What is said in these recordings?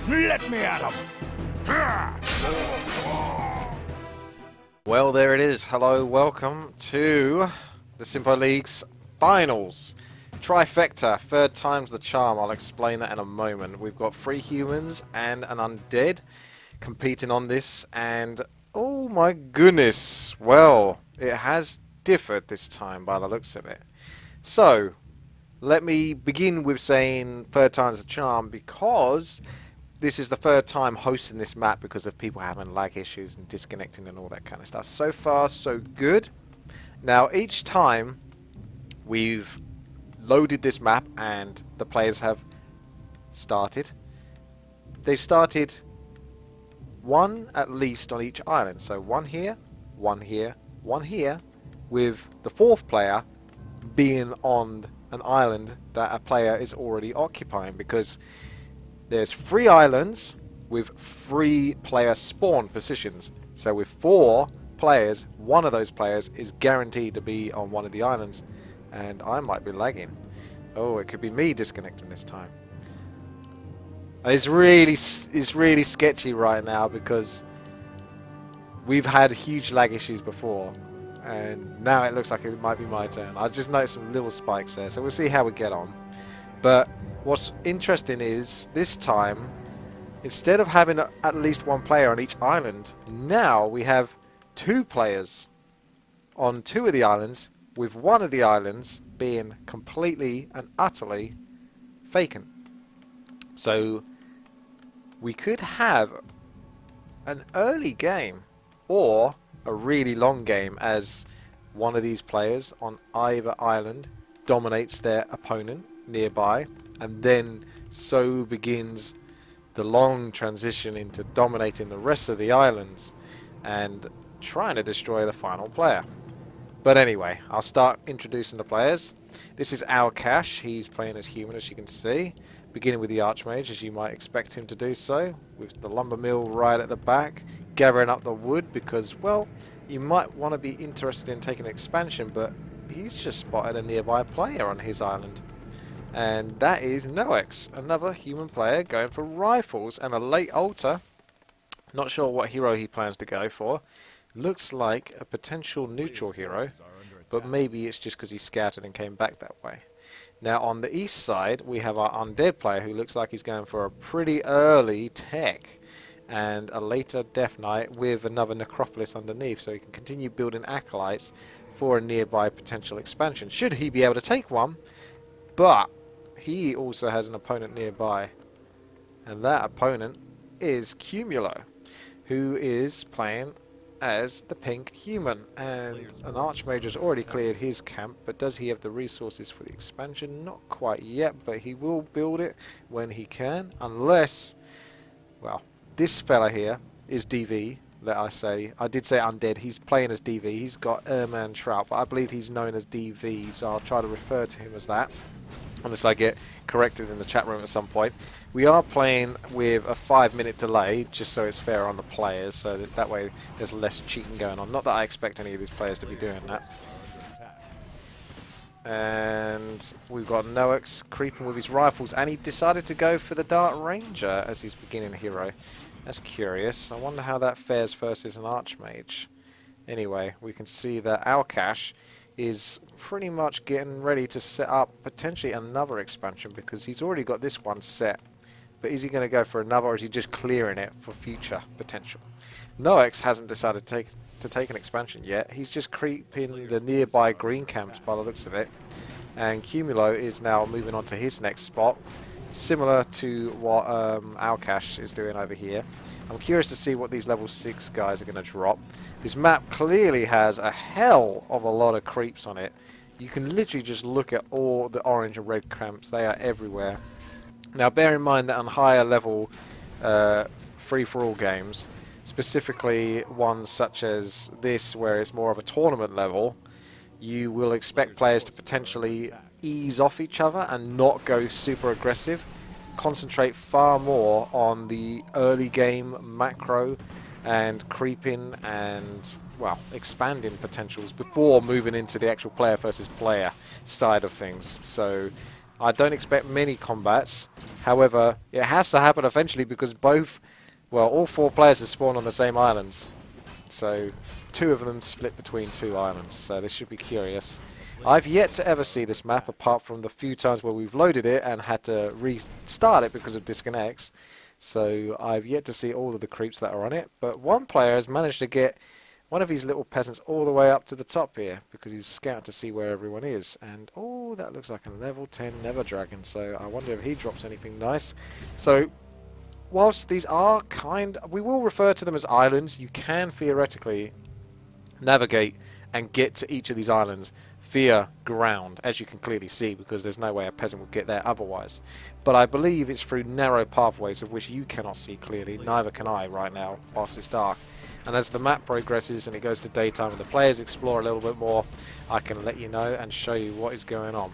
Let me at him! Well, there it is. Hello, welcome to the Sympo League's finals. Trifecta, third time's the charm. I'll explain that in a moment. We've got 3 humans and an undead competing on this, and oh my goodness, well, it has differed this time by the looks of it. So, let me begin with saying third time's the charm because this is the third time hosting this map because of people having lag issues and disconnecting and all that kind of stuff. So far, so good. Now, each time we've loaded this map and the players have started, they've started one at least on each island. So one here, one here, one here, with the 4th player being on an island that a player is already occupying, because there's 3 islands with 3 player spawn positions. So with 4 players, one of those players is guaranteed to be on one of the islands, and I might be lagging. Oh, it could be me disconnecting this time. It's really sketchy right now because we've had huge lag issues before, and now it looks like it might be my turn. I just noticed some little spikes there, so we'll see how we get on. But what's interesting is this time, instead of having at least 1 player on each island, now we have 2 players on 2 of the islands, with one of the islands being completely and utterly vacant. So we could have an early game or a really long game as one of these players on either island dominates their opponent nearby, and then so begins the long transition into dominating the rest of the islands and trying to destroy the final player. But anyway, I'll start introducing the players. This is Alcash. He's playing as human, as you can see, beginning with the Archmage, as you might expect him to do so, with the lumber mill right at the back, gathering up the wood because, well, you might want to be interested in taking an expansion, but he's just spotted a nearby player on his island. And that is Noex, another human player going for rifles and a late altar. Not sure what hero he plans to go for. Looks like a potential neutral hero, but maybe it's just because he scouted and came back that way. Now on the east side we have our undead player who looks like he's going for a pretty early tech and a later death knight with another necropolis underneath, so he can continue building acolytes for a nearby potential expansion should he be able to take one. But he also has an opponent nearby, and that opponent is Cumulo, who is playing as the pink human, and an Archmage has already cleared his camp, but does he have the resources for the expansion? Not quite yet, but he will build it when he can, unless, well, this fella here is DV, let I say. I did say undead, he's playing as DV, he's got Erman Trout, but I believe he's known as DV, so I'll try to refer to him as that, unless I get corrected in the chat room at some point. We are playing with a 5-minute delay, just so it's fair on the players, so that way there's less cheating going on. Not that I expect any of these players to be doing that. And we've got Noex creeping with his rifles, and he decided to go for the Dart Ranger as his beginning hero. That's curious. I wonder how that fares versus an Archmage. Anyway, we can see that Alcash is pretty much getting ready to set up potentially another expansion, because he's already got this one set. But is he going to go for another, or is he just clearing it for future potential? Noex hasn't decided to take an expansion yet. He's just creeping the nearby green camps by the looks of it. And Cumulo is now moving on to his next spot, similar to what Alcash is doing over here. I'm curious to see what these level 6 guys are going to drop. This map clearly has a hell of a lot of creeps on it. You can literally just look at all the orange and red camps. They are everywhere. Now bear in mind that on higher level free-for-all games, specifically ones such as this where it's more of a tournament level, you will expect players to potentially ease off each other and not go super aggressive. Concentrate far more on the early game macro and creeping and, well, expanding potentials before moving into the actual player versus player side of things. So I don't expect many combats. However, it has to happen eventually because all 4 players have spawned on the same islands. So 2 of them split between 2 islands. So this should be curious. I've yet to ever see this map apart from the few times where we've loaded it and had to restart it because of disconnects. So I've yet to see all of the creeps that are on it. But one player has managed to get one of his little peasants all the way up to the top here because he's scouting to see where everyone is. And oh, that looks like a level 10 Nether Dragon. So I wonder if he drops anything nice. So whilst these are we will refer to them as islands. You can theoretically navigate and get to each of these islands via ground, as you can clearly see, because there's no way a peasant would get there otherwise. But I believe it's through narrow pathways of which you cannot see clearly, neither can I right now whilst it's dark. And as the map progresses and it goes to daytime and the players explore a little bit more, I can let you know and show you what is going on.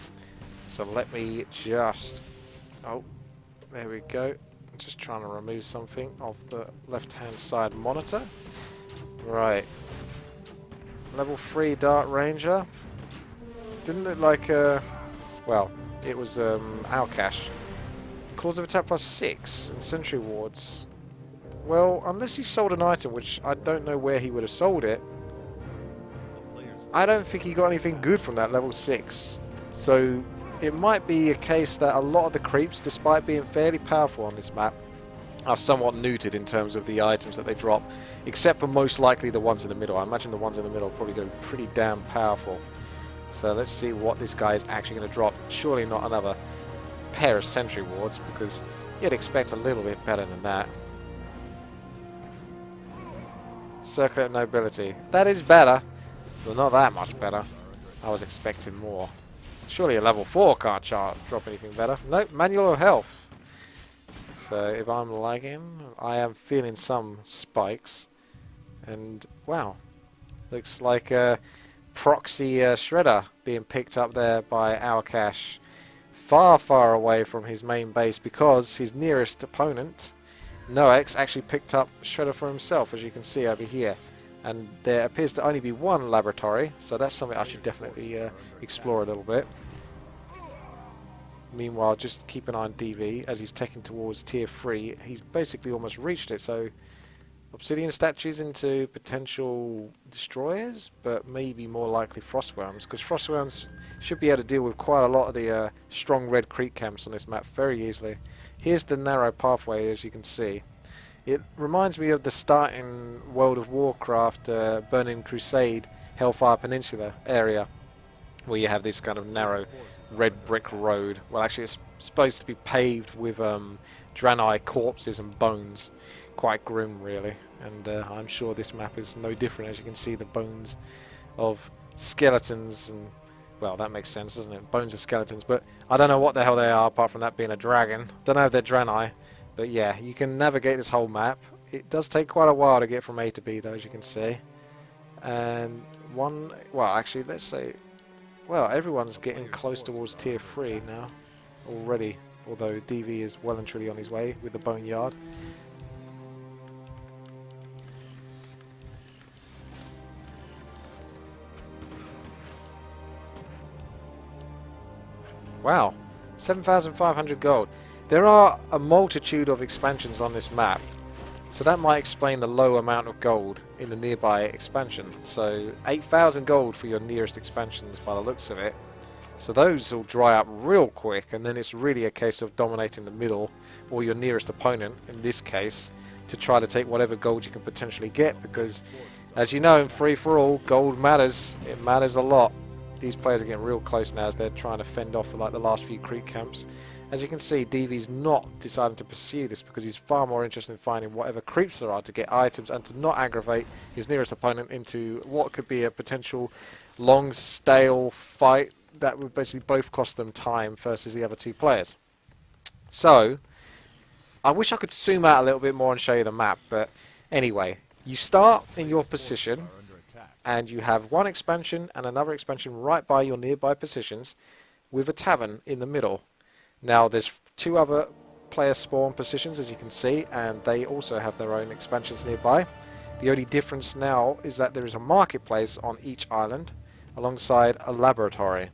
So let me just... oh, there we go. I'm just trying to remove something off the left-hand side monitor. Right. Level 3 Dart Ranger. Didn't look like well, it was Alcash. Claws of attack +6 and sentry wards. Well, unless he sold an item, which I don't know where he would have sold it, I don't think he got anything good from that level 6. So it might be a case that a lot of the creeps, despite being fairly powerful on this map, are somewhat neutered in terms of the items that they drop, except for most likely the ones in the middle. I imagine the ones in the middle are probably going to be pretty damn powerful. So let's see what this guy is actually going to drop. Surely not another pair of sentry wards, because you'd expect a little bit better than that. Circlet Nobility. That is better, but not that much better. I was expecting more. Surely a level 4 can't drop anything better. Nope, Manual of Health. So if I'm lagging, I am feeling some spikes. And wow, looks like a proxy shredder being picked up there by Alcash. Far, far away from his main base because his nearest opponent, Noex, actually picked up shredder for himself, as you can see over here. And there appears to only be one laboratory, so that's something I should definitely explore a little bit. Meanwhile, just keep an eye on DV as he's taking towards tier 3. He's basically almost reached it, so obsidian statues into potential destroyers, but maybe more likely frostworms, because frostworms should be able to deal with quite a lot of the strong red creep camps on this map very easily. Here's the narrow pathway, as you can see. It reminds me of the starting World of Warcraft Burning Crusade Hellfire Peninsula area, where you have this kind of narrow red brick road. Well, actually it's supposed to be paved with Draenei corpses and bones. Quite grim, really. And I'm sure this map is no different. As you can see, the bones of skeletons, and well, that makes sense, doesn't it? Bones of skeletons, but I don't know what the hell they are apart from that being a dragon. Don't know if they're Draenei, but yeah, you can navigate this whole map. It does take quite a while to get from A to B, though, as you can see. And actually, let's say, well, everyone's getting close towards tier 3 now already, although DV is well and truly on his way with the boneyard. Wow, 7,500 gold. There are a multitude of expansions on this map, so that might explain the low amount of gold in the nearby expansion. So 8,000 gold for your nearest expansions by the looks of it. So those will dry up real quick, and then it's really a case of dominating the middle, or your nearest opponent in this case, to try to take whatever gold you can potentially get, because as you know, in free-for-all, gold matters. It matters a lot. These players are getting real close now as they're trying to fend off like the last few creep camps. As you can see, DV's not deciding to pursue this because he's far more interested in finding whatever creeps there are to get items and to not aggravate his nearest opponent into what could be a potential long, stale fight that would basically both cost them time versus the other 2 players. So, I wish I could zoom out a little bit more and show you the map, but anyway, you start in your position, and you have one expansion and another expansion right by your nearby positions with a tavern in the middle. Now there's 2 other player spawn positions, as you can see, and they also have their own expansions nearby. The only difference now is that there is a marketplace on each island alongside a laboratory.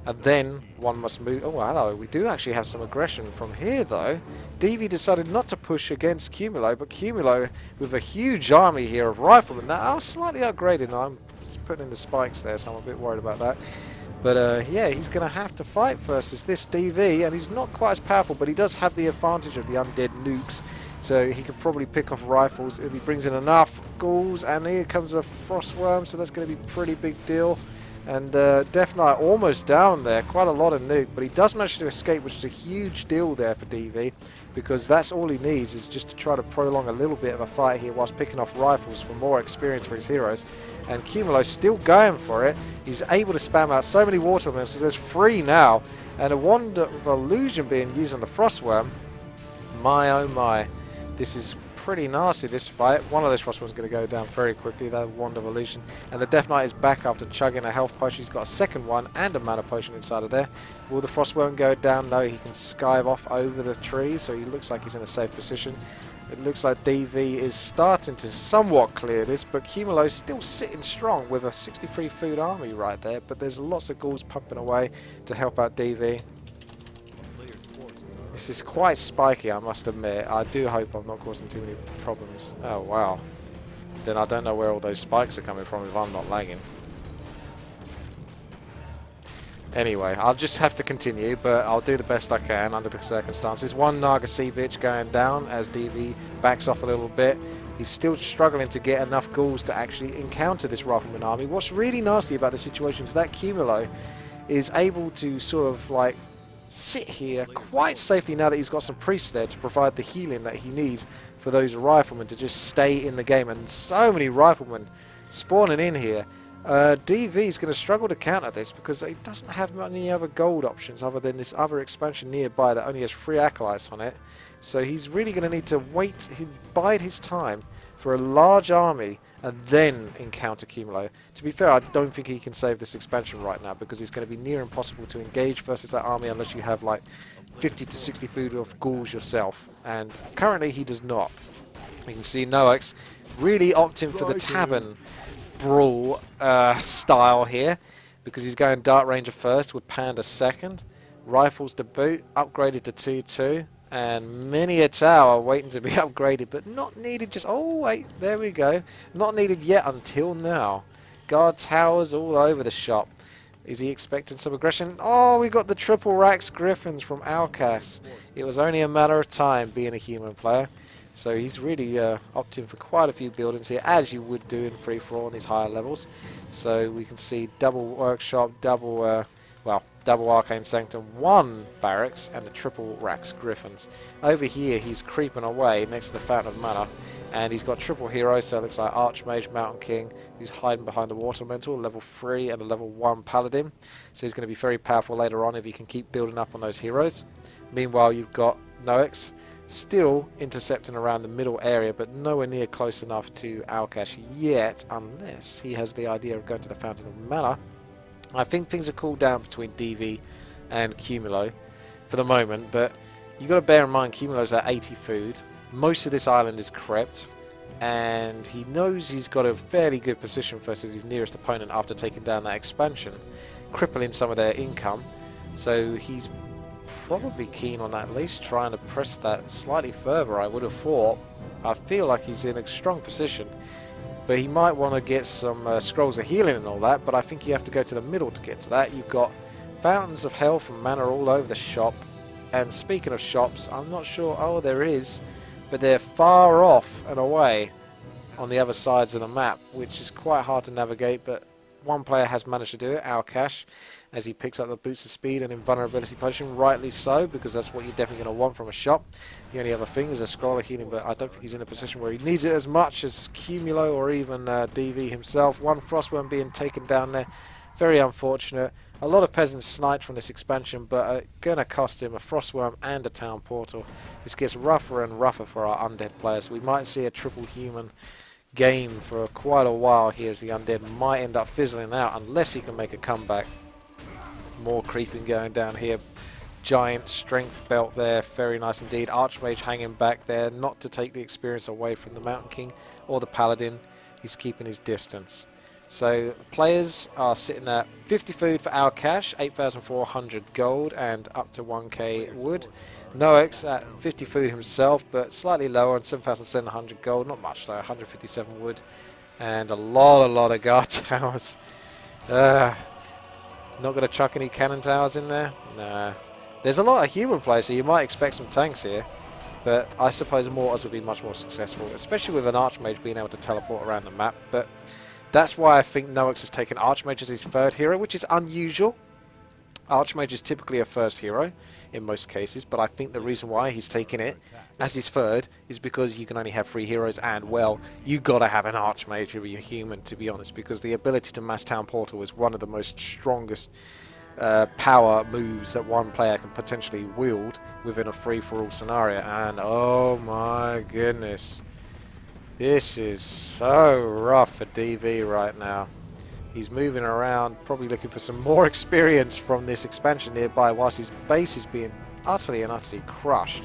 And then one must move. Oh, hello. We do actually have some aggression from here, though. DV decided not to push against Cumulo, but Cumulo, with a huge army here of riflemen that are slightly upgraded. I'm just putting in the spikes there, so I'm a bit worried about that. But yeah, he's going to have to fight versus this DV, and he's not quite as powerful, but he does have the advantage of the undead nukes, so he could probably pick off rifles if he brings in enough ghouls. And here comes a frostworm, so that's going to be a pretty big deal. And Death Knight almost down there, quite a lot of nuke, but he does manage to escape, which is a huge deal there for DV, because that's all he needs is just to try to prolong a little bit of a fight here whilst picking off rifles for more experience for his heroes. And Cumulo's still going for it. He's able to spam out so many watermen, so there's 3 now, and a wand of illusion being used on the frostworm. My oh my, this is pretty nasty, this fight. One of those frostworms is going to go down very quickly, that wand of illusion. And the Death Knight is back after chugging a health potion. He's got a second one and a mana potion inside of there. Will the frostworm go down? No, he can skive off over the trees, so he looks like he's in a safe position. It looks like DV is starting to somewhat clear this, but Cumulo's still sitting strong with a 63 food army right there, but there's lots of ghouls pumping away to help out DV. This is quite spiky, I must admit. I do hope I'm not causing too many problems. Oh, wow. Then I don't know where all those spikes are coming from if I'm not lagging. Anyway, I'll just have to continue, but I'll do the best I can under the circumstances. One Naga Sea Bitch going down as DV backs off a little bit. He's still struggling to get enough ghouls to actually encounter this rifleman army. What's really nasty about the situation is that Cumulo is able to sort of like sit here quite safely now that he's got some priests there to provide the healing that he needs for those riflemen to just stay in the game. And so many riflemen spawning in here. DV is going to struggle to counter this because he doesn't have many other gold options other than this other expansion nearby that only has 3 acolytes on it. So he's really going to need to bide his time for a large army and then encounter Cumulo. To be fair, I don't think he can save this expansion right now because it's going to be near impossible to engage versus that army unless you have like 50 to 60 food of ghouls yourself. And currently he does not. You can see Noax really opting for the tavern brawl style here because he's going Dark Ranger first with Panda second. Rifles to boot, upgraded to 2-2. And many a tower waiting to be upgraded, but not needed just... Oh, wait, there we go. Not needed yet until now. Guard towers all over the shop. Is he expecting some aggression? Oh, we got the triple racks griffins from Alcas. It was only a matter of time being a human player. So he's really opting for quite a few buildings here, as you would do in free-for-all on these higher levels. So we can see double workshop, double Arcane Sanctum, 1 barracks, and the triple racks griffins. Over here, he's creeping away next to the Fountain of Mana, and he's got triple heroes, so it looks like Archmage, Mountain King, who's hiding behind the Water Elemental, level 3, and a level 1 Paladin. So he's going to be very powerful later on if he can keep building up on those heroes. Meanwhile, you've got Noax, still intercepting around the middle area, but nowhere near close enough to Alkash yet, unless he has the idea of going to the Fountain of Mana. I think things are cooled down between DV and Cumulo for the moment, but you've got to bear in mind Cumulo's at 80 food. Most of this island is crept, and he knows he's got a fairly good position versus his nearest opponent after taking down that expansion, crippling some of their income. So he's probably keen on at least trying to press that slightly further, I would have thought. I feel like he's in a strong position. But he might want to get some scrolls of healing and all that, but I think you have to go to the middle to get to that. You've got fountains of health and mana all over the shop. And speaking of shops, I'm not sure... Oh, there is. But they're far off and away on the other sides of the map, which is quite hard to navigate, but one player has managed to do it, Alkash, as he picks up the Boots of Speed and Invulnerability Potion, rightly so, because that's what you're definitely going to want from a shop. The only other thing is a Scroll of Healing, but I don't think he's in a position where he needs it as much as Cumulo or even DV himself. 1 Frostworm being taken down there, very unfortunate. A lot of peasants sniped from this expansion, but going to cost him a Frostworm and a Town Portal. This gets rougher and rougher for our undead players. We might see a triple human game for quite a while here as the undead might end up fizzling out unless he can make a comeback. More creeping going down here. Giant strength belt there, very nice indeed. Archmage hanging back there, not to take the experience away from the Mountain King or the Paladin. He's keeping his distance. So players are sitting at 50 food for our cash, 8,400 gold, and up to 1k wood. Noex at 50 food himself, but slightly lower, on 7,700 gold, not much though, 157 wood, and a lot of guard towers. Not going to chuck any cannon towers in there? Nah. There's a lot of human players, so you might expect some tanks here. But I suppose mortars would be much more successful, especially with an archmage being able to teleport around the map. But that's why I think Noex has taken archmage as his third hero, which is unusual. Archmage is typically a first hero in most cases, but I think the reason why he's taken it as his third is because you can only have 3 heroes, and well, you gotta have an archmage if you're human, to be honest, because the ability to mass town portal is one of the most strongest power moves that one player can potentially wield within a free-for-all scenario. And oh my goodness, this is so rough for DV right now. He's moving around, probably looking for some more experience from this expansion nearby, whilst his base is being utterly crushed.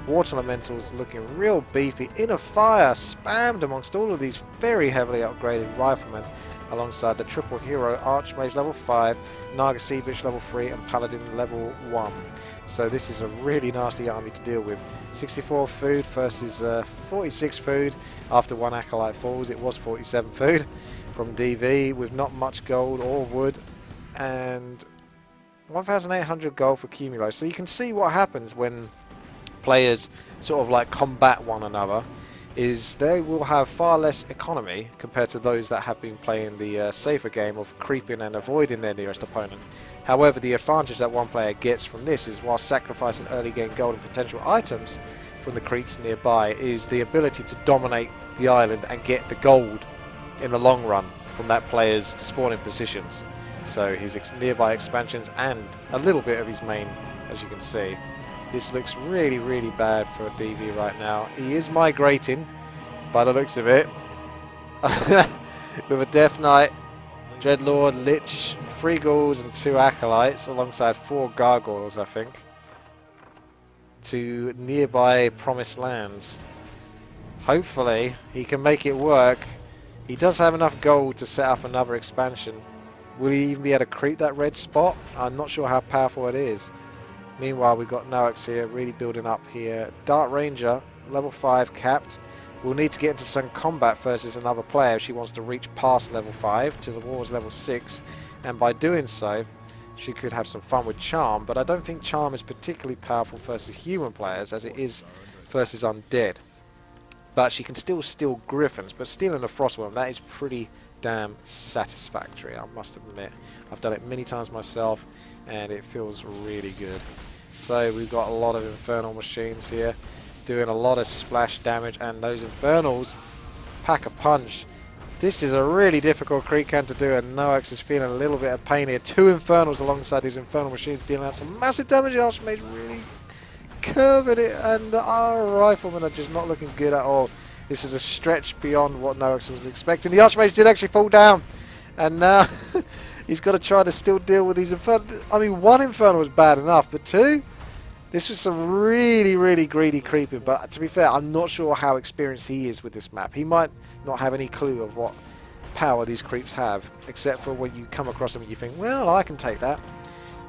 Water Elementals looking real beefy. Inner Fire spammed amongst all of these very heavily upgraded riflemen, alongside the triple hero Archmage level 5, Naga Sea Bitch level 3, and Paladin level 1. So this is a really nasty army to deal with. 64 food versus 46 food. After one Acolyte falls, it was 47 food from DV, with not much gold or wood, and 1,800 gold for Cumulo. So you can see what happens when players sort of like combat one another, is they will have far less economy compared to those that have been playing the safer game of creeping and avoiding their nearest opponent. However, the advantage that one player gets from this is, while sacrificing early game gold and potential items from the creeps nearby, is the ability to dominate the island and get the gold in the long run from that player's spawning positions. So his nearby expansions and a little bit of his main, as you can see. This looks really bad for DV right now. He is migrating by the looks of it with a Death Knight, Dreadlord, Lich, 3 Ghouls and 2 Acolytes, alongside 4 Gargoyles, I think, to nearby Promised Lands. Hopefully he can make it work. He does have enough gold to set up another expansion. Will he even be able to creep that red spot? I'm not sure how powerful it is. Meanwhile, we've got Noex here, really building up here. Dart Ranger, level 5 capped. We'll need to get into some combat versus another player if she wants to reach past level 5 to the war's level 6. And by doing so, she could have some fun with Charm. But I don't think Charm is particularly powerful versus human players, as it is versus undead. But she can still steal Griffins, but stealing a Frostworm, that is pretty damn satisfactory, I must admit. I've done it many times myself, and it feels really good. So we've got a lot of Infernal Machines here, doing a lot of splash damage, and those Infernals pack a punch. This is a really difficult creep can to do, and Noex is feeling a little bit of pain here. 2 Infernals alongside these Infernal Machines dealing out some massive damage. The Archmage really curving it, and our Riflemen are just not looking good at all. This is a stretch beyond what Noex was expecting. The Archmage did actually fall down, and now he's got to try to still deal with these Infernal. I mean, 1 Infernal was bad enough, but 2? This was some really greedy creeping, but to be fair, I'm not sure how experienced he is with this map. He might not have any clue of what power these creeps have, except for when you come across them and you think, well, I can take that.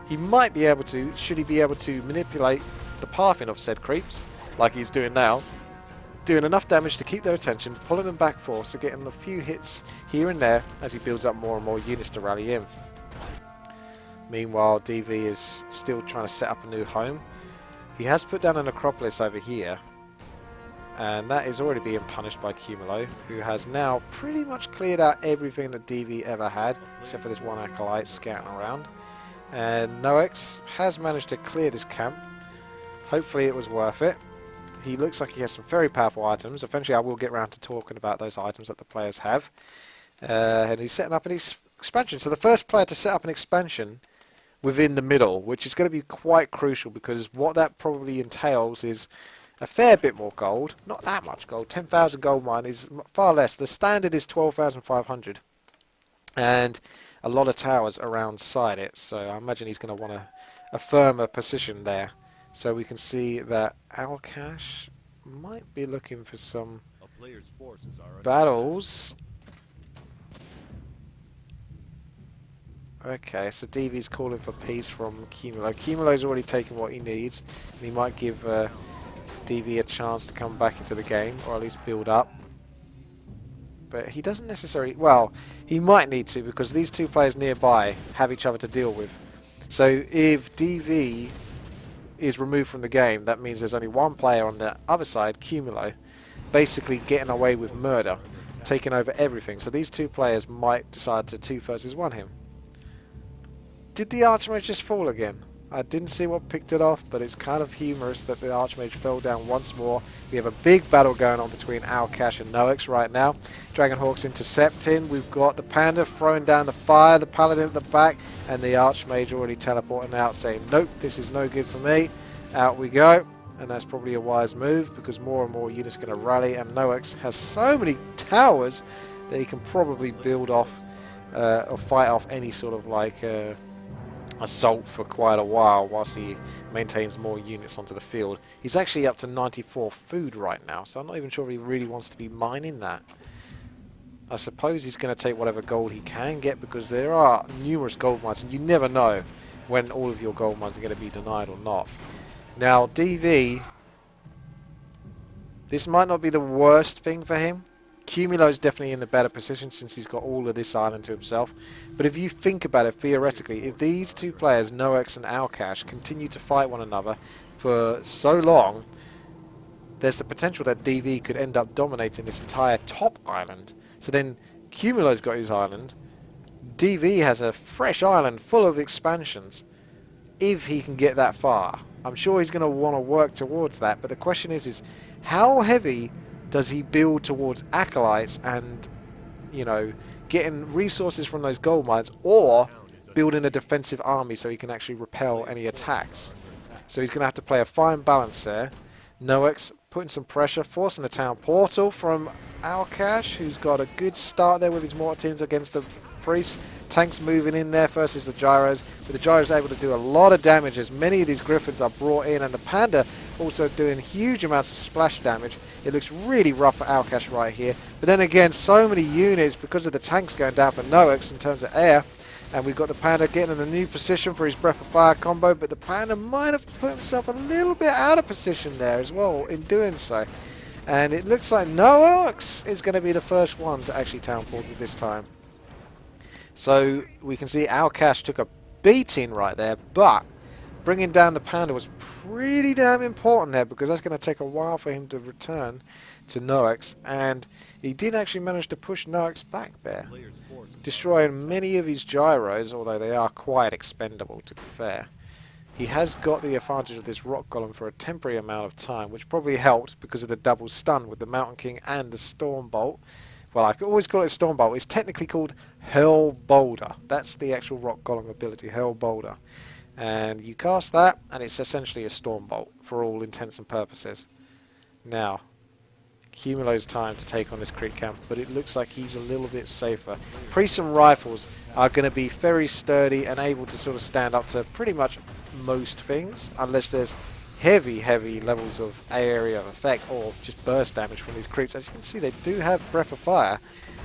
He might be able to, should he be able to manipulate the pathing of said creeps, like he's doing now, doing enough damage to keep their attention, pulling them back force, so getting a few hits here and there as he builds up more and more units to rally in. Meanwhile, DV is still trying to set up a new home. He has put down an Acropolis over here, and that is already being punished by Cumulo, who has now pretty much cleared out everything that DV ever had, except for this 1 Acolyte scouting around. And Noex has managed to clear this camp. Hopefully it was worth it. He looks like he has some very powerful items. Eventually I will get around to talking about those items that the players have. And he's setting up an expansion. So the first player to set up an expansion within the middle, which is going to be quite crucial, because what that probably entails is a fair bit more gold. Not that much gold. 10,000 gold mine is far less. The standard is 12,500. And a lot of towers around side it. So I imagine he's going to want a firmer position there. So we can see that Alcash might be looking for some battles. Okay, so DV's calling for peace from Cumulo. Cumulo's already taken what he needs, and he might give DV a chance to come back into the game, or at least build up. But he doesn't necessarily... Well, he might need to, because these two players nearby have each other to deal with. So if DV is removed from the game, that means there's only one player on the other side, Cumulo, basically getting away with murder, taking over everything. So these two players might decide to 2 versus 1 him. Did the Archmage just fall again? I didn't see what picked it off, but it's kind of humorous that the Archmage fell down once more. We have a big battle going on between Alkash and Noex right now. Dragonhawk's intercepting. We've got the Panda throwing down the fire, the Paladin at the back, and the Archmage already teleporting out saying, nope, this is no good for me. Out we go. And that's probably a wise move, because more and more units are going to rally, and Noex has so many towers that he can probably build off or fight off any sort of like assault for quite a while whilst he maintains more units onto the field. He's actually up to 94 food right now, so I'm not even sure if he really wants to be mining that. I suppose he's going to take whatever gold he can get, because there are numerous gold mines and you never know when all of your gold mines are going to be denied or not. Now DV, this might not be the worst thing for him. Cumulo's definitely in the better position since he's got all of this island to himself. But if you think about it theoretically, if these two players, Noex and Alkash, continue to fight one another for so long, there's the potential that DV could end up dominating this entire top island. So then Cumulo's got his island, DV has a fresh island full of expansions, if he can get that far. I'm sure he's going to want to work towards that, but the question is how heavy does he build towards acolytes and, you know, getting resources from those gold mines, or building a defensive army so he can actually repel any attacks? So he's going to have to play a fine balance there. Noex putting some pressure, forcing the town portal from Alkash, who's got a good start there with his mortar teams against the priests. Tanks moving in there versus the gyros, but the gyros are able to do a lot of damage as many of these griffins are brought in, and the Panda also doing huge amounts of splash damage. It looks really rough for Alkash right here, but then again, so many units because of the tanks going down for Noex in terms of air. And we've got the Panda getting in a new position for his Breath of Fire combo, but the Panda might have put himself a little bit out of position there as well in doing so. And it looks like Noex is going to be the first one to actually town port this time. So we can see Alkash took a beating right there, but bringing down the Panda was pretty damn important there, because that's going to take a while for him to return to Noex, and he did actually manage to push Noex back there, destroying many of his gyros, although they are quite expendable to be fair. He has got the advantage of this rock golem for a temporary amount of time, which probably helped because of the double stun with the Mountain King and the Storm Bolt. Well, I could always call it Storm Bolt. It's technically called Hurl Boulder. That's the actual rock golem ability, Hurl Boulder. And you cast that, and it's essentially a Storm Bolt for all intents and purposes. Now, Cumulo's time to take on this creep camp, but it looks like he's a little bit safer. Priests and rifles are going to be very sturdy and able to sort of stand up to pretty much most things, unless there's heavy levels of area of effect or just burst damage from these creeps. As you can see, they do have Breath of Fire,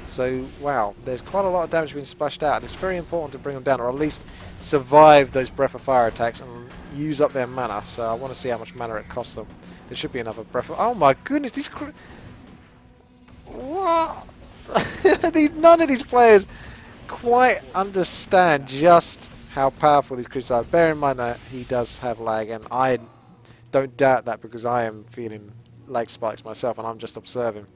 so wow, there's quite a lot of damage being splashed out. It's very important to bring them down, or at least survive those Breath of Fire attacks and use up their mana. So I want to see how much mana it costs them. There should be another Breath of... Oh my goodness, these what? None of these players quite understand just how powerful these creatures are. Bear in mind that he does have lag, and I don't doubt that because I am feeling lag spikes myself and I'm just observing.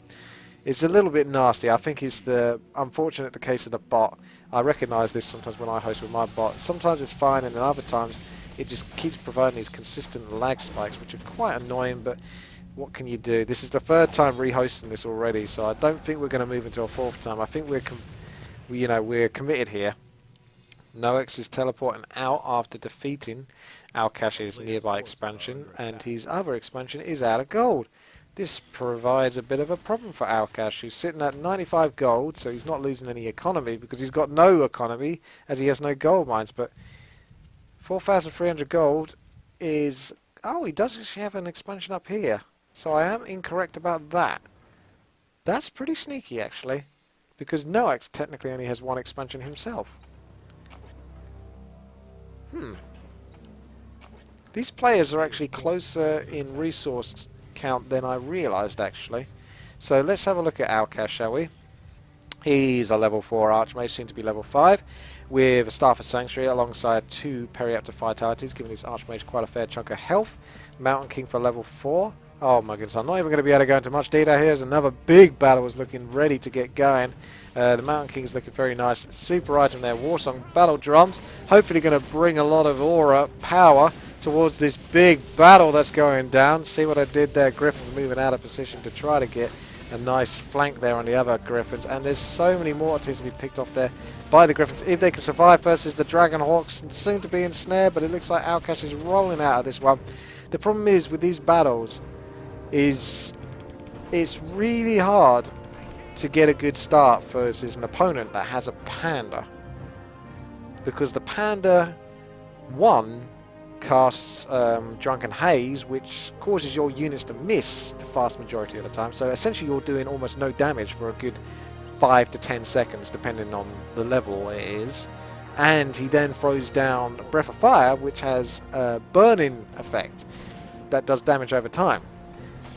It's a little bit nasty. I think it's the unfortunate the case of the bot. I recognise this sometimes when I host with my bot. Sometimes it's fine, and then other times it just keeps providing these consistent lag spikes, which are quite annoying, but what can you do? This is the third time rehosting this already, so I don't think we're going to move into a fourth time. I think we're committed here. Noex is teleporting out after defeating Alkash's nearby expansion, and his other expansion is out of gold. This provides a bit of a problem for Alkash, who's sitting at 95 gold, so he's not losing any economy because he's got no economy as he has no gold mines. But 4,300 gold is... Oh, he does actually have an expansion up here. So I am incorrect about that. That's pretty sneaky, actually, because Noex technically only has one expansion himself. These players are actually closer in resource count than I realised, actually. So let's have a look at Alcash, shall we? He's a level 4 Archmage, soon to be level 5, with a Staff of Sanctuary alongside 2 Periaptor Vitalities, giving his Archmage quite a fair chunk of health. Mountain King for level 4. Oh my goodness, I'm not even going to be able to go into much detail here. There's another big battle is looking ready to get going. The Mountain King's looking very nice. Super item there, Warsong Battle Drums. Hopefully going to bring a lot of aura power towards this big battle that's going down. See what I did there? Griffins moving out of position to try to get a nice flank there on the other Griffins. And there's so many mortars to be picked off there by the Griffins. If they can survive versus the Dragon Hawks, soon to be ensnared, but it looks like Alcash is rolling out of this one. The problem is with these battles is it's really hard to get a good start versus an opponent that has a Panda. Because the Panda, one, casts Drunken Haze, which causes your units to miss the vast majority of the time. So essentially you're doing almost no damage for a good 5 to 10 seconds, depending on the level it is. And he then throws down Breath of Fire, which has a burning effect that does damage over time.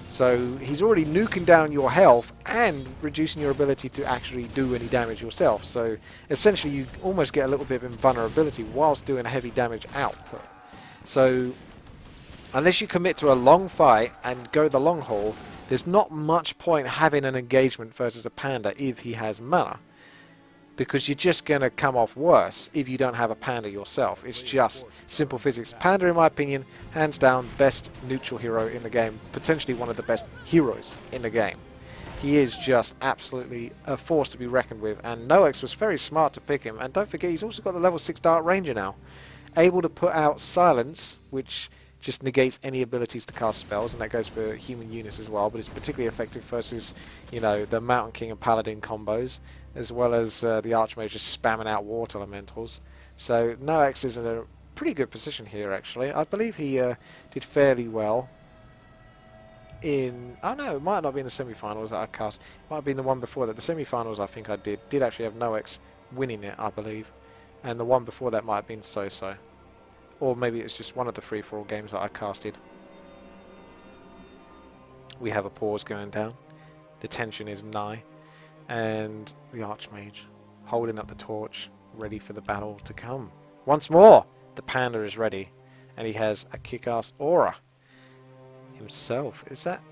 So he's already nuking down your health and reducing your ability to actually do any damage yourself. So essentially you almost get a little bit of invulnerability whilst doing heavy damage output. So unless you commit to a long fight and go the long haul, there's not much point having an engagement versus a Panda if he has mana. Because you're just going to come off worse if you don't have a Panda yourself. It's just simple physics. Panda, in my opinion, hands down, best neutral hero in the game. Potentially one of the best heroes in the game. He is just absolutely a force to be reckoned with. And Noex was very smart to pick him. And don't forget, he's also got the level 6 Dark Ranger now. Able to put out Silence, which just negates any abilities to cast spells, and that goes for human units as well, but it's particularly effective versus, you know, the Mountain King and Paladin combos, as well as the Archmage just spamming out water elementals. So Noex is in a pretty good position here, actually. I believe he did fairly well in... Oh no, it might not be in the semi-finals that I cast. It might have been the one before that. The semi-finals I think I did actually have Noex winning it, I believe. And the one before that might have been so-so. Or maybe it's just one of the free-for-all games that I casted. We have a pause going down. The tension is nigh. And the Archmage holding up the torch, ready for the battle to come. Once more, the Panda is ready. And he has a kick-ass aura himself. Is that...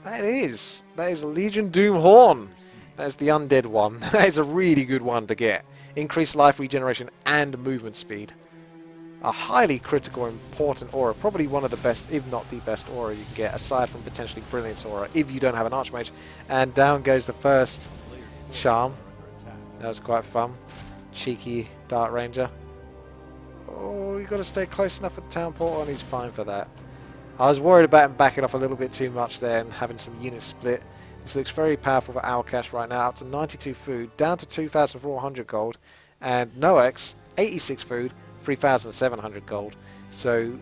That is a Legion Doom Horn. That is the undead one. That is a really good one to get. Increased life regeneration and movement speed. A highly critical, important aura. Probably one of the best, if not the best aura you can get, aside from potentially Brilliance aura, if you don't have an Archmage. And down goes the first Charm. That was quite fun. Cheeky Dark Ranger. Oh, you've got to stay close enough at the town portal, and he's fine for that. I was worried about him backing off a little bit too much there and having some units split. This looks very powerful for Alcash right now. Up to 92 food, down to 2,400 gold. And Noex, 86 food, 3,700 gold. So,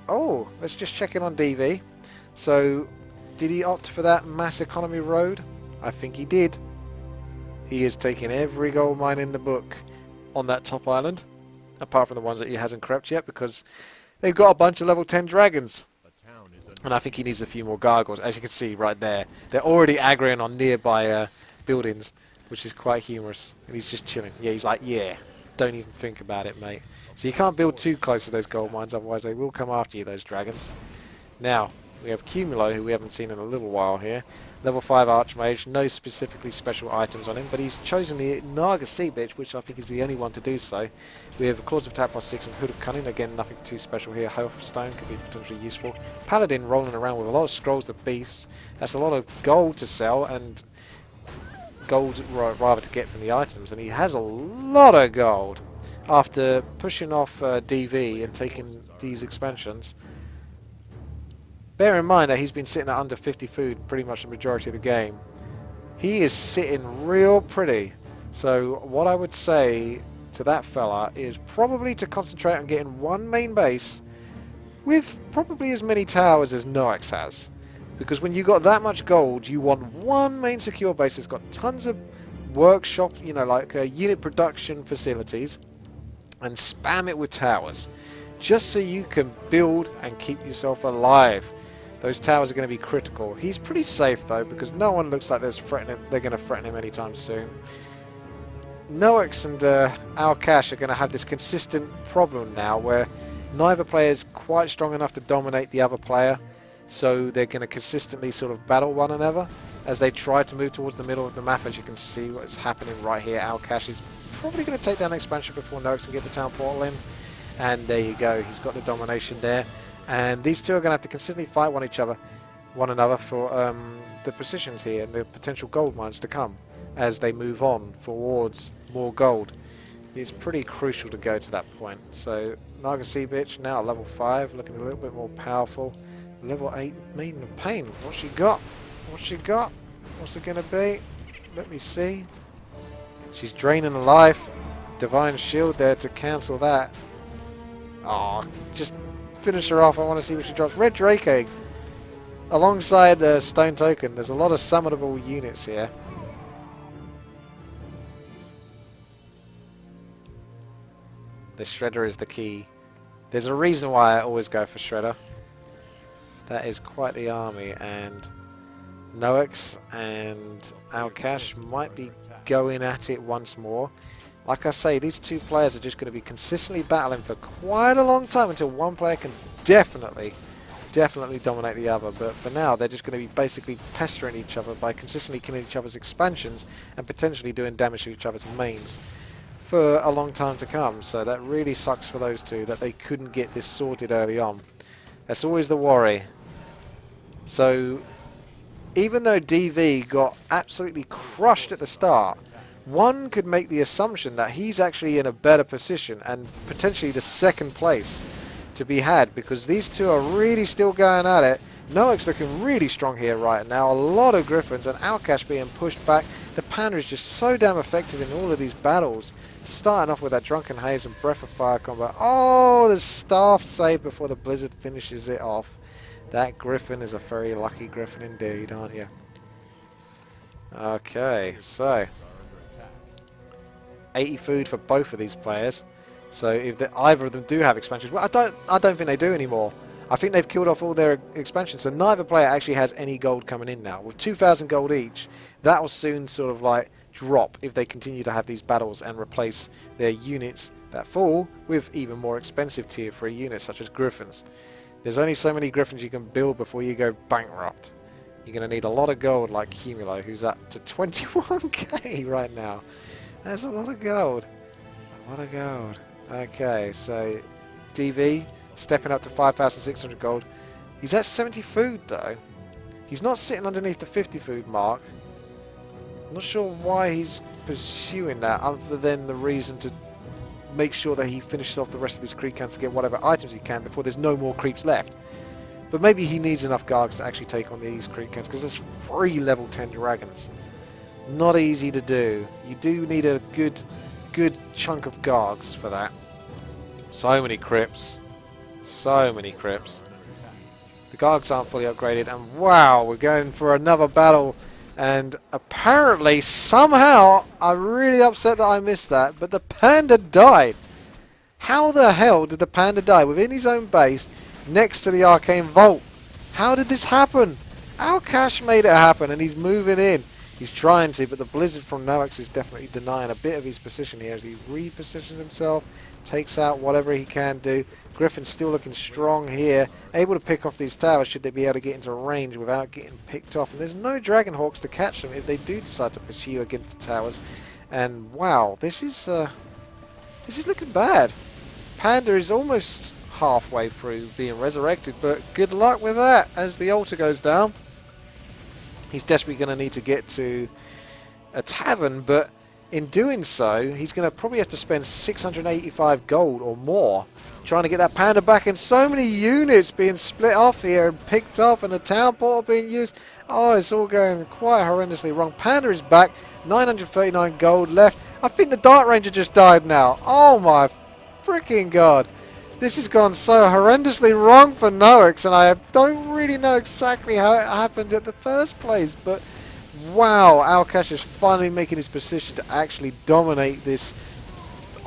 oh, let's just check in on DV. So, did he opt for that mass economy road? I think he did. He is taking every gold mine in the book on that top island, apart from the ones that he hasn't crept yet, because they've got a bunch of level 10 dragons. And I think he needs a few more gargoyles. As you can see right there, they're already aggroing on nearby buildings, which is quite humorous. And he's just chilling. Yeah, he's like, yeah, don't even think about it, mate. So you can't build too close to those gold mines, otherwise they will come after you, those dragons. Now, we have Cumulo, who we haven't seen in a little while here. Level 5 Archmage, no specifically special items on him, but he's chosen the Naga Sea Bitch, which I think is the only one to do so. We have Claws of Attack +6 and Hood of Cunning, again nothing too special here. Health Stone could be potentially useful. Paladin rolling around with a lot of Scrolls of Beasts. That's a lot of gold to sell, and gold rather to get from the items, and he has a lot of gold. After pushing off DV and taking these expansions. Bear in mind that he's been sitting at under 50 food pretty much the majority of the game. He is sitting real pretty. So what I would say to that fella is probably to concentrate on getting one main base with probably as many towers as Noex has. Because when you got that much gold, you want one main secure base that's got tons of workshop, you know, like unit production facilities, and spam it with towers. just so you can build and keep yourself alive. Those towers are going to be critical. He's pretty safe though, because no one looks like they're going to threaten him anytime soon. Noax and Alkash are going to have this consistent problem now where neither player is quite strong enough to dominate the other player, so they're going to consistently sort of battle one another as they try to move towards the middle of the map. As you can see what's happening right here, Alkash is probably going to take down the expansion before Noax can get the town portal in, and there you go, he's got the domination there. And these two are going to have to consistently fight one another for the positions here and the potential gold mines to come as they move on towards more gold. It's pretty crucial to go to that point. So Naga Sea Bitch now at level 5, looking a little bit more powerful. Level 8 Maiden of Pain. What's she got? What's she got? What's it going to be? Let me see. She's draining the life. Divine Shield there to cancel that. Oh, just finish her off. I want to see what she drops. Red Drake Egg alongside Stone Token. There's a lot of summonable units here. The Shredder is the key. There's a reason why I always go for Shredder. That is quite the army, and Noax and Alkash might be going at it once more. Like I say, these two players are just going to be consistently battling for quite a long time until one player can definitely dominate the other. But for now, they're just going to be basically pestering each other by consistently killing each other's expansions and potentially doing damage to each other's mains for a long time to come. So that really sucks for those two that they couldn't get this sorted early on. That's always the worry. So even though DV got absolutely crushed at the start, one could make the assumption that he's actually in a better position and potentially the second place to be had, because these two are really still going at it. Noax looking really strong here right now. A lot of Griffins and Alkash being pushed back. The Panda is just so damn effective in all of these battles. Starting off with that Drunken Haze and Breath of Fire combo. Oh, the staff save before the Blizzard finishes it off. That Griffin is a very lucky Griffin indeed, aren't you? Okay, so 80 food for both of these players. So if either of them do have expansions, well, I don't think they do anymore. I think they've killed off all their expansions, so neither player actually has any gold coming in now. With 2,000 gold each, that will soon sort of like drop if they continue to have these battles and replace their units that fall with even more expensive tier 3 units such as Griffins. There's only so many Griffins you can build before you go bankrupt. You're going to need a lot of gold like Cumulo, who's up to 21k right now. That's a lot of gold. A lot of gold. Okay, so DV stepping up to 5,600 gold. He's at 70 food though. He's not sitting underneath the 50 food mark. I'm not sure why he's pursuing that other than the reason to make sure that he finishes off the rest of these creep camps to get whatever items he can before there's no more creeps left. But maybe he needs enough Gargs to actually take on these creep camps, because there's 3 level 10 dragons. Not easy to do. You do need a good chunk of Gargs for that. So many crypts. So many crypts. The Gargs aren't fully upgraded, and wow, we're going for another battle. And apparently, somehow, I'm really upset that I missed that, but the Panda died. How the hell did the Panda die within his own base next to the Arcane Vault? How did this happen? Alkash made it happen, and he's moving in. He's trying to, but the Blizzard from Noax is definitely denying a bit of his position here as he repositions himself, takes out whatever he can do. Griffin's still looking strong here, able to pick off these towers should they be able to get into range without getting picked off. And there's no Dragonhawks to catch them if they do decide to pursue against the towers. And wow, this is looking bad. Panda is almost halfway through being resurrected, but good luck with that as the altar goes down. He's desperately going to need to get to a tavern, but in doing so, he's going to probably have to spend 685 gold or more trying to get that Panda back. And so many units being split off here and picked off, and the town portal being used. Oh, it's all going quite horrendously wrong. Panda is back, 939 gold left. I think the Dark Ranger just died now. Oh my freaking god. This has gone so horrendously wrong for Noax, and I don't really know exactly how it happened at the first place, but wow, Alkash is finally making his position to actually dominate this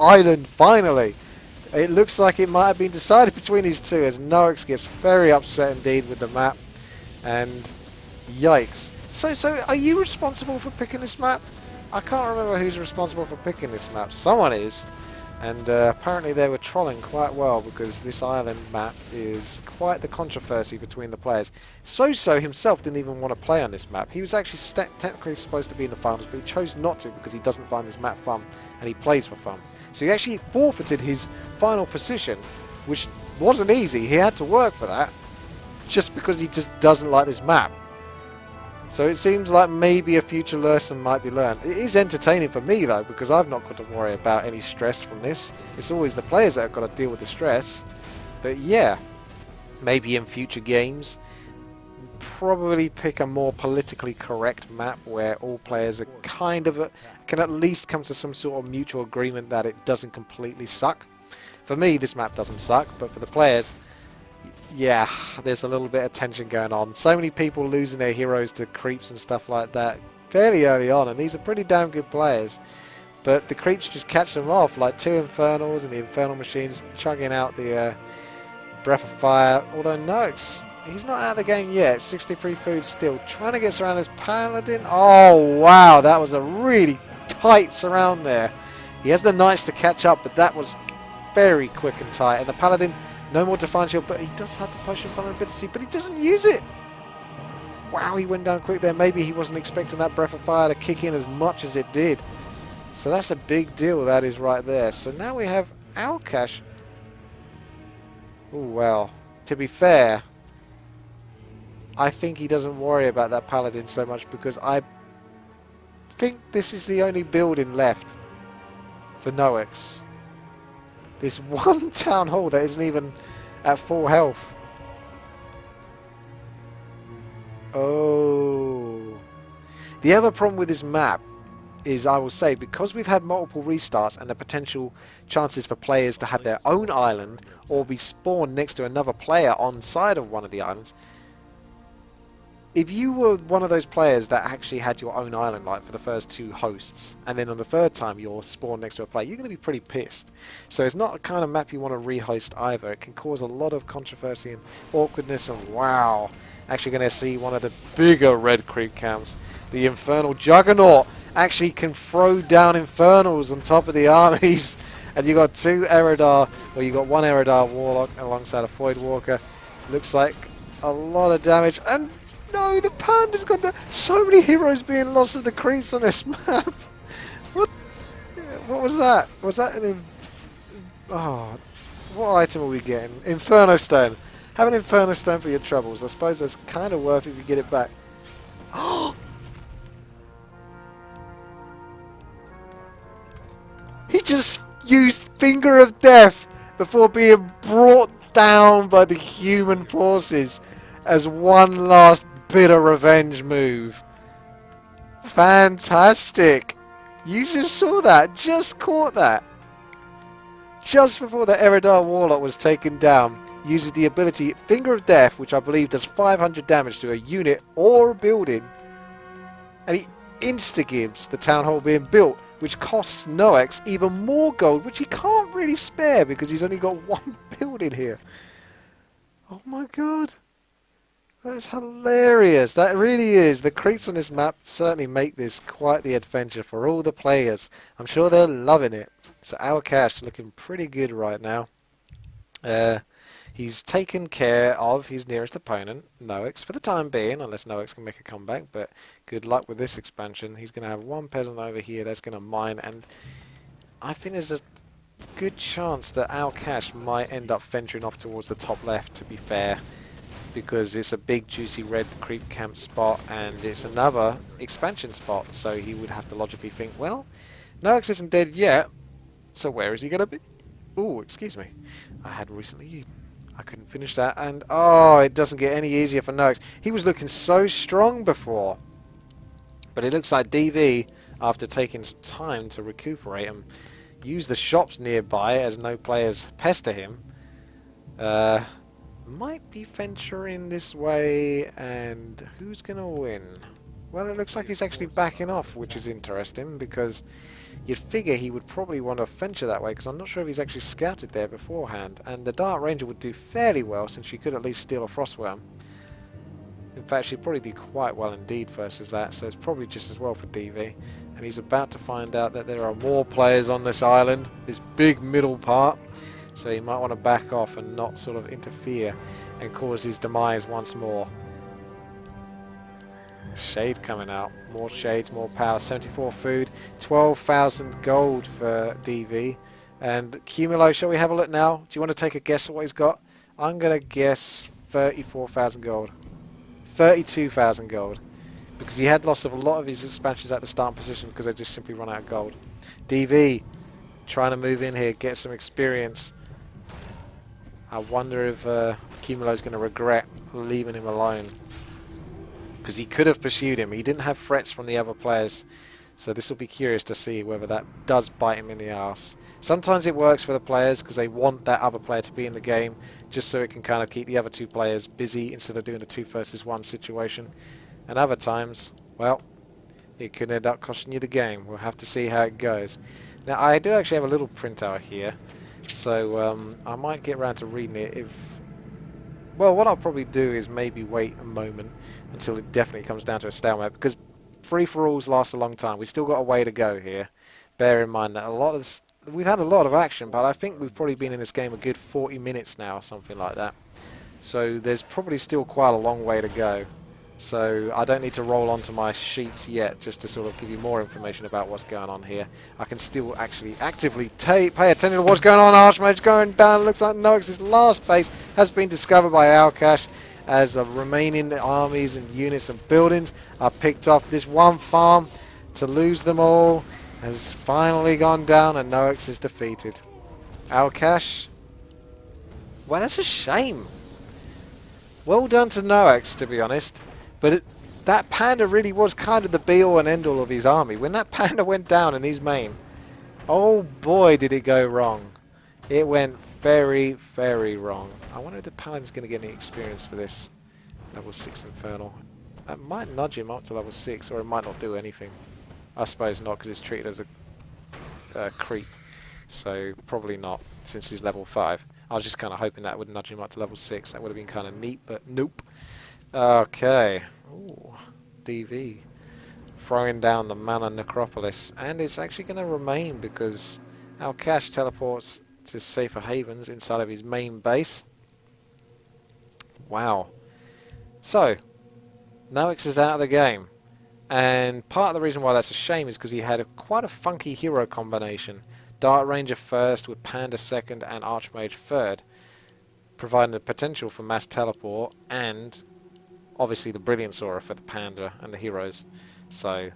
island, finally. It looks like it might have been decided between these two as Nox gets very upset indeed with the map. And yikes. So are you responsible for picking this map? I can't remember who's responsible for picking this map. Someone is. And apparently they were trolling quite well because this island map is quite the controversy between the players. So himself didn't even want to play on this map. He was actually technically supposed to be in the finals, but he chose not to because he doesn't find this map fun and he plays for fun. So he actually forfeited his final position, which wasn't easy. He had to work for that just because he just doesn't like this map. So it seems like maybe a future lesson might be learned. It is entertaining for me though, because I've not got to worry about any stress from this. It's always the players that have got to deal with the stress. But yeah, maybe in future games, probably pick a more politically correct map where all players are kind of can at least come to some sort of mutual agreement that it doesn't completely suck. For me, this map doesn't suck, but for the players, yeah, there's a little bit of tension going on. So many people losing their heroes to creeps and stuff like that fairly early on, and these are pretty damn good players. But the creeps just catch them off, like 2 Infernals and the Infernal Machines chugging out the Breath of Fire. Although Nox, he's not out of the game yet. 63 food still. Trying to get surrounded as Paladin. Oh, wow, that was a really tight surround there. He has the Knights to catch up, but that was very quick and tight. And the Paladin, no more Divine Shield, but he does have the Potion of Vulnerability, but he doesn't use it. Wow, he went down quick there. Maybe he wasn't expecting that Breath of Fire to kick in as much as it did. So that's a big deal, that is right there. So now we have Alkash. Oh, well, to be fair, I think he doesn't worry about that Paladin so much because I think this is the only building left for Nox. This one town hall that isn't even at full health. Oh. The other problem with this map is, I will say, because we've had multiple restarts and the potential chances for players to have their own island or be spawned next to another player on side of one of the islands, if you were one of those players that actually had your own island, like for the first 2 hosts, and then on the 3rd time you're spawned next to a player, you're going to be pretty pissed. So it's not a kind of map you want to rehost either. It can cause a lot of controversy and awkwardness, and wow, actually going to see one of the bigger red creep camps. The Infernal Juggernaut actually can throw down Infernals on top of the armies, and you got 2 Eridar, or you got 1 Eridar Warlock alongside a Void Walker. Looks like a lot of damage, and no, the Panda's got so many heroes being lost to the creeps on this map. What was that? Was that an... Oh, what item are we getting? Inferno Stone. Have an Inferno Stone for your troubles. I suppose that's kind of worth it if you get it back. He just used Finger of Death before being brought down by the human forces as one last bitter revenge move. Fantastic. You just saw that. Just caught that. Just before the Eridar Warlock was taken down, uses the ability Finger of Death, which I believe does 500 damage to a unit or a building, and he insta-gives the town hall being built, which costs Nox even more gold, which he can't really spare because he's only got 1 building here. Oh my god. That's hilarious. That really is. The creeps on this map certainly make this quite the adventure for all the players. I'm sure they're loving it. So Alkash looking pretty good right now. He's taken care of his nearest opponent, Nox, for the time being, unless Nox can make a comeback. But good luck with this expansion. He's going to have 1 peasant over here that's going to mine, and I think there's a good chance that Alkash might end up venturing off towards the top left, to be fair, because it's a big juicy red creep camp spot and it's another expansion spot, so he would have to logically think, well, Nox isn't dead yet, so where is he going to be? Oh, excuse me, I had recently eaten. I couldn't finish that, and oh, it doesn't get any easier for Nox. He was looking so strong before, but it looks like DV, after taking some time to recuperate and use the shops nearby as no players pester him, might be venturing this way, and who's gonna win? Well, it looks like he's actually backing off, which is interesting, because you'd figure he would probably want to venture that way, because I'm not sure if he's actually scouted there beforehand. And the Dart Ranger would do fairly well, since she could at least steal a Frostworm. In fact, she'd probably do quite well indeed versus that, so it's probably just as well for DV. And he's about to find out that there are more players on this island, this big middle part. So he might want to back off and not sort of interfere and cause his demise once more. Shade coming out. More shades, more power. 74 food. 12,000 gold for DV. And Cumulo, shall we have a look now? Do you want to take a guess at what he's got? I'm going to guess 34,000 gold. 32,000 gold. Because he had lost a lot of his expansions at the starting position because they just simply run out of gold. DV trying to move in here, get some experience. I wonder if Cumulo's going to regret leaving him alone. Because he could have pursued him. He didn't have threats from the other players. So this will be curious to see whether that does bite him in the arse. Sometimes it works for the players because they want that other player to be in the game just so it can kind of keep the other two players busy instead of doing a 2 versus 1 situation. And other times, well, it could end up costing you the game. We'll have to see how it goes. Now, I do actually have a little printout here, so I might get around to reading it if... Well, what I'll probably do is maybe wait a moment until it definitely comes down to a stalemate, because free-for-alls last a long time. We've still got a way to go here. Bear in mind that a lot of this, we've had a lot of action, but I think we've probably been in this game a good 40 minutes now, or something like that. So there's probably still quite a long way to go. So I don't need to roll onto my sheets yet just to sort of give you more information about what's going on here. I can still actually actively pay attention to what's going on. Archmage going down. Looks like Nox's last base has been discovered by Alcash as the remaining armies and units and buildings are picked off. This one farm to lose them all has finally gone down and Nox is defeated. Alcash, well, that's a shame. Well done to Noax, to be honest. But that panda really was kind of the be-all and end-all of his army. When that panda went down in his main, oh boy did it go wrong. It went very, very wrong. I wonder if the paladin's going to get any experience for this. Level 6 Infernal. That might nudge him up to level 6, or it might not do anything. I suppose not, because it's treated as a creep. So probably not, since he's level 5. I was just kind of hoping that would nudge him up to level 6. That would have been kind of neat, but nope. Okay. Ooh, DV. Throwing down the Mana Necropolis. And it's actually going to remain because Alcash teleports to safer havens inside of his main base. Wow. So, Noax is out of the game. And part of the reason why that's a shame is because he had quite a funky hero combination. Dart Ranger first with Panda second and Archmage third, providing the potential for mass teleport and obviously the Brilliance Aura for the Panda and the heroes. So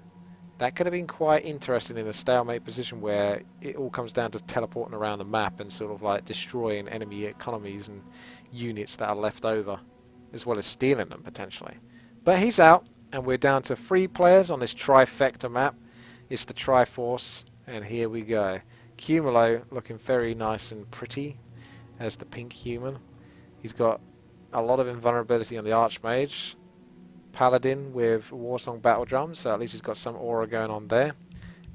that could have been quite interesting in a stalemate position where it all comes down to teleporting around the map and sort of like destroying enemy economies and units that are left over, as well as stealing them potentially. But he's out and we're down to 3 players on this trifecta map. It's the Triforce and here we go. Cumulo looking very nice and pretty as the pink human. He's got a lot of invulnerability on the Archmage. Paladin with Warsong Battle Drums, so at least he's got some aura going on there.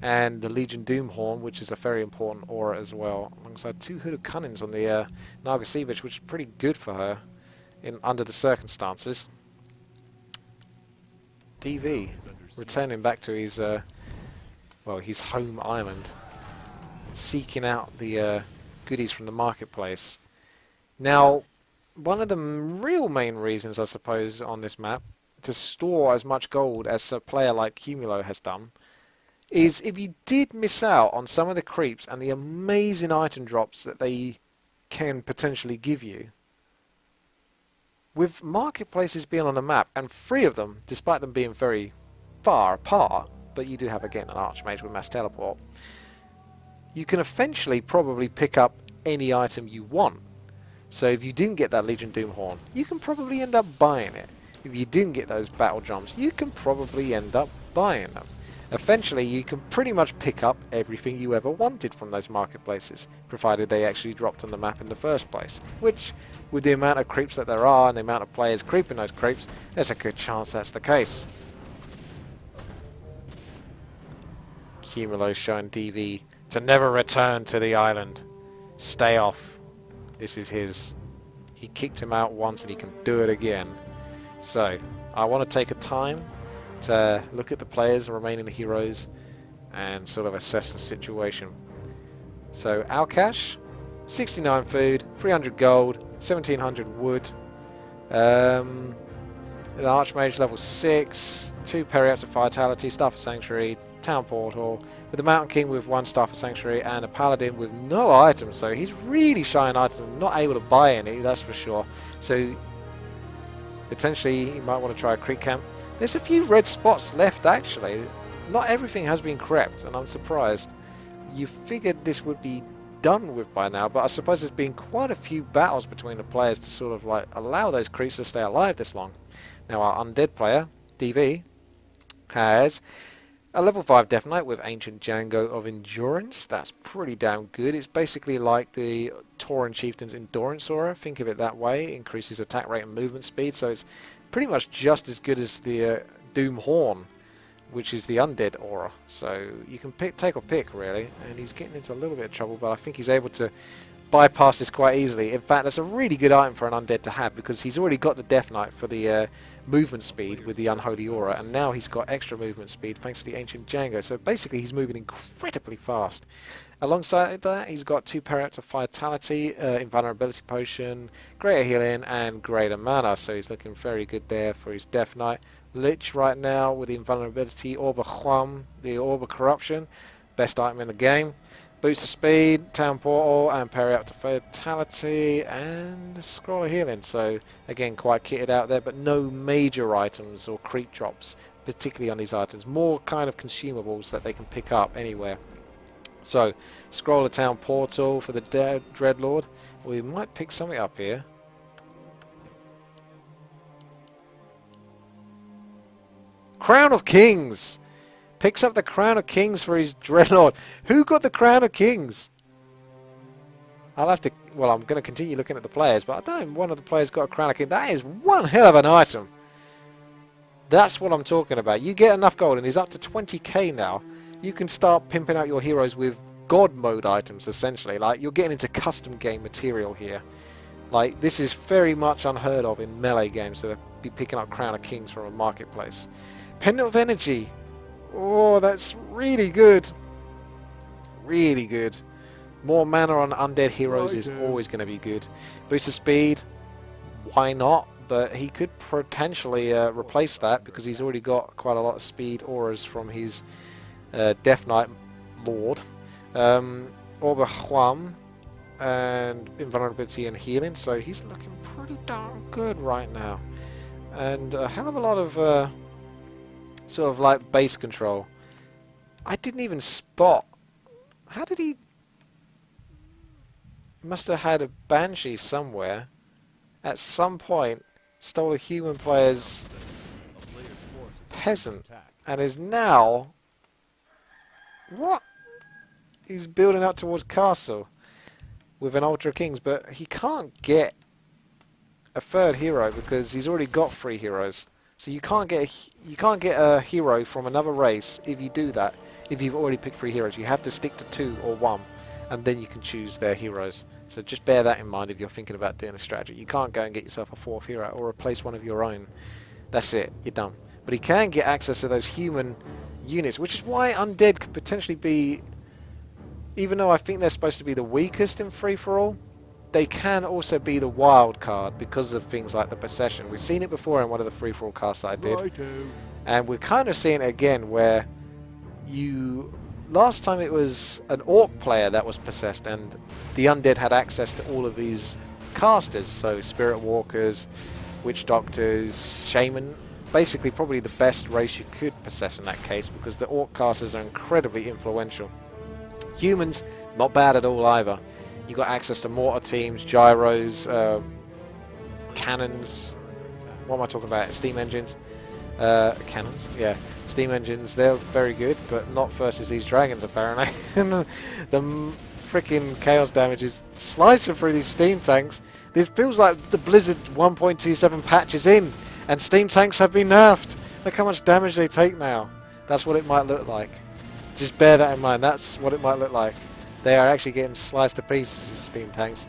And the Legion Doomhorn, which is a very important aura as well. Alongside 2 Hooded Cunnings on the Nargasievich, which is pretty good for her under the circumstances. DV returning back to his his home island, seeking out the goodies from the marketplace. Now, one of the real main reasons, I suppose, on this map to store as much gold as a player like Cumulo has done is if you did miss out on some of the creeps and the amazing item drops that they can potentially give you. With marketplaces being on the map, and 3 of them, despite them being very far apart, but you do have again an Archmage with mass teleport, you can eventually probably pick up any item you want. So if you didn't get that Legion Doomhorn, you can probably end up buying it. If you didn't get those battle drums, you can probably end up buying them. Eventually, you can pretty much pick up everything you ever wanted from those marketplaces, provided they actually dropped on the map in the first place. Which, with the amount of creeps that there are and the amount of players creeping those creeps, there's a good chance that's the case. Cumulo showing DV to never return to the island. Stay off. This is his. He kicked him out once and he can do it again. So, I want to take a time to look at the players and remaining heroes and sort of assess the situation. So, Alkash, 69 food, 300 gold, 1700 wood. The Archmage level 6, 2 Periaptic Vitality, Staff of Sanctuary, Town Portal, with the Mountain King with 1 Staff of Sanctuary, and a Paladin with no items, so he's really shy on items, not able to buy any, that's for sure. So potentially he might want to try a creep camp. There's a few red spots left actually. Not everything has been crept, and I'm surprised. You figured this would be done with by now, but I suppose there's been quite a few battles between the players to sort of like allow those creeps to stay alive this long. Now our undead player, DV, has a level 5 Death Knight with Ancient Django of Endurance. That's pretty damn good. It's basically like the Tauren Chieftain's Endurance aura. Think of it that way. It increases attack rate and movement speed, so it's pretty much just as good as the Doom Horn, which is the undead aura. So you can take or pick really, and he's getting into a little bit of trouble, but I think he's able to bypass this quite easily. In fact, that's a really good item for an undead to have, because he's already got the Death Knight for the movement speed with the Unholy Aura, and now he's got extra movement speed thanks to the Ancient Django. So basically he's moving incredibly fast. Alongside that, he's got 2 Periaptic Vitality, Invulnerability Potion, Greater Healing, and Greater Mana, so he's looking very good there for his Death Knight. Lich right now with the Invulnerability, Orb of Hwam, the Orb of Corruption, best item in the game. Boost of Speed, Town Portal, and Periaptic Vitality, and Scroll of Healing. So again, quite kitted out there, but no major items or creep drops, particularly on these items. More kind of consumables that they can pick up anywhere. So, Scroll of Town Portal for the Dreadlord. We might pick something up here. Crown of Kings! Picks up the Crown of Kings for his Dreadlord. Who got the Crown of Kings? I'll have to... Well, I'm going to continue looking at the players, but I don't know if one of the players got a Crown of Kings. That is one hell of an item. That's what I'm talking about. You get enough gold, and he's up to 20k now. You can start pimping out your heroes with God mode items, essentially. Like, you're getting into custom game material here. Like, this is very much unheard of in melee games to be picking up Crown of Kings from a marketplace. Pendant of Energy. Oh, that's really good. Really good. More mana on undead heroes is always going to be good. Boost of Speed. Why not? But he could potentially replace that, because he's already got quite a lot of speed auras from his Death Knight Lord. Orb of Hwam and Invulnerability and Healing, so he's looking pretty darn good right now. And a hell of a lot of sort of like base control. I didn't even spot. How did he... He must have had a Banshee somewhere. At some point, stole a human player's peasant, and is now... What? He's building up towards castle with an Ultra Kings, but he can't get a third hero because he's already got 3 heroes. So you can't get a hero from another race if you do that. If you've already picked 3 heroes, you have to stick to 2 or 1, and then you can choose their heroes. So just bear that in mind if you're thinking about doing a strategy. You can't go and get yourself a 4th hero or replace one of your own. That's it. You're done. But he can get access to those human units, which is why Undead could potentially be, even though I think they're supposed to be the weakest in free-for-all, they can also be the wild card because of things like the Possession. We've seen it before in one of the free-for-all casts that I did. And we're kind of seeing it again where you... Last time it was an Orc player that was possessed, and the Undead had access to all of these casters, so Spirit Walkers, Witch Doctors, Shaman. Basically probably the best race you could possess in that case, because the Orc casters are incredibly influential. Humans, not bad at all either. You got access to mortar teams, gyros, cannons. What am I talking about? Steam engines. Cannons, yeah. Steam engines, they're very good, but not versus these dragons apparently. the freaking chaos damage is slicing through these steam tanks. This feels like the Blizzard 1.27 patch is in, and steam tanks have been nerfed. Look how much damage they take now. That's what it might look like. Just bear that in mind. That's what it might look like. They are actually getting sliced to pieces, these steam tanks.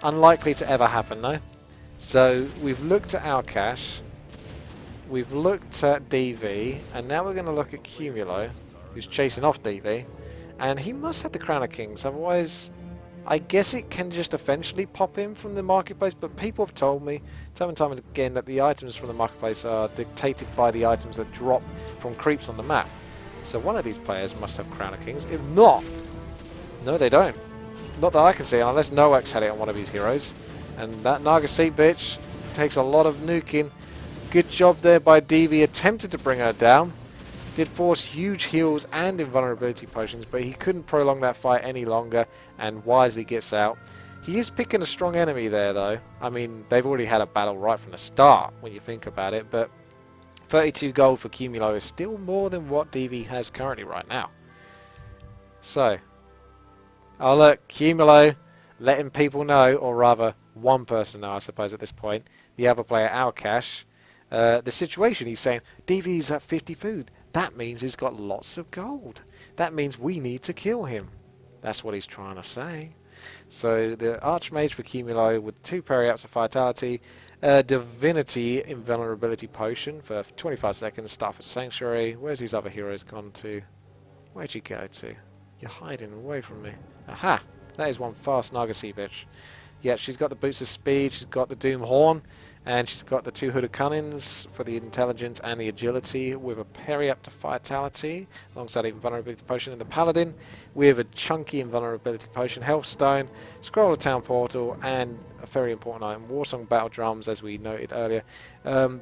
Unlikely to ever happen, though. So we've looked at our cache. We've looked at DV, and now we're going to look at Cumulo, who's chasing off DV, and he must have the Crown of Kings, otherwise I guess it can just eventually pop in from the marketplace, but people have told me time and time again that the items from the marketplace are dictated by the items that drop from creeps on the map. So one of these players must have Crown of Kings. If not, no they don't. Not that I can see, unless Noak's had it on one of his heroes. And that Naga Seat bitch takes a lot of nuking. Good job there by DV, attempted to bring her down. Did force huge heals and invulnerability potions, but he couldn't prolong that fight any longer and wisely gets out. He is picking a strong enemy there though. I mean, they've already had a battle right from the start when you think about it, but 32 gold for Cumulo is still more than what DV has currently right now. So, oh look, Cumulo letting people know, or rather one person know I suppose at this point, the other player, our cache, the situation. He's saying, DV's at 50 food. That means he's got lots of gold. That means we need to kill him. That's what he's trying to say. So the Archmage for Cumulo with 2 parry-ups of Vitality, Divinity Invulnerability Potion for 25 seconds, Staff of Sanctuary. Where's these other heroes gone to? Where'd you go to? You're hiding away from me. Aha! That is one fast Naga Sea bitch. Yeah, she's got the Boots of Speed, she's got the Doom Horn, and she's got the 2 Hooded Cunnings for the Intelligence and the Agility, with a parry up to Vitality, alongside a Invulnerability Potion. And the Paladin, with a chunky Invulnerability Potion, Healthstone, Scroll of Town Portal, and a very important item, Warsong Battle Drums, as we noted earlier,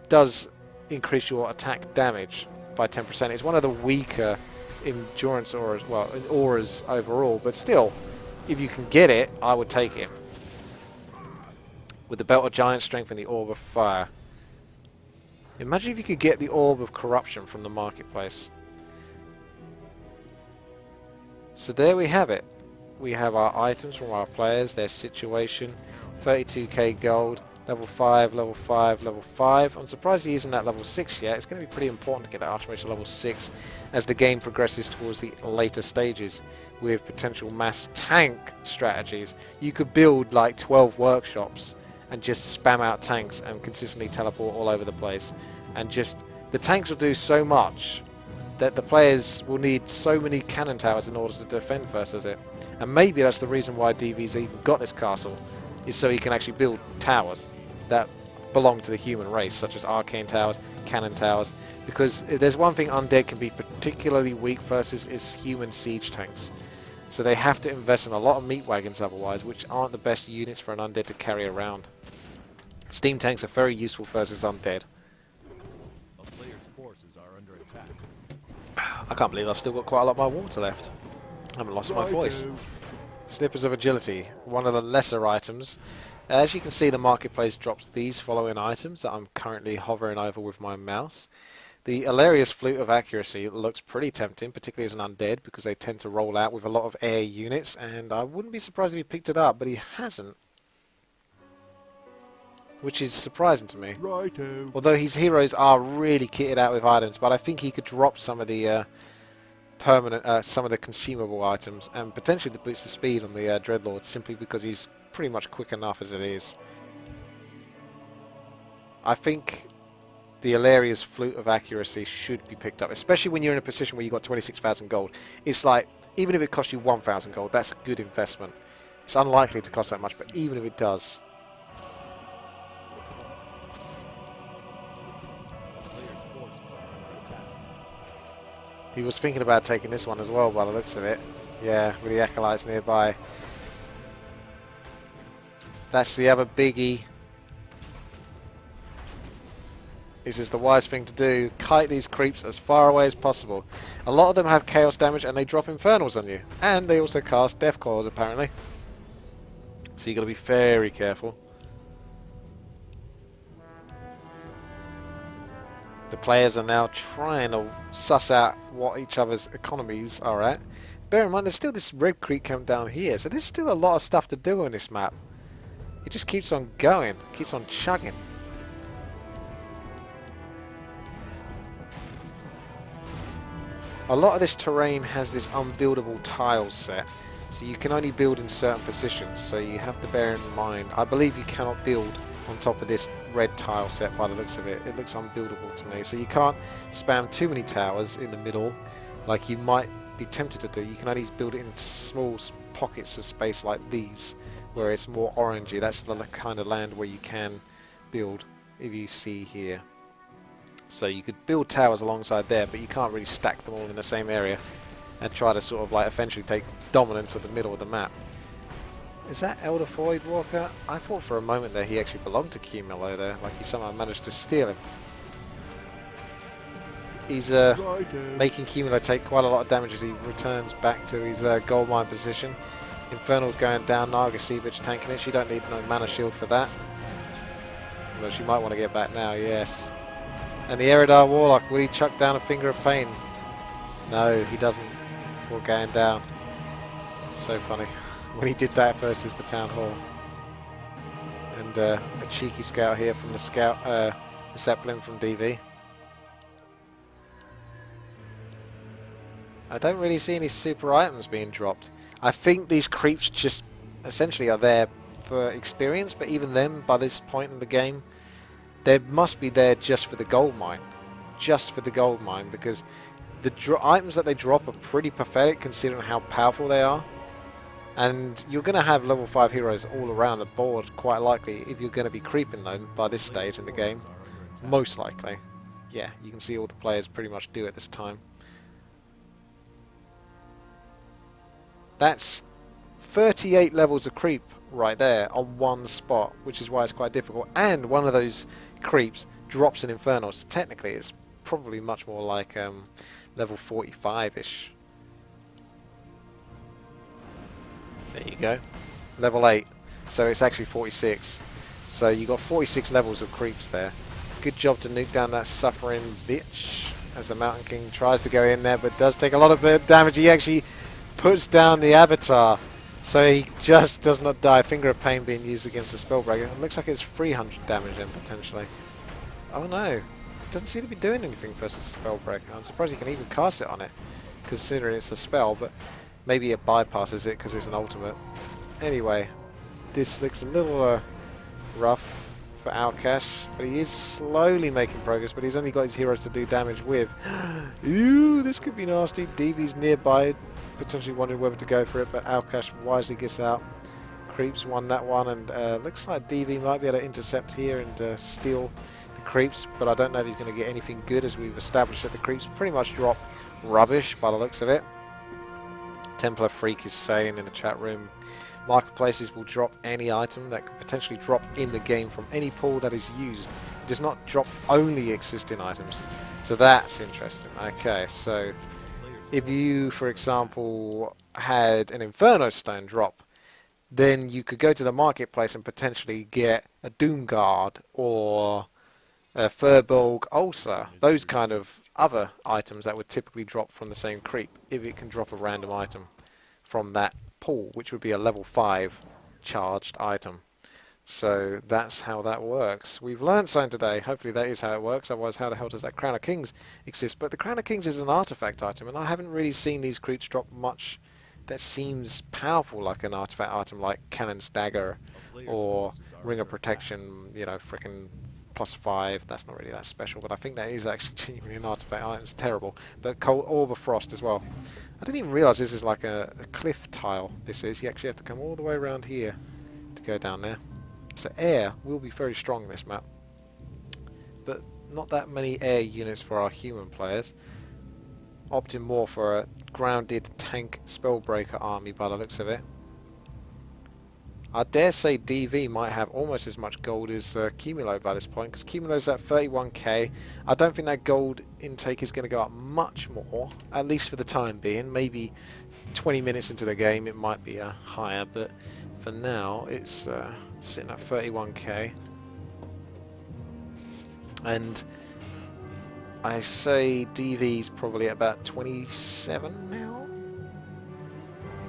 does increase your attack damage by 10%. It's one of the weaker endurance auras, well, auras overall, but still, if you can get it, I would take it. With the Belt of Giant Strength and the Orb of Fire. Imagine if you could get the Orb of Corruption from the marketplace. So there we have it. We have our items from our players, their situation, 32k gold, level 5, level 5, level 5. I'm surprised he isn't at level 6 yet. It's going to be pretty important to get that Archmage to level 6 as the game progresses towards the later stages with potential mass tank strategies. You could build like 12 workshops and just spam out tanks and consistently teleport all over the place. And just, the tanks will do so much that the players will need so many cannon towers in order to defend first, is it? And maybe that's the reason why DV's even got this castle, is so he can actually build towers that belong to the human race, such as arcane towers, cannon towers, because if there's one thing undead can be particularly weak versus is human siege tanks. So they have to invest in a lot of meat wagons otherwise, which aren't the best units for an undead to carry around. Steam tanks are very useful versus undead. A player's forces are under attack. I can't believe I've still got quite a lot of my water left. I haven't lost my voice. Slippers of Agility, one of the lesser items. As you can see, the marketplace drops these following items that I'm currently hovering over with my mouse. The Hilarious Flute of Accuracy looks pretty tempting, particularly as an undead, because they tend to roll out with a lot of air units, and I wouldn't be surprised if he picked it up, but he hasn't. Which is surprising to me. Righto. Although his heroes are really kitted out with items, but I think he could drop some of the some of the consumable items, and potentially the boost of speed on the Dreadlord, simply because he's pretty much quick enough as it is. I think the Hilarious Flute of Accuracy should be picked up, especially when you're in a position where you've got 26,000 gold. It's like, even if it costs you 1,000 gold, that's a good investment. It's unlikely to cost that much, but even if it does. He was thinking about taking this one as well by the looks of it. Yeah, with the Acolytes nearby. That's the other biggie. This is the wise thing to do. Kite these creeps as far away as possible. A lot of them have chaos damage and they drop infernals on you. And they also cast death coils apparently. So you've got to be very careful. The players are now trying to suss out what each other's economies are at. Bear in mind, there's still this Red Creek camp down here, so there's still a lot of stuff to do on this map. It just keeps on going, keeps on chugging. A lot of this terrain has this unbuildable tile set, so you can only build in certain positions, so you have to bear in mind. I believe you cannot build on top of this red tile set by the looks of it. It looks unbuildable to me, so you can't spam too many towers in the middle like you might be tempted to do. You can only build it in small pockets of space like these, where it's more orangey. That's the kind of land where you can build, if you see here. So you could build towers alongside there, but you can't really stack them all in the same area and try to sort of like eventually take dominance of the middle of the map. Is that Elder Voidwalker? I thought for a moment there he actually belonged to Cumulo there, like he somehow managed to steal him. He's making Cumulo take quite a lot of damage as he returns back to his gold mine position. Infernal's going down, Naga Seabitch tanking it. She don't need no mana shield for that. Well, she might want to get back now, yes. And the Eridar Warlock, will he chuck down a Finger of Pain? No, he doesn't before going down. So funny. When he did that versus the Town Hall. And a cheeky scout here from the Zeppelin from DV. I don't really see any super items being dropped. I think these creeps just essentially are there for experience, but even then, by this point in the game, they must be there just for the gold mine. Just for the gold mine, because the items that they drop are pretty pathetic considering how powerful they are. And you're going to have level 5 heroes all around the board, quite likely, if you're going to be creeping them by this stage in the game. Most likely. Yeah, you can see all the players pretty much do at this time. That's 38 levels of creep right there on one spot, which is why it's quite difficult. And one of those creeps drops an Inferno, so technically it's probably much more like level 45-ish. There you go. Level 8. So it's actually 46. So you got 46 levels of creeps there. Good job to nuke down that suffering bitch as the Mountain King tries to go in there, but does take a lot of damage. He actually puts down the Avatar, so he just does not die. Finger of Pain being used against the Spellbreaker. It looks like it's 300 damage then, potentially. Oh no. It doesn't seem to be doing anything versus the Spellbreaker. I'm surprised he can even cast it on it, considering it's a spell, but maybe it bypasses it because it's an ultimate. Anyway, this looks a little rough for Alkash, but he is slowly making progress, but he's only got his heroes to do damage with. Ooh, this could be nasty. DV's nearby, potentially wondering whether to go for it, but Alkash wisely gets out. Creeps won that one, and looks like DV might be able to intercept here and steal the creeps, but I don't know if he's going to get anything good, as we've established that the creeps pretty much drop rubbish by the looks of it. Templar Freak is saying in the chat room, marketplaces will drop any item that could potentially drop in the game from any pool that is used. It does not drop only existing items. So that's interesting. Okay, so if you, for example, had an Inferno Stone drop, then you could go to the marketplace and potentially get a Doomguard or a Furbolg Ulcer. Those kind of other items that would typically drop from the same creep, if it can drop a random item from that pool, which would be a level 5 charged item. So that's how that works. We've learned something today. Hopefully that is how it works. Otherwise, how the hell does that Crown of Kings exist? But the Crown of Kings is an artifact item, and I haven't really seen these creeps drop much that seems powerful like an artifact item, like Cannon's Dagger or Ring of Protection, you know, frickin' +5. That's not really that special, but I think that is actually genuinely an artifact item. It's terrible. But Cold Orb of Frost as well. I didn't even realise this is like a cliff tile. This is. You actually have to come all the way around here to go down there. So air will be very strong in this map. But not that many air units for our human players. Opting more for a grounded tank Spellbreaker army by the looks of it. I dare say DV might have almost as much gold as Cumulo by this point, because Cumulo's at 31k. I don't think that gold intake is going to go up much more, at least for the time being. Maybe 20 minutes into the game it might be higher, but for now it's sitting at 31k. And I say DV's probably at about 27 now,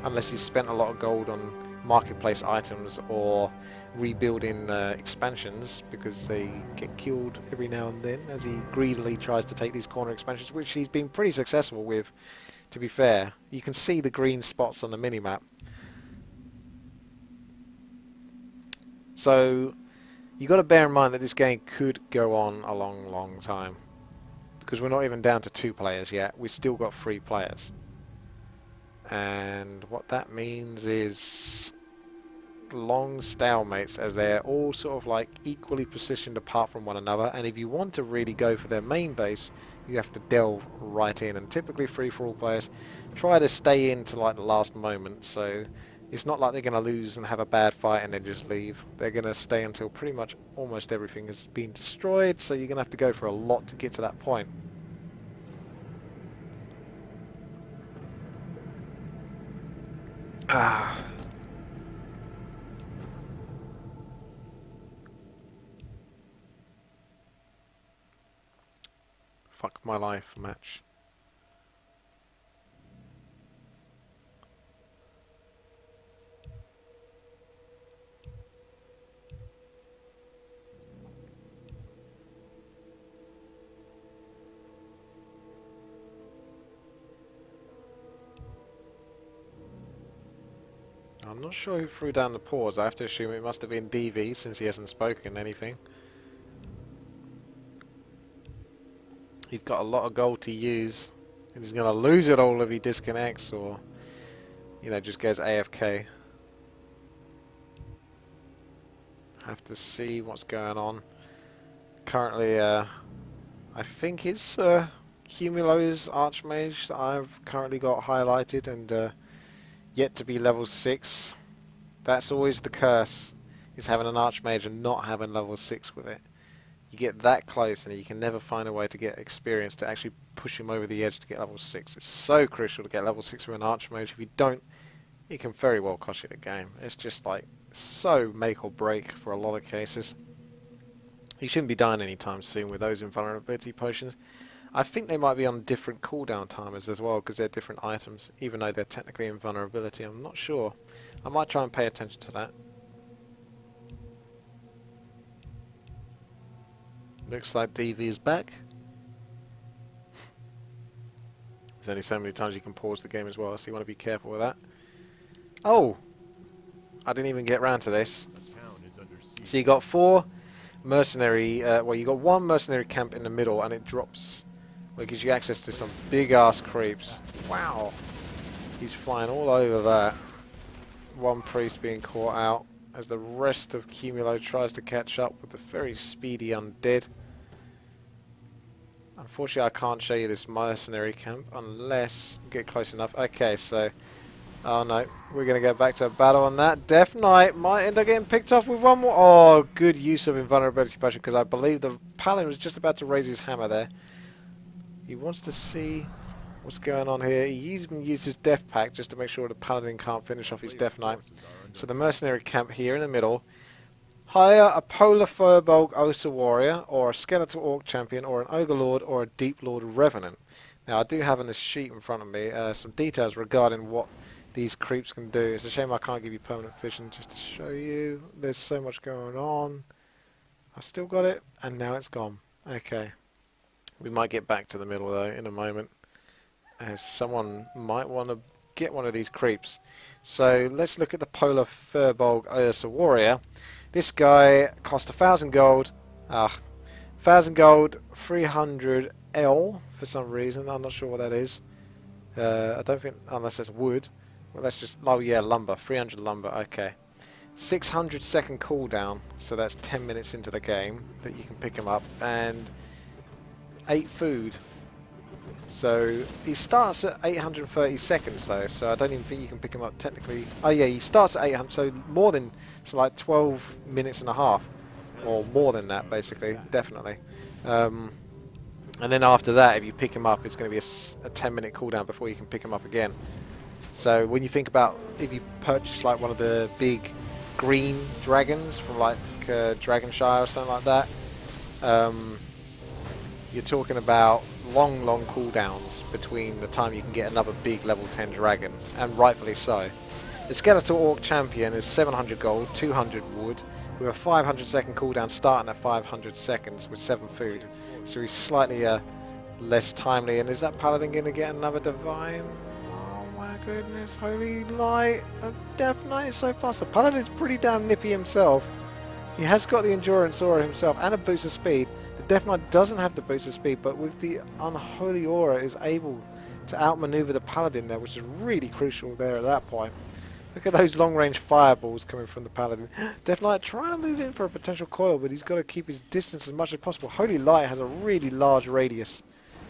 unless he's spent a lot of gold on marketplace items or rebuilding expansions, because they get killed every now and then as he greedily tries to take these corner expansions, which he's been pretty successful with, to be fair. You can see the green spots on the minimap. So you got to bear in mind that this game could go on a long time, because we're not even down to 2 players yet. We've still got 3 players, and what that means is long stalemates, as they're all sort of like equally positioned apart from one another. And if you want to really go for their main base, you have to delve right in, and typically free-for-all players try to stay in to like the last moment, so it's not like they're going to lose and have a bad fight and then just leave. They're going to stay until pretty much almost everything has been destroyed, so you're going to have to go for a lot to get to that point. Fuck my life match. I'm not sure who threw down the pause. I have to assume it must have been DV, since he hasn't spoken anything. He's got a lot of gold to use, and he's going to lose it all if he disconnects or, you know, just goes AFK. Have to see what's going on. Currently, I think it's Cumulo's Archmage that I've currently got highlighted and yet to be level 6. That's always the curse, is having an Archmage and not having level 6 with it. You get that close and you can never find a way to get experience to actually push him over the edge to get level 6. It's so crucial to get level 6 with an Archmage. If you don't, it can very well cost you the game. It's just like so make or break for a lot of cases. You shouldn't be dying anytime soon with those invulnerability potions. I think they might be on different cooldown timers as well, because they're different items, even though they're technically invulnerability. I'm not sure. I might try and pay attention to that. Looks like DV is back. There's only so many times you can pause the game as well, so you want to be careful with that. Oh! I didn't even get round to this. So you got 4 mercenary, well, you got 1 mercenary camp in the middle, and it drops, well, it gives you access to some big ass creeps. Wow! He's flying all over that. 1 priest being caught out as the rest of Cumulo tries to catch up with the very speedy undead. Unfortunately, I can't show you this mercenary camp unless you get close enough. Okay, so, oh no, we're going to go back to a battle on that. Death Knight might end up getting picked off with 1 more. Oh, good use of invulnerability potion, because I believe the Paladin was just about to raise his hammer there. He wants to see what's going on here. He even used his Death Pack just to make sure the Paladin can't finish off his Death Knight. So the mercenary camp here in the middle. Hire a Polar Firbolg Osa Warrior, or a Skeletal Orc Champion, or an Ogre Lord, or a Deep Lord Revenant. Now I do have on this sheet in front of me some details regarding what these creeps can do. It's a shame I can't give you permanent vision just to show you. There's so much going on. I've still got it, and now it's gone. Okay. We might get back to the middle though in a moment, as someone might want to get one of these creeps. So let's look at the Polar Firbolg Osa Warrior. This guy cost 1,000 gold. 1,000 gold, 300 L for some reason. I'm not sure what that is. I don't think, unless it's wood. Well, that's just, oh yeah, lumber. 300 lumber, okay. 600 second cooldown, so that's 10 minutes into the game that you can pick him up. And 8 food. So he starts at 830 seconds though, so I don't even think you can pick him up technically. Oh yeah, he starts at 800, so more than, so like 12 minutes and a half, or more than that basically, definitely. And then after that, if you pick him up, it's going to be a 10-minute cooldown before you can pick him up again. So when you think about, if you purchase like one of the big green dragons from like Dragonshire or something like that, you're talking about long cooldowns between the time you can get another big level 10 dragon, and rightfully so. The Skeletal Orc Champion is 700 gold, 200 wood, with a 500 second cooldown starting at 500 seconds with 7 food. So he's slightly less timely. And is that Paladin going to get another Divine? Oh my goodness, Holy Light! The Death Knight is so fast. The Paladin's pretty damn nippy himself. He has got the Endurance Aura himself and a boost of speed. The Death Knight doesn't have the boost of speed, but with the Unholy Aura is able to outmaneuver the Paladin there, which is really crucial there at that point. Look at those long-range fireballs coming from the Paladin. Death Knight trying to move in for a potential coil, but he's got to keep his distance as much as possible. Holy Light has a really large radius.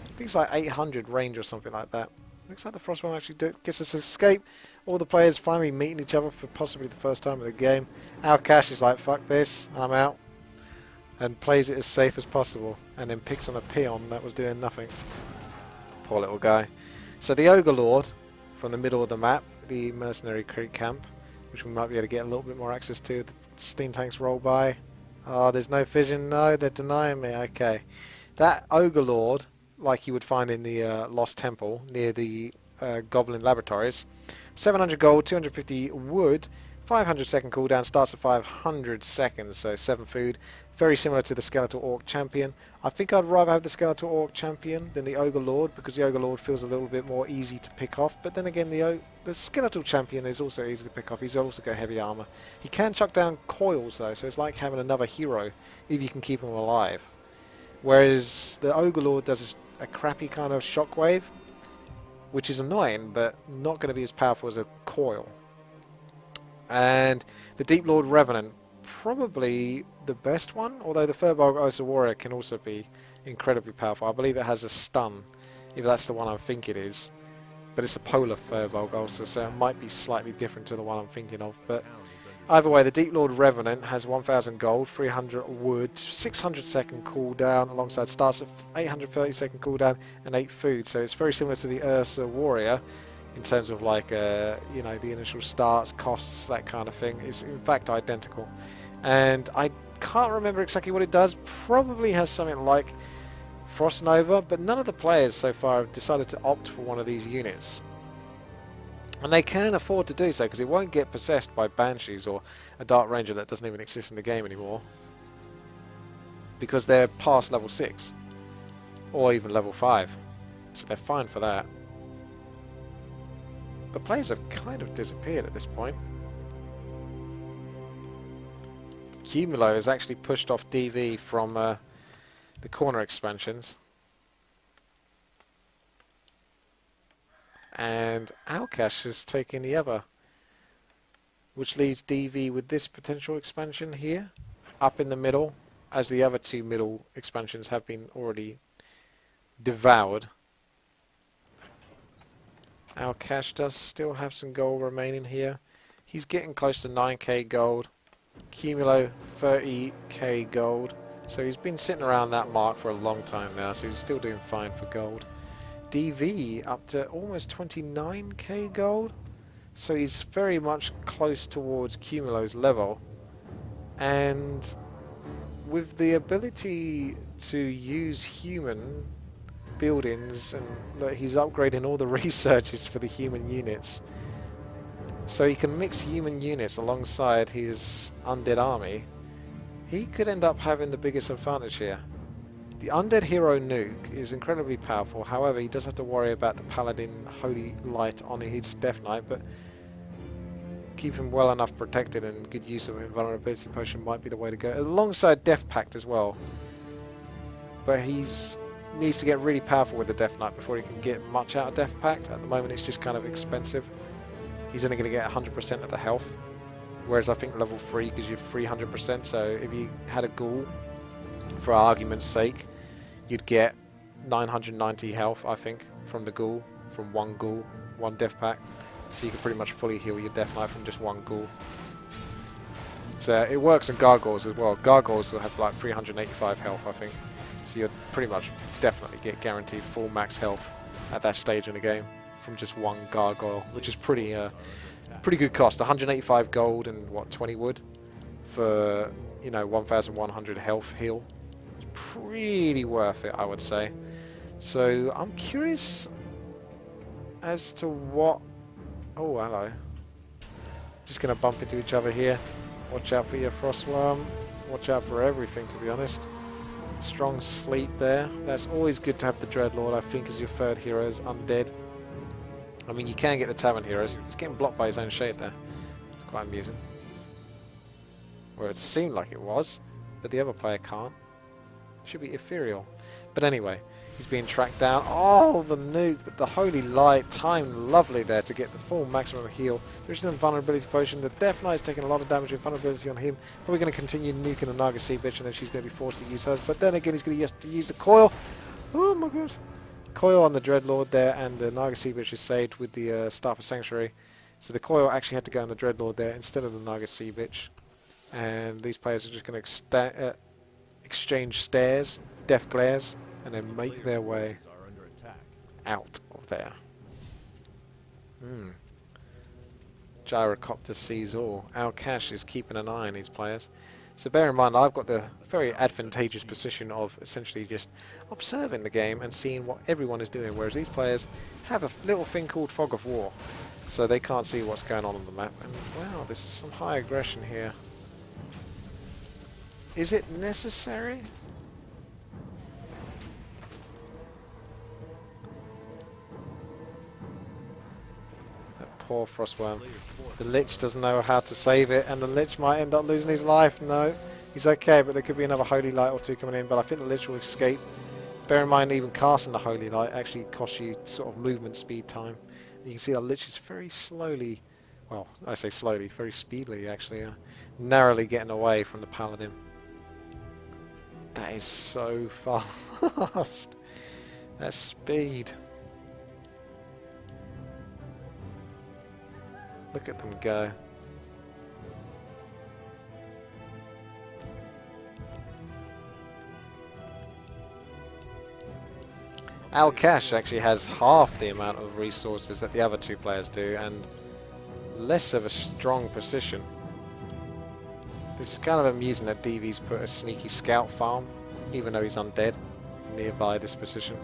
I think it's like 800 range or something like that. Looks like the Frostborn actually gets us to escape. All the players finally meeting each other for possibly the first time of the game. Alkash is like, fuck this, I'm out. And plays it as safe as possible. And then picks on a peon that was doing nothing. Poor little guy. So the Ogre Lord from the middle of the map, the Mercenary Creek Camp, which we might be able to get a little bit more access to. The steam tanks roll by. Oh, there's no fission. No, they're denying me. Okay. That Ogre Lord, like you would find in the Lost Temple near the Goblin Laboratories, 700 gold, 250 wood, 500 second cooldown, starts at 500 seconds, so 7 food. Very similar to the Skeletal Orc Champion. I think I'd rather have the Skeletal Orc Champion than the Ogre Lord, because the Ogre Lord feels a little bit more easy to pick off. But then again, the Skeletal Champion is also easy to pick off. He's also got heavy armor. He can chuck down coils though, so it's like having another hero if you can keep him alive. Whereas the Ogre Lord does a crappy kind of shockwave, which is annoying, but not going to be as powerful as a coil. And the Deep Lord Revenant, probably the best one, although the Firbolg Osa Warrior can also be incredibly powerful. I believe it has a stun, if that's the one I think it is. But it's a polar Firbolg Osa, so it might be slightly different to the one I'm thinking of. But either way, the Deep Lord Revenant has 1000 gold, 300 wood, 600 second cooldown, alongside starts at 830 second cooldown and 8 food. So it's very similar to the Ursa Warrior in terms of like, you know, the initial starts, costs, that kind of thing. It's in fact identical. And I can't remember exactly what it does. Probably has something like Frost Nova, but none of the players so far have decided to opt for one of these units. And they can afford to do so, because it won't get possessed by Banshees or a Dark Ranger that doesn't even exist in the game anymore. Because they're past level 6. Or even level 5. So they're fine for that. The players have kind of disappeared at this point. Cumulo has actually pushed off DV from the corner expansions. And Alkash has taken the other, which leaves DV with this potential expansion here, up in the middle, as the other 2 middle expansions have been already devoured. Alkash does still have some gold remaining here. He's getting close to 9k gold. Cumulo 30k gold. So he's been sitting around that mark for a long time now, so he's still doing fine for gold. DV up to almost 29k gold, so he's very much close towards Cumulo's level, and with the ability to use human buildings, and look, he's upgrading all the researches for the human units, so he can mix human units alongside his undead army. He could end up having the biggest advantage here. The Undead Hero Nuke is incredibly powerful, however he does have to worry about the Paladin Holy Light on his Death Knight, but keep him well enough protected, and good use of Invulnerability Potion might be the way to go, alongside Death Pact as well. But he's needs to get really powerful with the Death Knight before he can get much out of Death Pact. At the moment it's just kind of expensive. He's only going to get 100% of the health, whereas I think level 3 gives you 300%, so if you had a ghoul, for argument's sake, you'd get 990 health, I think, from the ghoul, from one ghoul, one Death Pack. So you can pretty much fully heal your Death Knight from just one ghoul. So it works on gargoyles as well. Gargoyles will have like 385 health, I think. So you'd pretty much definitely get guaranteed full max health at that stage in the game from just one gargoyle, which is pretty good cost. 185 gold and what, 20 wood for, you know, 1,100 health heal. It's pretty worth it, I would say. So I'm curious as to what. Oh, hello. Just going to bump into each other here. Watch out for your Frostworm. Watch out for everything, to be honest. Strong sleep there. That's always good to have the Dreadlord, I think, as your third hero is undead. I mean, you can get the Tavern heroes. He's getting blocked by his own shade there. It's quite amusing. Well, it seemed like it was, but the other player can't. Should be ethereal. But anyway, he's being tracked down. Oh, the nuke, but the Holy Light timed lovely there to get the full maximum heal. There's an invulnerability potion. The Death Knight's taking a lot of damage with vulnerability on him. Probably going to continue nuking the Naga Sea Bitch, and then she's going to be forced to use hers. But then again, he's going to have to use the coil. Oh my god. Coil on the Dreadlord there, and the Naga Sea Bitch is saved with the Staff of Sanctuary. So the coil actually had to go on the Dreadlord there instead of the Naga Sea Bitch. And these players are just going to exchange stares, death glares, and then make their way out of there. Gyrocopter sees all. Our Cash is keeping an eye on these players. So bear in mind, I've got the very advantageous position of essentially just observing the game and seeing what everyone is doing, whereas these players have a little thing called Fog of War, so they can't see what's going on the map. And wow, this is some high aggression here. Is it necessary? That poor Frostworm. The Lich doesn't know how to save it, and the Lich might end up losing his life. No, he's okay, but there could be another Holy Light or two coming in, but I think the Lich will escape. Bear in mind, even casting the Holy Light actually costs you sort of movement speed time. And you can see the Lich is very slowly, well, I say slowly, very speedily actually, narrowly getting away from the Paladin. That is so fast. That speed. Look at them go. Our Cash actually has half the amount of resources that the other two players do, and less of a strong position. This is kind of amusing that DV's put a sneaky scout farm, even though he's undead, nearby this position.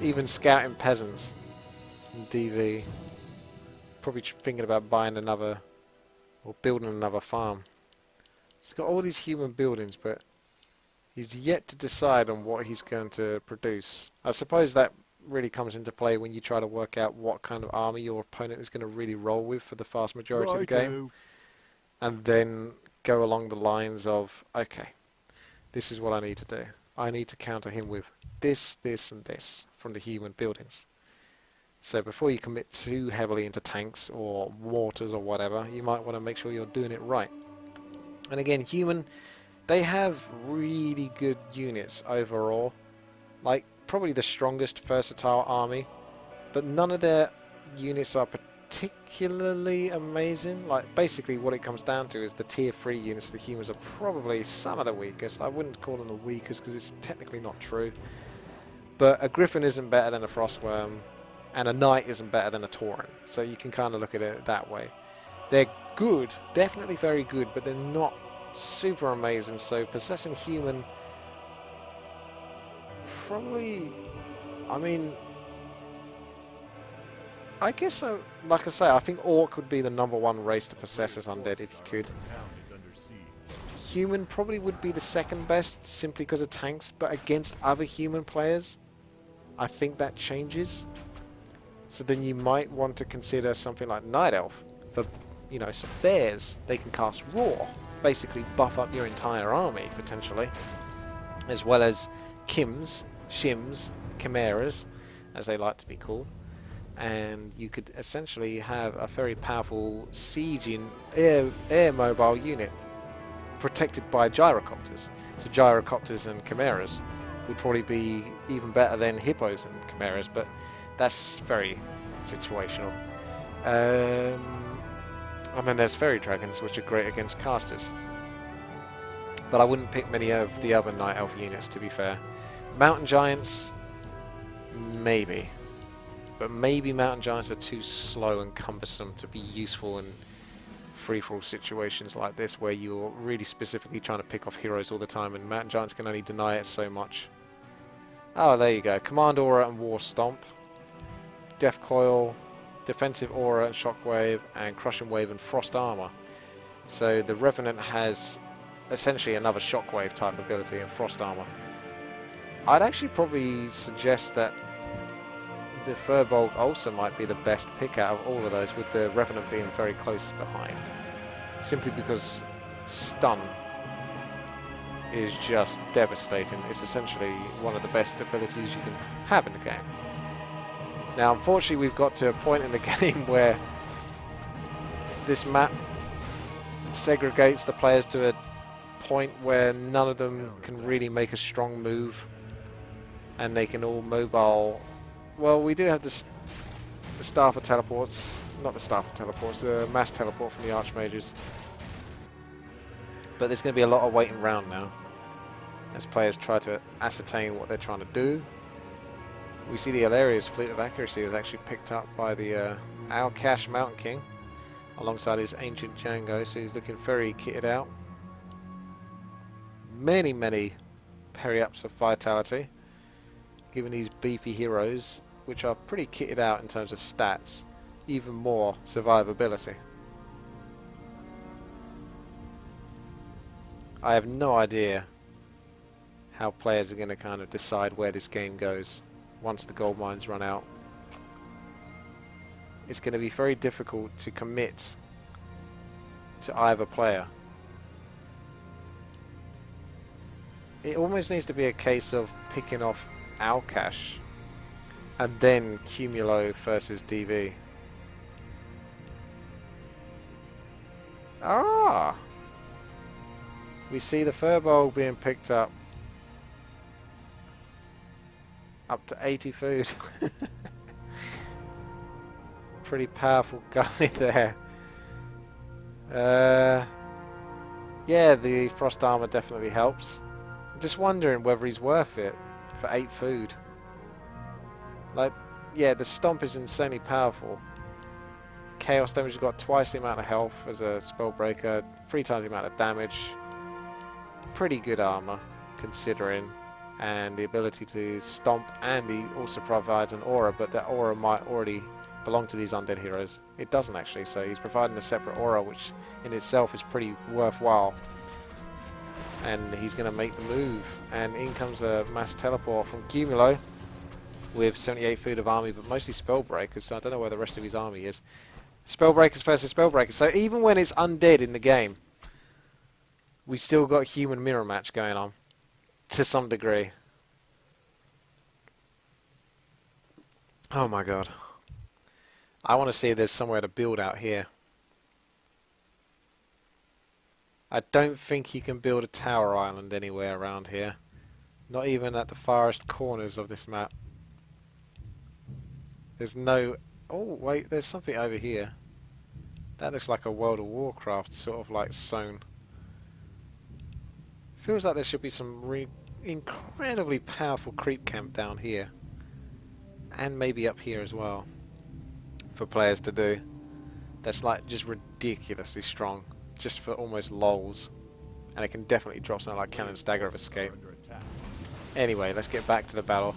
Even scouting peasants in DV. Probably thinking about buying another, or building another farm. He's got all these human buildings, but he's yet to decide on what he's going to produce. I suppose that really comes into play when you try to work out what kind of army your opponent is going to really roll with for the vast majority of the game. And then go along the lines of, okay, this is what I need to do. I need to counter him with this, this, and this from the human buildings. So before you commit too heavily into tanks or mortars or whatever, you might want to make sure you're doing it right. And again, human, they have really good units overall. Like, probably the strongest versatile army, but none of their units are particularly amazing. Like, basically what it comes down to is the tier 3 units of the humans are probably some of the weakest. I wouldn't call them the weakest because it's technically not true. But a Griffin isn't better than a Frostworm, and a Knight isn't better than a Tauren. So you can kind of look at it that way. They're good, definitely very good, but they're not super amazing. So possessing human, probably, I mean, I guess, like I say, I think Orc would be the #1 race to possess as undead if you could. Human probably would be the second best, simply because of tanks, but against other human players, I think that changes. So then you might want to consider something like Night Elf. For, you know, some bears, they can cast Roar, basically buff up your entire army, potentially. As well as Kims, Shims, Chimeras, as they like to be called. And you could essentially have a very powerful sieging air mobile unit protected by gyrocopters. So gyrocopters and chimeras would probably be even better than hippos and chimeras, but that's very situational. And then there's fairy dragons, which are great against casters. But I wouldn't pick many of the other night elf units, to be fair. Mountain giants, maybe. But maybe mountain giants are too slow and cumbersome to be useful in free-for-all situations like this where you're really specifically trying to pick off heroes all the time, and Mountain Giants can only deny it so much. Oh, there you go. Command Aura and War Stomp. Death Coil, Defensive Aura and Shockwave, and Crushing Wave and Frost Armor. So the Revenant has essentially another Shockwave type ability and Frost Armor. I'd actually probably suggest that the Firbolg also might be the best pick out of all of those, with the Revenant being very close behind. Simply because Stun is just devastating. It's essentially one of the best abilities you can have in the game. Now, unfortunately, we've got to a point in the game where this map segregates the players to a point where none of them can really make a strong move, and they can all mobile. Well, we do have the Staff of Teleports, not the Staff of Teleports, the Mass Teleport from the Archmages. But there's going to be a lot of waiting around now as players try to ascertain what they're trying to do. We see the Alaria's Fleet of Accuracy is actually picked up by the Alcash Mountain King alongside his Ancient Django, so he's looking very kitted out. Many parry-ups of Vitality, giving these beefy heroes, which are pretty kitted out in terms of stats, even more survivability. I have no idea how players are going to kind of decide where this game goes once the gold mines run out. It's going to be very difficult to commit to either player. It almost needs to be a case of picking off Alcash and then Cumulo versus DV. Ah! We see the Firbolg being picked up. Up to 80 food. Pretty powerful guy there. Yeah, the Frost Armor definitely helps. I'm just wondering whether he's worth it for 8 food. Like, yeah, the Stomp is insanely powerful. Chaos damage has got twice the amount of health as a Spellbreaker, 3 times the amount of damage. Pretty good armor, considering. And the ability to Stomp, and he also provides an Aura, but that Aura might already belong to these undead heroes. It doesn't actually, so he's providing a separate Aura, which in itself is pretty worthwhile. And he's going to make the move, and in comes a Mass Teleport from Cumulo with 78 food of army, but mostly Spellbreakers, so I don't know where the rest of his army is. Spellbreakers versus Spellbreakers, so even when it's undead in the game, we still got human mirror match going on to some degree. Oh my god. I want to see if there's somewhere to build out here. I don't think you can build a tower island anywhere around here. Not even at the farthest corners of this map. There's no... Oh wait, there's something over here. That looks like a World of Warcraft sort of like zone. Feels like there should be some incredibly powerful creep camp down here. And maybe up here as well. For players to do. That's like just ridiculously strong. Just for almost lols. And it can definitely drop something like Cannon's Dagger of Escape. Anyway, let's get back to the battle.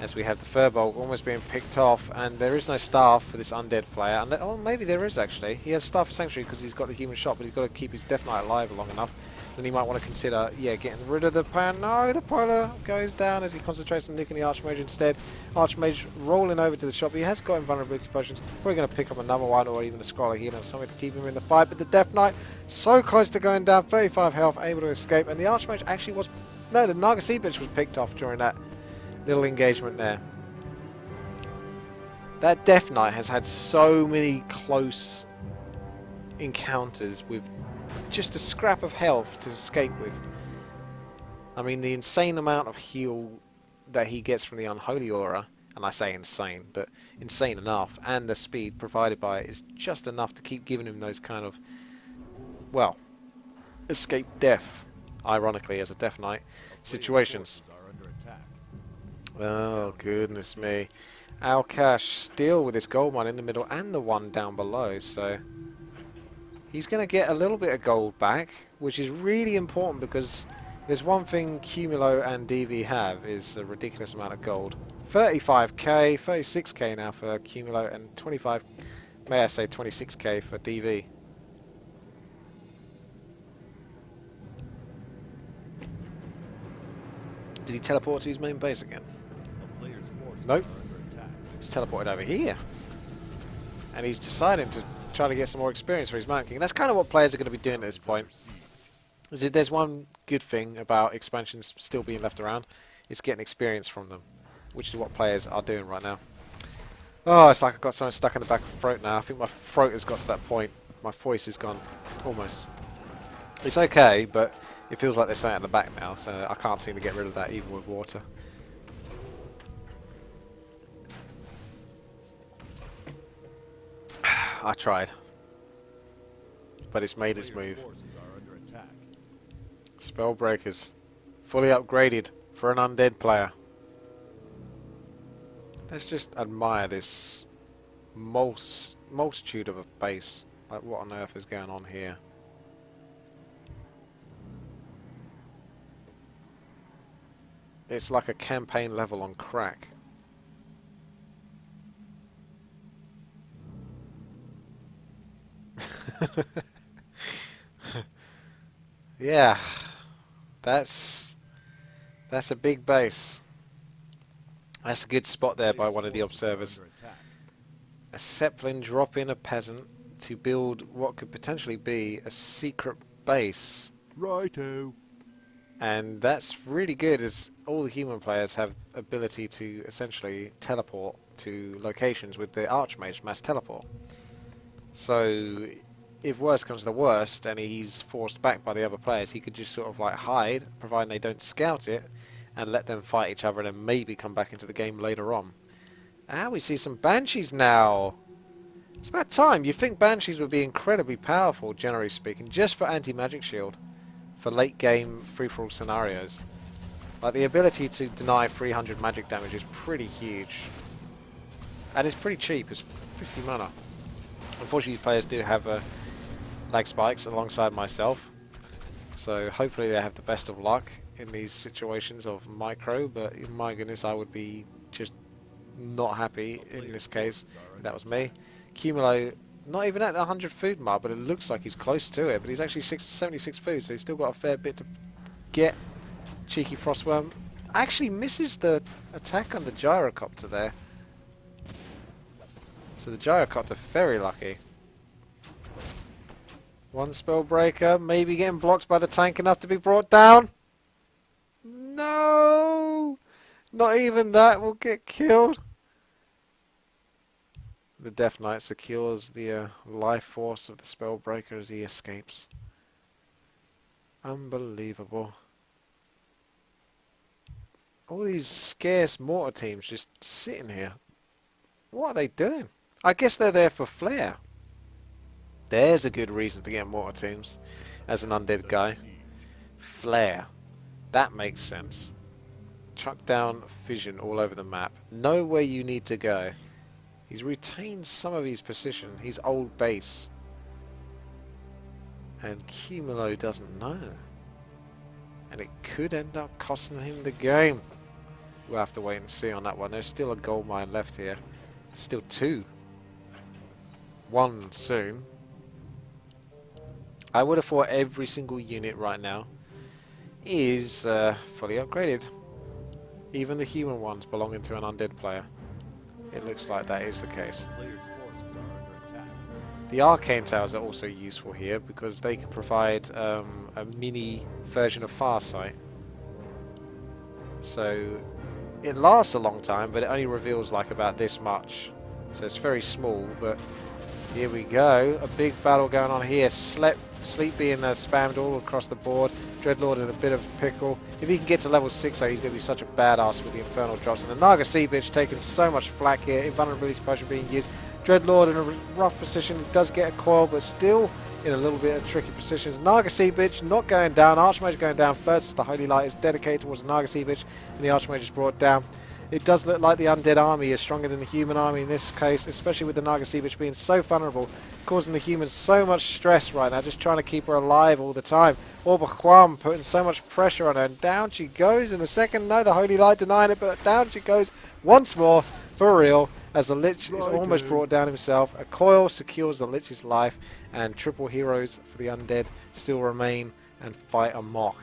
As we have the Firbolg almost being picked off. And there is no staff for this undead player. And oh, maybe there is actually. He has Staff of Sanctuary because he's got the human shot. But he's got to keep his Death Knight alive long enough. Then he might want to consider, yeah, getting rid of the pan. No, the Polar goes down as he concentrates on nicking the Archmage instead. Archmage rolling over to the shop. He has got invulnerability potions. Probably going to pick up another one or even a scroll of healing or something to keep him in the fight. But the Death Knight, so close to going down, 35 health, able to escape. And the Archmage actually was... No, the Naga Sea Bitch was picked off during that little engagement there. That Death Knight has had so many close encounters with just a scrap of health to escape with. I mean, the insane amount of heal that he gets from the Unholy Aura, and I say insane, but insane enough, and the speed provided by it is just enough to keep giving him those kind of, well, escape death, ironically, as a Death Knight situations. Oh, goodness me. Alcash still with his gold mine in the middle and the one down below, so he's going to get a little bit of gold back, which is really important because there's one thing Cumulo and DV have is a ridiculous amount of gold. 35k, 36k now for Cumulo, and 25, may I say 26k for DV. Did he teleport to his main base again? A player's forces Nope. are under attack. He's teleported over here. And he's deciding to try to get some more experience for his Mountain King. That's kind of what players are going to be doing at this point. Is that there's one good thing about expansions still being left around. It's getting experience from them. Which is what players are doing right now. Oh, it's like I've got something stuck in the back of my throat now. I think my throat has got to that point. My voice is gone. Almost. It's okay, but it feels like there's something at the back now, so I can't seem to get rid of that even with water. I tried. But it's made its move. Forces are under attack. Spellbreakers. Fully upgraded for an undead player. Let's just admire this multitude of a base. Like, what on earth is going on here? It's like a campaign level on crack. Yeah, that's a big base. That's a good spot there by one of the observers. A Zeppelin dropping a peasant to build what could potentially be a secret base. Righto. And that's really good, as all the human players have ability to essentially teleport to locations with the Archmage mass teleport. So if worst comes to the worst and he's forced back by the other players, he could just sort of like hide, providing they don't scout it, and let them fight each other and then maybe come back into the game later on. Ah, we see some Banshees now. It's about time. You'd think Banshees would be incredibly powerful, generally speaking, just for anti-magic shield. For late game free-for-all scenarios. Like, the ability to deny 300 magic damage is pretty huge. And it's pretty cheap. It's 50 mana. Unfortunately, these players do have lag spikes alongside myself. So hopefully they have the best of luck in these situations of micro, but my goodness, I would be just not happy in this case. That was me. Cumulo, not even at the 100 food mark, but it looks like he's close to it, but he's actually 76 food, so he's still got a fair bit to get. Cheeky Frostworm actually misses the attack on the Gyrocopter there. So the Gyrocopter very lucky. One Spellbreaker, maybe getting blocked by the tank enough to be brought down. No! Not even that will get killed. The Death Knight secures the life force of the Spellbreaker as he escapes. Unbelievable. All these scarce mortar teams just sitting here. What are they doing? I guess they're there for flair. There's a good reason to get mortar teams as an undead guy. Flair. That makes sense. Chuck down fission all over the map. Know where you need to go. He's retained some of his position, his old base. And Cumulo doesn't know. And it could end up costing him the game. We'll have to wait and see on that one. There's still a gold mine left here. Still two. One soon. I would have thought every single unit right now is fully upgraded. Even the human ones belonging to an undead player. It looks like that is the case. Players' forces are under attack. The arcane towers are also useful here because they can provide a mini version of Farsight. So it lasts a long time, but it only reveals like about this much. So it's very small, but here we go. A big battle going on here. Sleep being spammed all across the board. Dreadlord in a bit of a pickle. If he can get to level 6 though, he's going to be such a badass with the Infernal drops. And the Naga Sea Bitch taking so much flack here. Invulnerability potion being used. Dreadlord in a rough position. Does get a coil, but still in a little bit of tricky positions. Naga Sea Bitch not going down. Archmage going down first. The Holy Light is dedicated towards the Naga Sea Bitch. And the Archmage is brought down. It does look like the undead army is stronger than the human army in this case, especially with the Nagasivich being so vulnerable, causing the humans so much stress right now, just trying to keep her alive all the time. Orbaquam putting so much pressure on her, and down she goes in a second. No, the Holy Light denying it, but down she goes once more, for real, as the Lich is almost brought down himself. A coil secures the Lich's life, and triple heroes for the undead still remain and fight a mock.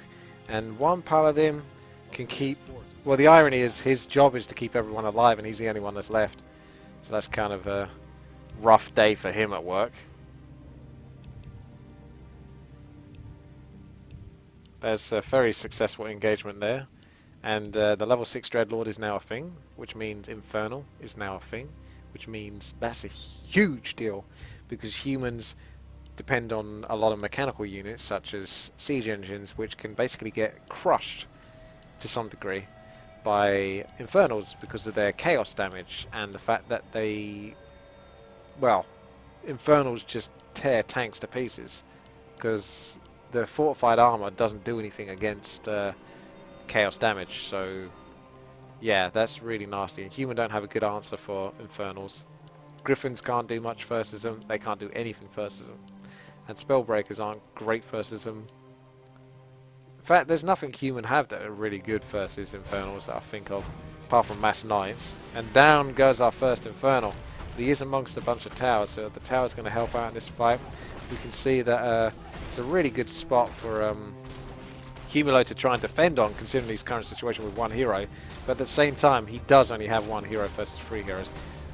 And one paladin can keep... Well, the irony is his job is to keep everyone alive, and he's the only one that's left. So that's kind of a rough day for him at work. There's a very successful engagement there. And the level 6 Dreadlord is now a thing, which means Infernal is now a thing, which means that's a huge deal, because humans depend on a lot of mechanical units, such as siege engines, which can basically get crushed to some degree by Infernals because of their chaos damage and the fact that they, well, Infernals just tear tanks to pieces because the fortified armor doesn't do anything against chaos damage. So yeah, that's really nasty, and human don't have a good answer for Infernals. Griffins can't do much versus them, they can't do anything versus them, and Spellbreakers aren't great versus them. In fact, there's nothing human have that are really good versus Infernals that I think of, apart from Mass Knights. And down goes our first Infernal. But he is amongst a bunch of towers, so the tower's going to help out in this fight. We can see that it's a really good spot for Humulo to try and defend on, considering his current situation with one hero. But at the same time, he does only have one hero versus 3 heroes.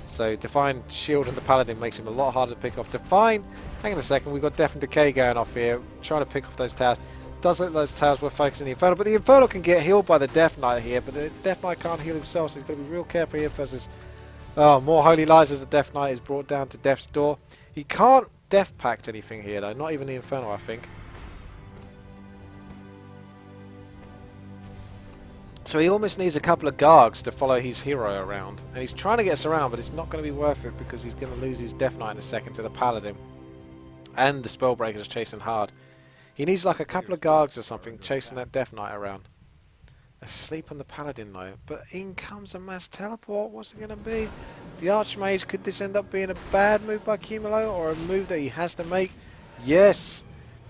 So Divine Shield and the Paladin makes him a lot harder to pick off. Divine, hang on a second, we've got Death and Decay going off here, trying to pick off those towers. Does look like those towers were focusing the Infernal, but the Infernal can get healed by the Death Knight here, but the Death Knight can't heal himself, so he's got to be real careful here versus... Oh, more Holy Lies as the Death Knight is brought down to Death's door. He can't Death Pact anything here though, not even the Infernal, I think. So he almost needs a couple of Gargs to follow his hero around, and he's trying to get us around, but it's not going to be worth it because he's going to lose his Death Knight in a second to the Paladin. And the Spellbreakers are chasing hard. He needs like a couple of Gargs or something chasing that Death Knight around. Asleep on the Paladin though, but in comes a mass teleport. What's it going to be? The Archmage, could this end up being a bad move by Cumulo, or a move that he has to make? Yes!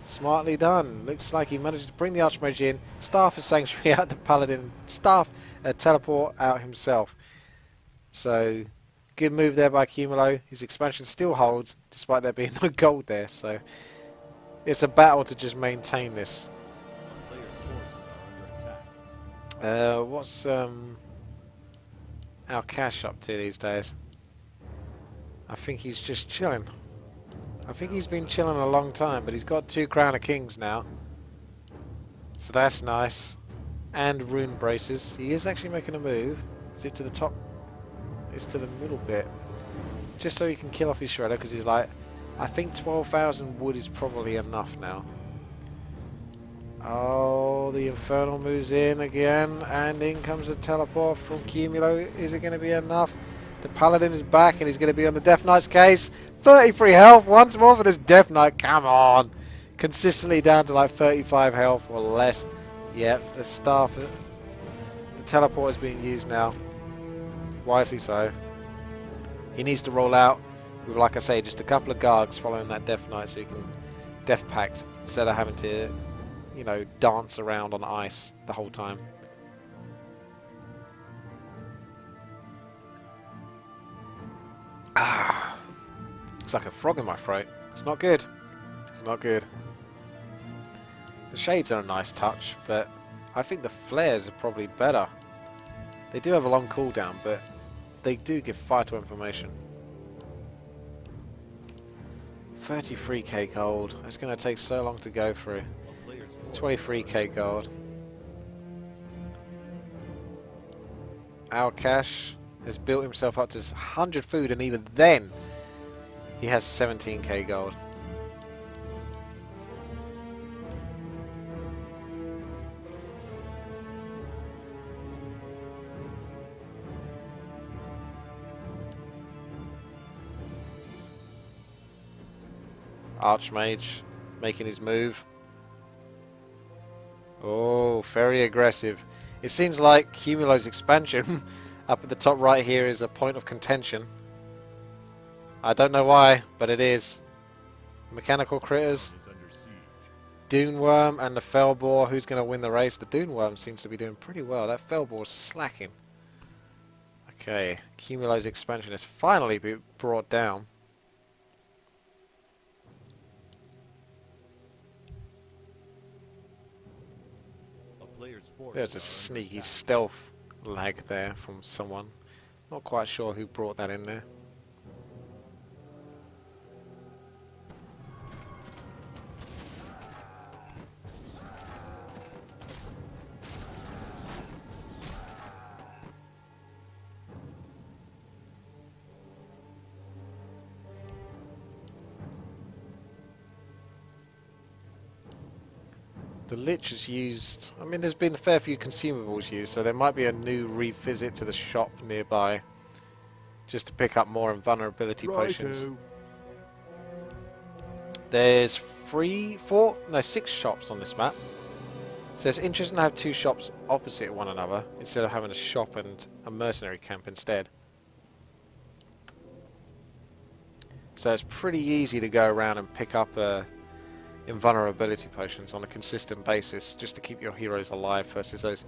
Smartly done. Looks like he managed to bring the Archmage in, staff a Sanctuary out the Paladin, staff a teleport out himself. So, good move there by Cumulo. His expansion still holds, despite there being no gold there, so... It's a battle to just maintain this. A player's forces are under attack. What's our Cash up to these days? I think he's just chilling. I think he's been chilling a long time, but he's got 2 Crown of Kings now. So that's nice. And Rune Braces. He is actually making a move. Is it to the top? It's to the middle bit. Just so he can kill off his Shredder, because he's like... I think 12,000 wood is probably enough now. Oh, the Infernal moves in again, and in comes a teleport from Cumulo. Is it going to be enough? The Paladin is back, and he's going to be on the Death Knight's case. 33 health once more for this Death Knight. Come on. Consistently down to like 35 health or less. Yep, the staff. The teleport is being used now. Wisely so. He needs to roll out. With, like I say, just a couple of Gargs following that Death Knight so you can Death Pact instead of having to, you know, dance around on ice the whole time. Ah, it's like a frog in my throat. It's not good. It's not good. The Shades are a nice touch, but I think the Flares are probably better. They do have a long cooldown, but they do give vital information. 33k gold. It's going to take so long to go through. 23k gold. Our Cash has built himself up to 100 food, and even then he has 17k gold. Archmage making his move. Oh, very aggressive. It seems like Cumulo's expansion Up at the top right here is a point of contention. I don't know why, but it is. Mechanical critters, Is under siege. Dune Worm and the Fellboar. Who's going to win the race? The Dune Worm seems to be doing pretty well. That Fellboar's slacking. Okay, Cumulo's expansion is finally been brought down. A player's forces There's a are under sneaky attack. stealth lag there from someone. Not quite sure who brought that in there. The Lich is used. I mean, there's been a fair few consumables used, so there might be a new revisit to the shop nearby just to pick up more invulnerability potions. There's 6 shops on this map. So it's interesting to have 2 shops opposite one another instead of having a shop and a mercenary camp instead. So it's pretty easy to go around and pick up invulnerability potions on a consistent basis just to keep your heroes alive versus those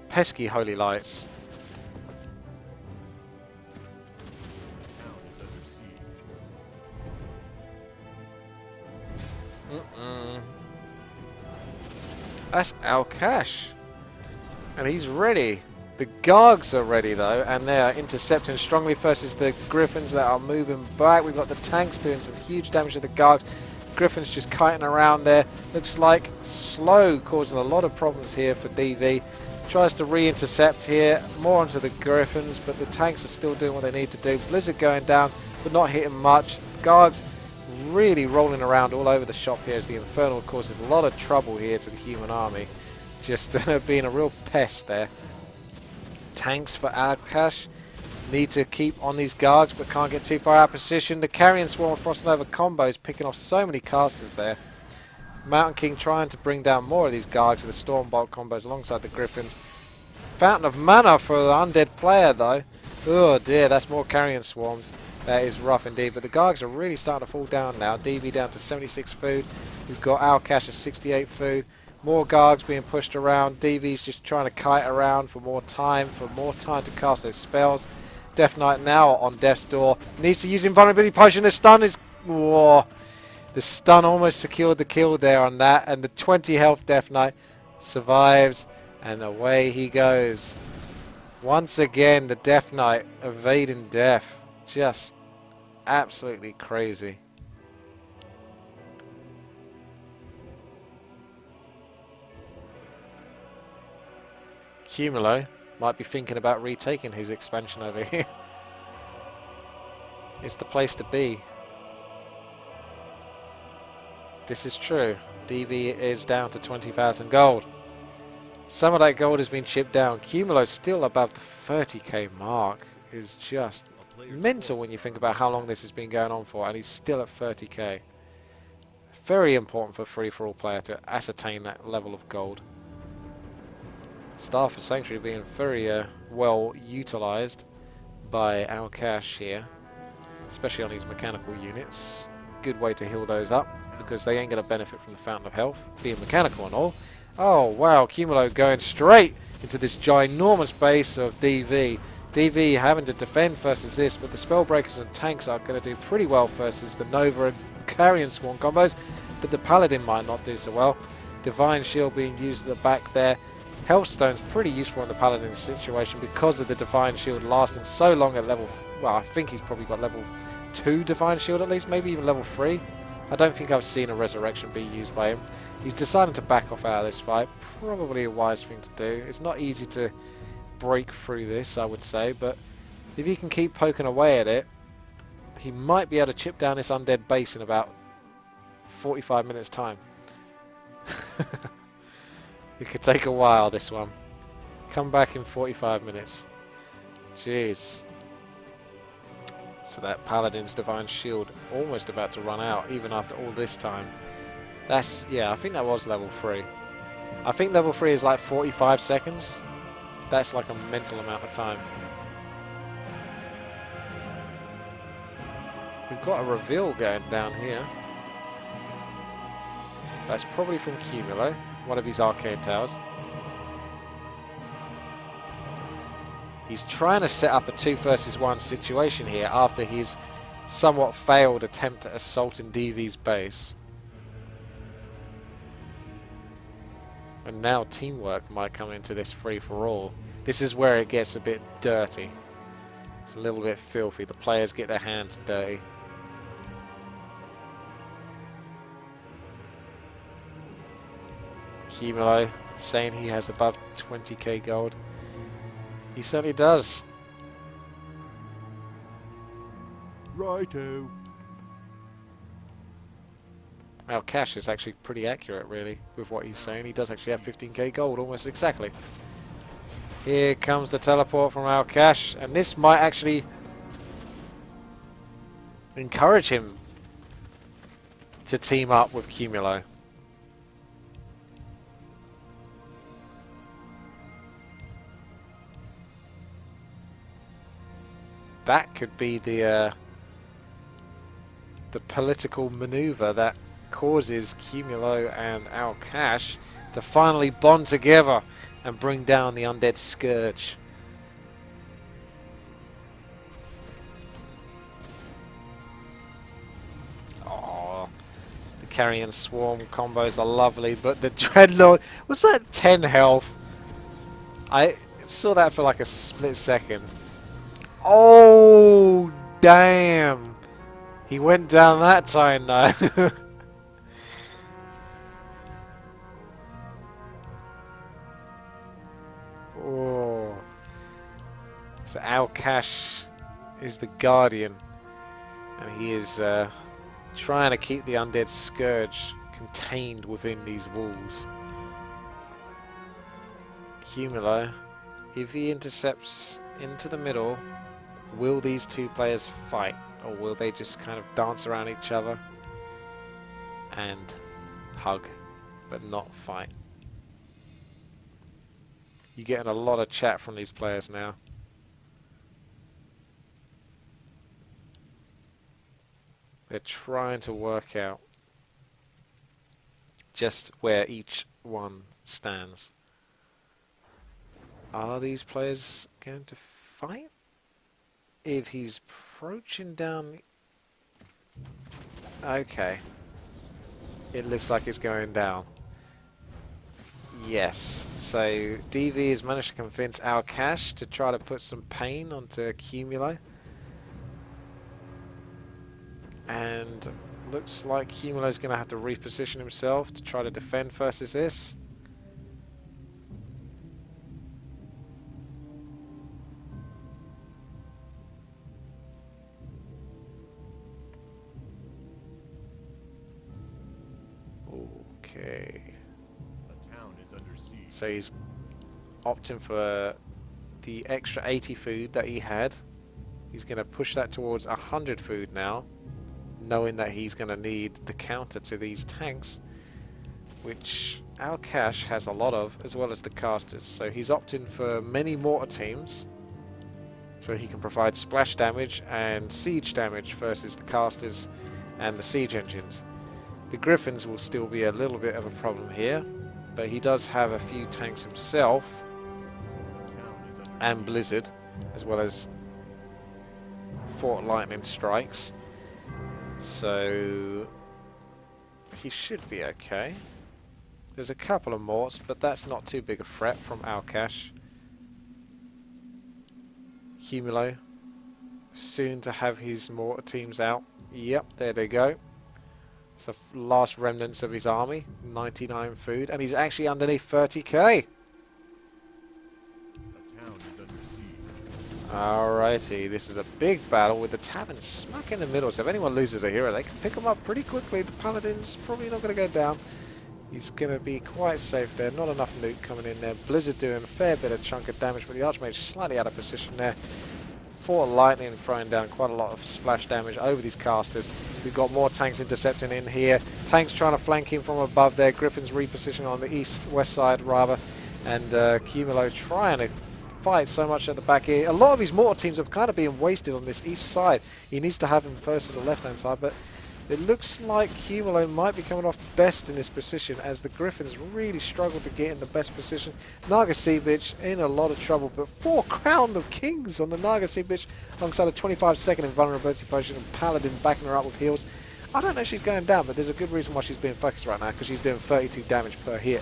pesky holy lights. Town is under siege. That's Alkash. And he's ready. The Gargs are ready though, and they are intercepting strongly versus the Griffins that are moving back. We've got the tanks doing some huge damage to the Gargs. Griffin's just kiting around there. Looks like Slow causing a lot of problems here for DV. Tries to re-intercept here. More onto the Griffins, but the tanks are still doing what they need to do. Blizzard going down, but not hitting much. Gargs really rolling around all over the shop here as the Infernal causes a lot of trouble here to the human army. Just being a real pest there. Tanks for Alkash. Need to keep on these Gargs, but can't get too far out of position. The Carrion Swarm Frost Nova combo is picking off so many casters there. Mountain King trying to bring down more of these Gargs with the Stormbolt combos alongside the Griffins. Fountain of Mana for the undead player though. Oh dear, that's more Carrion Swarms. That is rough indeed, but the Gargs are really starting to fall down now. DV down to 76 food. We've got Alkash at 68 food. More Gargs being pushed around. DV's just trying to kite around for more time to cast those spells. Death Knight now on Death's Door. Needs to use Invulnerability Potion. The stun is... Whoa. The stun almost secured the kill there on that. And the 20 health Death Knight survives. And away he goes. Once again, the Death Knight evading death. Just absolutely crazy. Cumulo might be thinking about retaking his expansion over here. It's the place to be. This is true. DV is down to 20,000 gold. Some of that gold has been chipped down. Cumulo still above the 30k mark. Is just mental when you think about how long this has been going on for, and he's still at 30k. Very important for a free-for-all player to ascertain that level of gold. Staff of Sanctuary being very well utilised by Alkash here, especially on these mechanical units. Good way to heal those up because they ain't going to benefit from the Fountain of Health, being mechanical and all. Oh wow, Cumulo going straight into this ginormous base of DV. DV having to defend versus this, but the Spellbreakers and tanks are going to do pretty well versus the Nova and Carrion Swarm combos, but the Paladin might not do so well. Divine Shield being used at the back there. Healthstone's pretty useful in the Paladin situation because of the Divine Shield lasting so long at level... Well, I think he's probably got level 2 Divine Shield at least, maybe even level 3. I don't think I've seen a Resurrection be used by him. He's decided to back off out of this fight. Probably a wise thing to do. It's not easy to break through this, I would say, but if he can keep poking away at it, he might be able to chip down this undead base in about 45 minutes time. It could take a while, this one. Come back in 45 minutes. Jeez. So that Paladin's Divine Shield almost about to run out, even after all this time. That's, yeah, I think that was level 3. I think level 3 is like 45 seconds. That's like a mental amount of time. We've got a reveal going down here. That's probably from Cumulo, one of his arcade towers. He's trying to set up a 2 versus 1 situation here after his somewhat failed attempt at assaulting DV's base. And now teamwork might come into this free-for-all. This is where it gets a bit dirty. It's a little bit filthy. The players get their hands dirty. Cumulo saying he has above 20k gold. He certainly does. Righto. Our cash is actually pretty accurate, really, with what he's saying. He does actually have 15k gold, almost exactly. Here comes the teleport from our cash, and this might actually encourage him to team up with Cumulo. That could be the political maneuver that causes Cumulo and Al Cash to finally bond together and bring down the undead scourge. Oh, the carrion swarm combos are lovely, but the dreadnought, was that 10 health? I saw that for like a split second. Oh, damn. He went down that time though. Oh. So Al Cash is the guardian, and he is trying to keep the undead scourge contained within these walls. Cumulo, if he intercepts into the middle, will these two players fight, or will they just kind of dance around each other and hug but not fight? You're getting a lot of chat from these players now. They're trying to work out just where each one stands. Are these players going to fight? If he's approaching down... Okay. It looks like it's going down. Yes. So DV has managed to convince Al Cash to try to put some pain onto Cumulo. And looks like Cumulo's going to have to reposition himself to try to defend versus this. Okay. The town is under siege. So he's opting for the extra 80 food that he had. He's going to push that towards 100 food now, knowing that he's going to need the counter to these tanks, which Al Cash has a lot of, as well as the casters. So he's opting for many mortar teams, so he can provide splash damage and siege damage versus the casters and the siege engines. The Griffins will still be a little bit of a problem here, but he does have a few tanks himself, and Blizzard, as well as Fort Lightning Strikes. So he should be okay. There's a couple of morts, but that's not too big a threat from Al Cash. Cumulo, soon to have his mortar teams out. Yep, there they go. It's the last remnants of his army, 99 food, and he's actually underneath 30k. The town is under siege. Alrighty, this is a big battle with the tavern smack in the middle, so if anyone loses a hero, they can pick him up pretty quickly. The paladin's probably not going to go down. He's going to be quite safe there. Not enough loot coming in there. Blizzard doing a fair bit of chunk of damage, but the Archmage slightly out of position there. Fort Lightning throwing down quite a lot of splash damage over these casters. We've got more tanks intercepting in here. Tanks trying to flank in from above there. Griffins repositioning on the west side rather. And Cumulo trying to fight so much at the back here. A lot of his mortar teams are kind of being wasted on this east side. He needs to have him versus the left-hand side, but it looks like Cumulo might be coming off best in this position as the Griffins really struggle to get in the best position. Naga Sea Bitch in a lot of trouble, but 4 Crown of Kings on the Naga Sea Bitch alongside a 25-second invulnerability potion and Paladin backing her up with heals. I don't know if she's going down, but there's a good reason why she's being focused right now, because she's doing 32 damage per hit,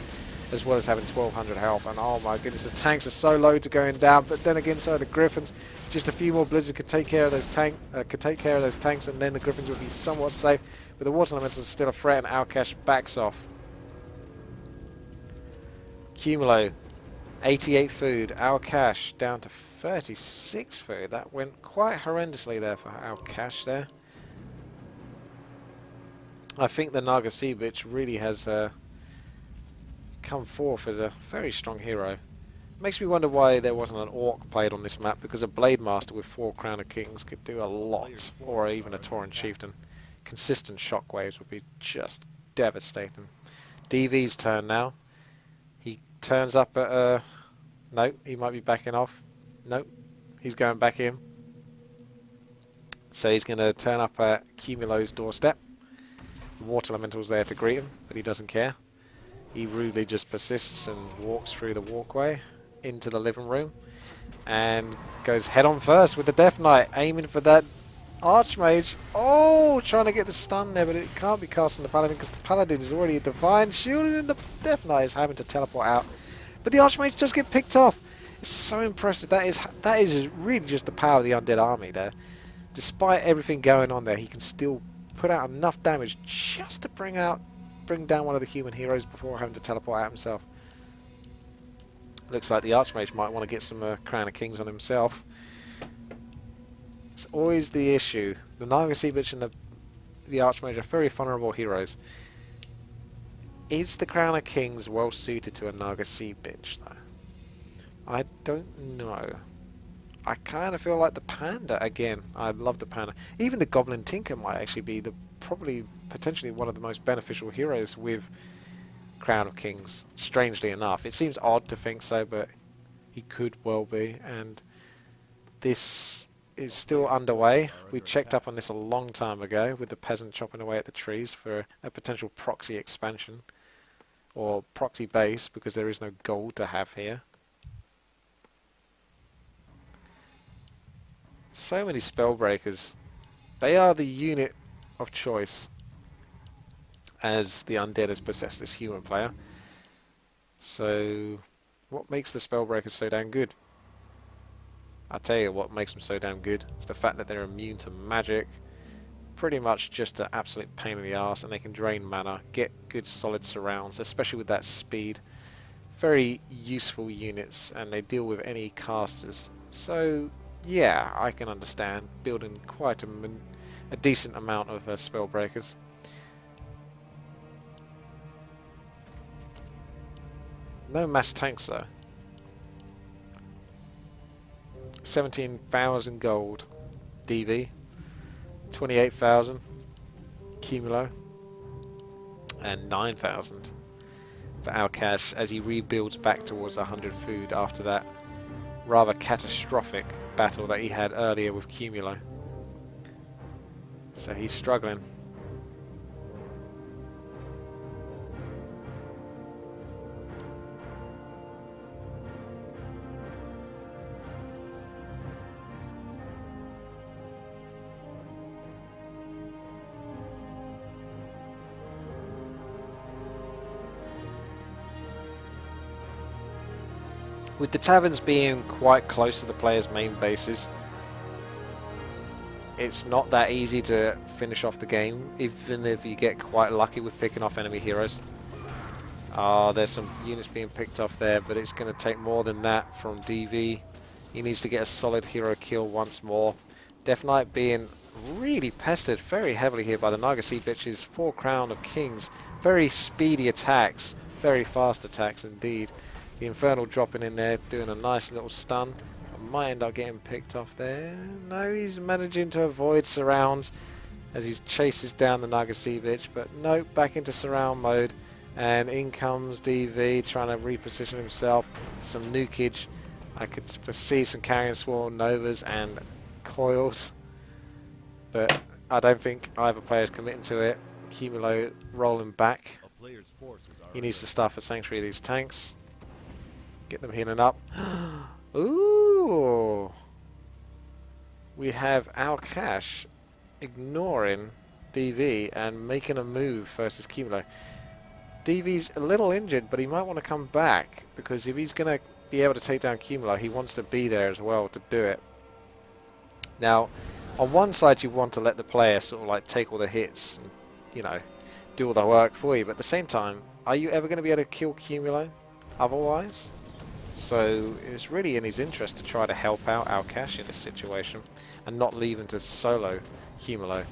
as well as having 1200 health. And oh my goodness, the tanks are so low to going down, but then again, so are the Griffins. Just a few more blizzards could take care of those tanks, and then the Griffins would be somewhat safe. But the water elementals are still a threat, and Alkash backs off. Cumulo, 88 food. Alkash down to 36 food. That went quite horrendously there for Alkash there. I think the Naga Sea Bitch really has come forth as a very strong hero. Makes me wonder why there wasn't an Orc played on this map, because a Blade Master with 4 Crown of Kings could do a lot, or even a Tauren Chieftain. Consistent shockwaves would be just devastating. DV's turn now. He turns up at no, he might be backing off. Nope, he's going back in. So he's going to turn up at Cumulo's doorstep. Water Elemental's there to greet him, but he doesn't care. He rudely just persists and walks through the walkway into the living room and goes head on first with the Death Knight, aiming for that Archmage. Oh, trying to get the stun there, but it can't be cast on the Paladin because the Paladin is already a Divine Shield and the Death Knight is having to teleport out. But the Archmage does get picked off. It's so impressive. That is really just the power of the Undead Army there. Despite everything going on there, he can still put out enough damage just to bring down one of the human heroes before having to teleport out himself. Looks like the Archmage might want to get some Crown of Kings on himself. It's always the issue. The Naga Sea Bitch and the Archmage are very vulnerable heroes. Is the Crown of Kings well suited to a Naga Sea Bitch though? I don't know. I kind of feel like the Panda again. I love the Panda. Even the Goblin Tinker might actually be probably potentially one of the most beneficial heroes with Crown of Kings. Strangely enough, it seems odd to think so, but he could well be. And this is still underway. We checked up on this a long time ago with the peasant chopping away at the trees for a potential proxy expansion or proxy base, because there is no gold to have here. So many Spellbreakers. They are the unit of choice as the undead has possessed this human player. So what makes the Spellbreakers so damn good? I'll tell you what makes them so damn good. It's the fact that they're immune to magic. Pretty much just an absolute pain in the arse, and they can drain mana, get good solid surrounds, especially with that speed. Very useful units, and they deal with any casters. So yeah, I can understand building quite a decent amount of Spellbreakers. No mass tanks though. 17,000 gold DV, 28,000 Cumulo, and 9,000 for Alkash as he rebuilds back towards 100 food after that rather catastrophic battle that he had earlier with Cumulo. So he's struggling. With the taverns being quite close to the players' main bases, it's not that easy to finish off the game, even if you get quite lucky with picking off enemy heroes. There's some units being picked off there, but it's going to take more than that from DV. He needs to get a solid hero kill once more. Death Knight being really pestered very heavily here by the Naga Sea Bitches. 4 Crown of Kings. Very speedy attacks. Very fast attacks indeed. The Infernal dropping in there, doing a nice little stun. I might end up getting picked off there. No, he's managing to avoid surrounds as he chases down the Naga Sea Bitch. But no, back into surround mode. And in comes DV, trying to reposition himself. Some nukage. I could foresee some carrion swarm, novas, and coils, but I don't think either player is committing to it. Cumulo rolling back. A player's forces are He needs under to staff a sanctuary of these tanks. Get them healing up. Ooh! We have our cash ignoring DV and making a move versus Cumulo. DV's a little injured, but he might want to come back, because if he's going to be able to take down Cumulo, he wants to be there as well to do it. Now, on one side you want to let the player sort of like take all the hits and, you know, do all the work for you, but at the same time, are you ever going to be able to kill Cumulo otherwise? So it's really in his interest to try to help out our cash in this situation and not leave him to solo Cumulo.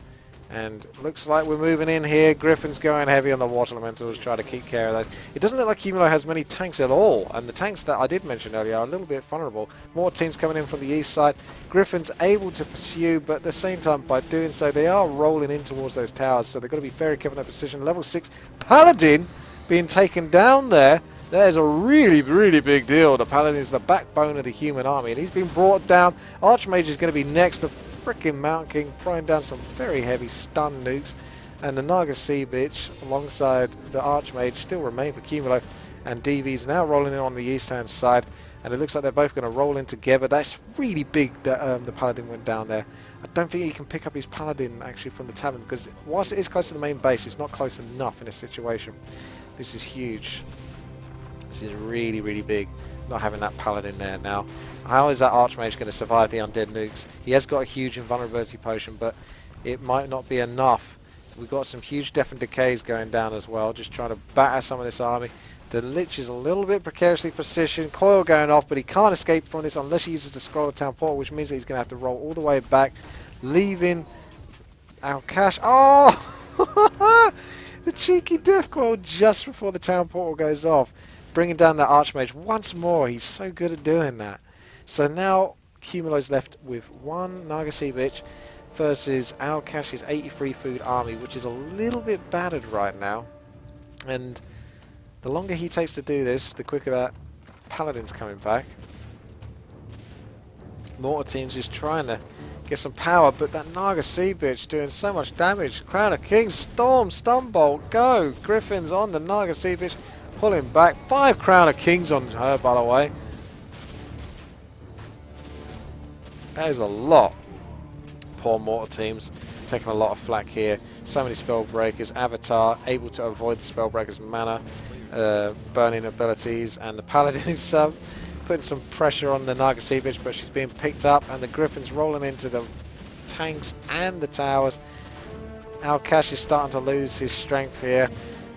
And looks like we're moving in here. Griffin's going heavy on the water elementals, try to keep care of those. It doesn't look like Cumulo has many tanks at all, and the tanks that I did mention earlier are a little bit vulnerable. More teams coming in from the east side. Griffin's able to pursue, but at the same time, by doing so, they are rolling in towards those towers, so they've got to be very careful in their position. Level 6 Paladin being taken down there. That is a really, really big deal. The Paladin is the backbone of the human army, and he's been brought down. Archmage is going to be next. The freaking Mountain King throwing down some very heavy stun nukes, and the Naga Sea Bitch alongside the Archmage still remain for Cumulo, and DV's now rolling in on the east hand side, and it looks like they're both going to roll in together. That's really big that the Paladin went down there. I don't think he can pick up his Paladin actually from the tavern, because whilst it is close to the main base, it's not close enough in this situation. This is huge. This is really, really big, not having that Paladin there now. How is that Archmage going to survive the undead nukes? He has got a huge invulnerability potion, but it might not be enough. We've got some huge death and decays going down as well, just trying to batter some of this army. The Lich is a little bit precariously positioned, coil going off, but he can't escape from this unless he uses the Scroll of Town Portal, which means that he's going to have to roll all the way back, leaving our cash. Oh! The cheeky death coil just before the Town Portal goes off, bringing down the Archmage once more. He's so good at doing that. So now Cumulo's left with one Naga Sea Bitch versus our Cash's 83 food army, which is a little bit battered right now. And the longer he takes to do this, the quicker that Paladin's coming back. Mortar team's just trying to get some power, but that Naga Sea Bitch doing so much damage. Crown of Kings, Storm, Stunbolt, go! Griffin's on the Naga Sea Bitch, pulling back. 5 Crown of Kings on her, by the way. That is a lot. Poor mortar teams taking a lot of flack here. So many spell breakers. Avatar able to avoid the spell breakers' mana, burning abilities, and the Paladin is putting some pressure on the Naga Sea Bitch, but she's being picked up, and the Griffin's rolling into the tanks and the towers. Our Cash is starting to lose his strength here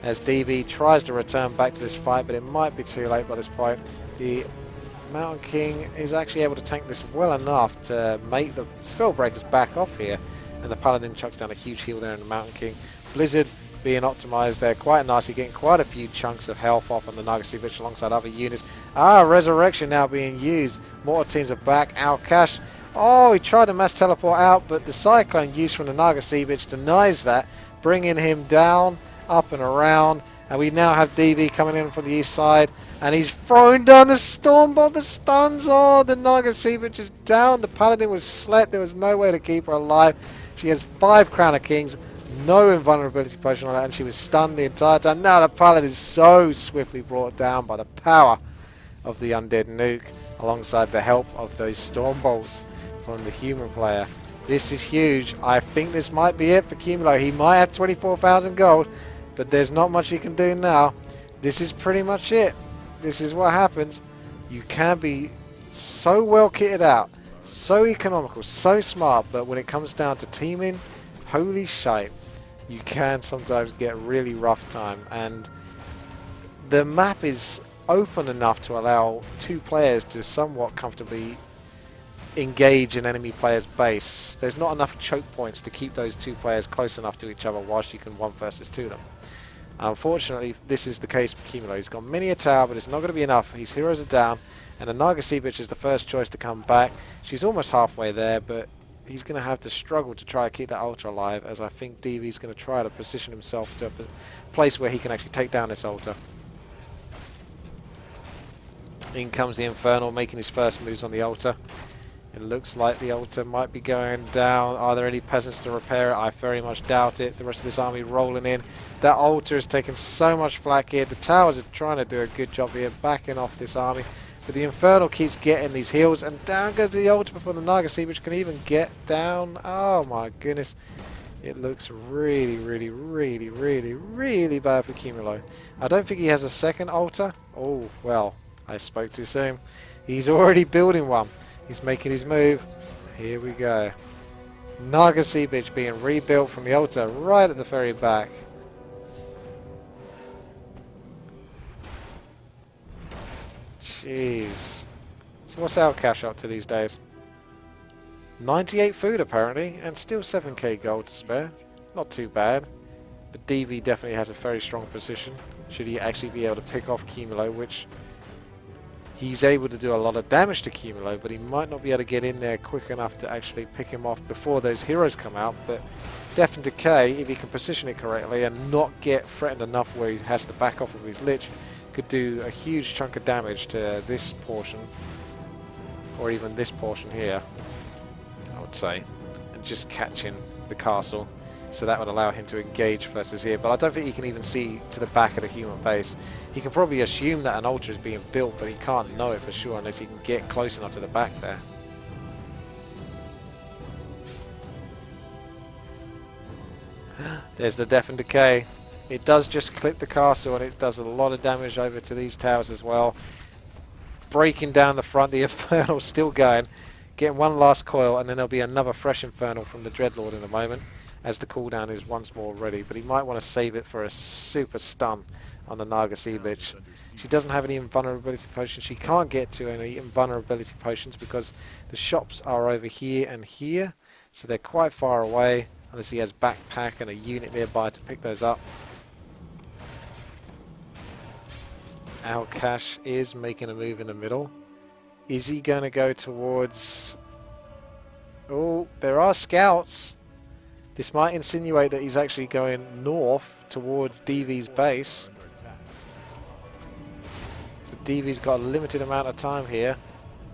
as DV tries to return back to this fight, but it might be too late by this point. The Mountain King is actually able to tank this well enough to make the Spellbreakers back off here, and the Paladin chucks down a huge heal there in the Mountain King. Blizzard being optimized there quite nicely, getting quite a few chunks of health off on the Naga Sea Bitch alongside other units. Resurrection now being used. Mortar teams are back. Our Cash. Oh, he tried to mass teleport out, but the Cyclone used from the Naga Sea Bitch denies that, bringing him down, up and around. And we now have DV coming in from the east side, and he's throwing down the Stormbolt, the stuns. Oh, the Naga Sea Bitch is down. The Paladin was slept. There was no way to keep her alive. She has 5 Crown of Kings, no invulnerability potion on her, and she was stunned the entire time. Now the Paladin is so swiftly brought down by the power of the undead nuke, alongside the help of those Stormbolts from the human player. This is huge. I think this might be it for Cumulo. He might have 24,000 gold, but there's not much he can do now. This is pretty much it. This is what happens. You can be so well kitted out, so economical, so smart, but when it comes down to teaming, holy shite, you can sometimes get really rough time. And the map is open enough to allow 2 players to somewhat comfortably engage an enemy player's base. There's not enough choke points to keep those 2 players close enough to each other whilst you can 1 versus 2 them. Unfortunately, this is the case for Cumulo. He's got many a tower, but it's not going to be enough. His heroes are down, and the Naga Sea Bitch is the first choice to come back. She's almost halfway there, but he's going to have to struggle to try to keep that Ultra alive, as I think DV's going to try to position himself to a place where he can actually take down this Ultra. In comes the Infernal, making his first moves on the altar. It looks like the altar might be going down. Are there any peasants to repair it? I very much doubt it. The rest of this army rolling in. That altar is taking so much flak here. The towers are trying to do a good job here, backing off this army. But the Infernal keeps getting these heals, and down goes the altar before the Naga Sea, which can even get down. Oh my goodness. It looks really, really, really, really, really bad for Cumulo. I don't think he has a second altar. Oh, well, I spoke too soon. He's already building one. He's making his move. Here we go. Naga Sea Beach being rebuilt from the altar right at the very back. Jeez. So what's our cash up to these days? 98 food apparently, and still 7k gold to spare. Not too bad. But DV definitely has a very strong position. Should he actually be able to pick off Cumulo, which he's able to do a lot of damage to Cumulo, but he might not be able to get in there quick enough to actually pick him off before those heroes come out. But Death and Decay, if he can position it correctly and not get threatened enough where he has to back off of his Lich, could do a huge chunk of damage to this portion, or even this portion here, I would say, and just catching the castle. So that would allow him to engage versus here, but I don't think he can even see to the back of the human base. He can probably assume that an altar is being built, but he can't know it for sure unless he can get close enough to the back there. There's the Death and Decay. It does just clip the castle, and it does a lot of damage over to these towers as well. Breaking down the front, the Infernal still going. Getting one last coil, and then there'll be another fresh Infernal from the Dreadlord in a moment, as the cooldown is once more ready. But he might want to save it for a super stun on the Naga Sea Bitch. She doesn't have any invulnerability potions. She can't get to any invulnerability potions because the shops are over here and here, so they're quite far away, unless he has backpack and a unit nearby to pick those up. Alcash is making a move in the middle. Is he going to go towards... Oh, there are scouts. This might insinuate that he's actually going north towards DV's base. So DV's got a limited amount of time here.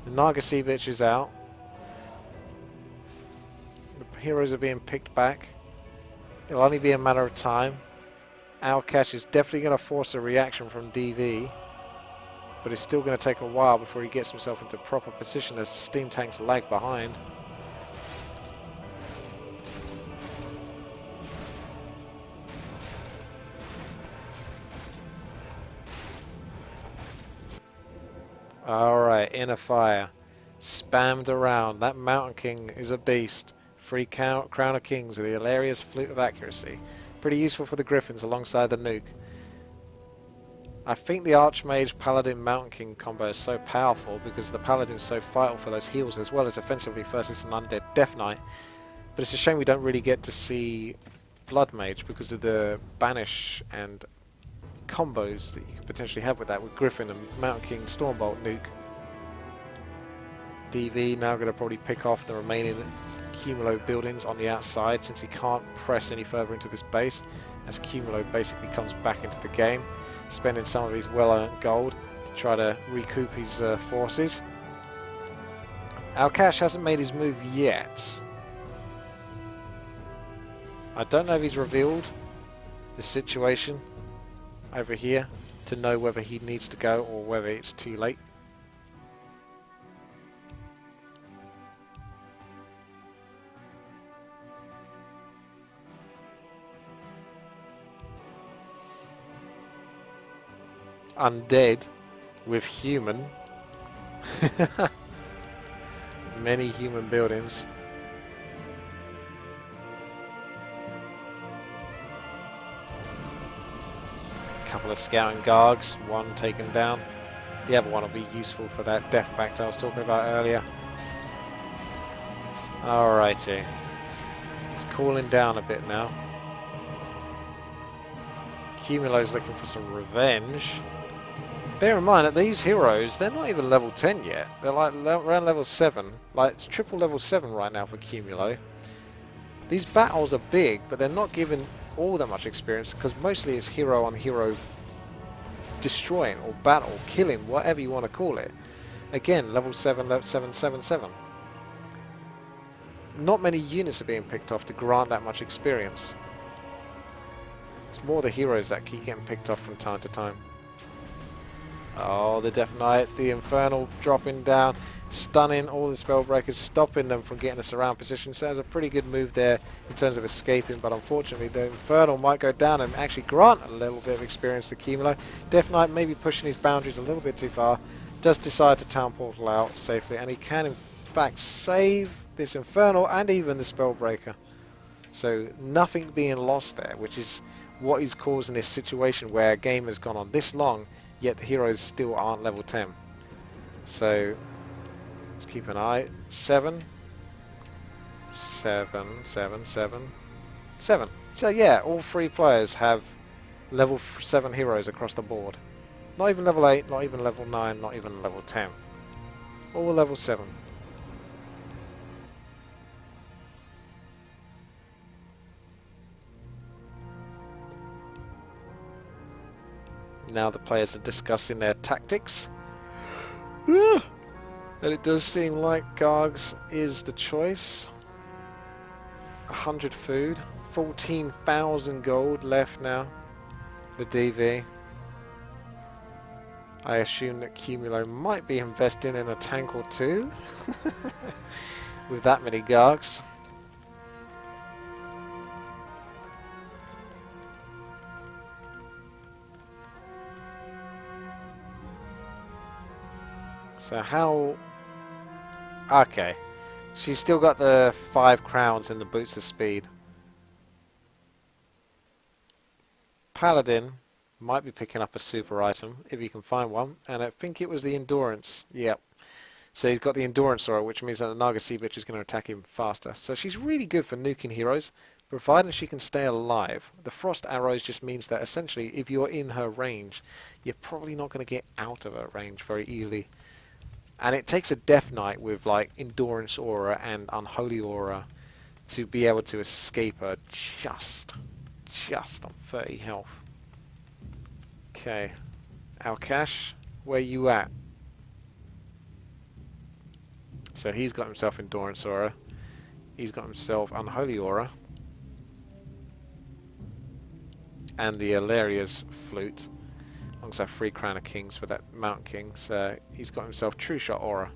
The Naga Sea Bitch is out. The heroes are being picked back. It'll only be a matter of time. Alcash is definitely going to force a reaction from DV. But it's still going to take a while before he gets himself into proper position as the steam tanks lag behind. Alright, inner fire. Spammed around. That Mountain King is a beast. Free Crown of Kings with the hilarious Flute of Accuracy. Pretty useful for the Griffins alongside the nuke. I think the Archmage Paladin Mountain King combo is so powerful because the Paladin's so vital for those heals as well as offensively versus an Undead Death Knight. But it's a shame we don't really get to see Blood Mage because of the banish and combos that you could potentially have with that with Griffin and Mountain King Stormbolt nuke. DV now going to probably pick off the remaining Cumulo buildings on the outside since he can't press any further into this base as Cumulo basically comes back into the game, spending some of his well-earned gold to try to recoup his forces. Alcash hasn't made his move yet. I don't know if he's revealed the situation over here to know whether he needs to go or whether it's too late. Undead with human. Many human buildings. Couple of scouting gargs, one taken down. The other one will be useful for that death pact I was talking about earlier. Alrighty. It's cooling down a bit now. Cumulo's looking for some revenge. Bear in mind that these heroes, they're not even level 10 yet. They're like around level 7. Like it's triple level 7 right now for Cumulo. These battles are big, but they're not given all that much experience because mostly it's hero on hero destroying or battle, killing, whatever you want to call it. Again, level 7, level 777. Not many units are being picked off to grant that much experience. It's more the heroes that keep getting picked off from time to time. Oh, the Death Knight, the Infernal dropping down, stunning all the Spellbreakers, stopping them from getting a surround position. So that was a pretty good move there in terms of escaping, but unfortunately the Infernal might go down and actually grant a little bit of experience to Cumulo. Death Knight maybe pushing his boundaries a little bit too far, does decide to Town Portal out safely, and he can in fact save this Infernal and even the Spellbreaker. So nothing being lost there, which is what is causing this situation where a game has gone on this long, yet the heroes still aren't level 10. So let's keep an eye. 7, 7, 7, 7, 7. So yeah, all 3 players have level 7 heroes across the board. Not even level 8, not even level 9, not even level 10. All level 7. Now the players are discussing their tactics. And it does seem like Gargs is the choice. 100 food. 14,000 gold left now for DV. I assume that Cumulo might be investing in a tank or 2. With that many Gargs. So how... Okay. She's still got the 5 crowns and the boots of speed. Paladin might be picking up a super item, if you can find one. And I think it was the endurance. Yep. So he's got the endurance aura, which means that the Naga Sea Bitch is going to attack him faster. So she's really good for nuking heroes, providing she can stay alive. The frost arrows just means that essentially, if you're in her range, you're probably not going to get out of her range very easily. And it takes a Death Knight with like Endurance Aura and Unholy Aura to be able to escape her just on 30 health. Okay. Alkash, where you at? So he's got himself Endurance Aura. He's got himself Unholy Aura. And the Illyria's Flute. Alongside 3 Crown of Kings for that Mountain King. So he's got himself True Shot Aura,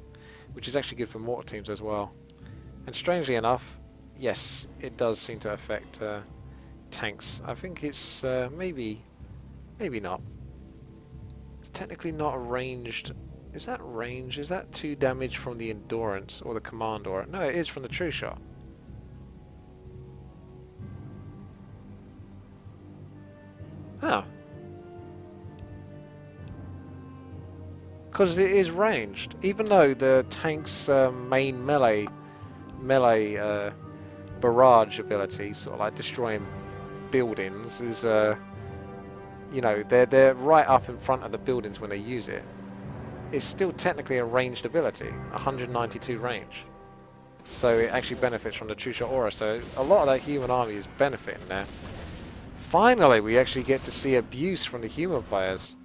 which is actually good for mortar teams as well. And strangely enough, yes, it does seem to affect tanks. I think it's maybe not. It's technically not a ranged. Is that range? Is that 2 damage from the Endurance or the Command Aura? No, it is from the True Shot. Oh. Because it is ranged, even though the tank's main melee barrage ability, sort of like destroying buildings, is you know, they're right up in front of the buildings when they use it. It's still technically a ranged ability, 192 range. So it actually benefits from the True Shot Aura. So a lot of that human army is benefiting there. Finally, we actually get to see abuse from the human players.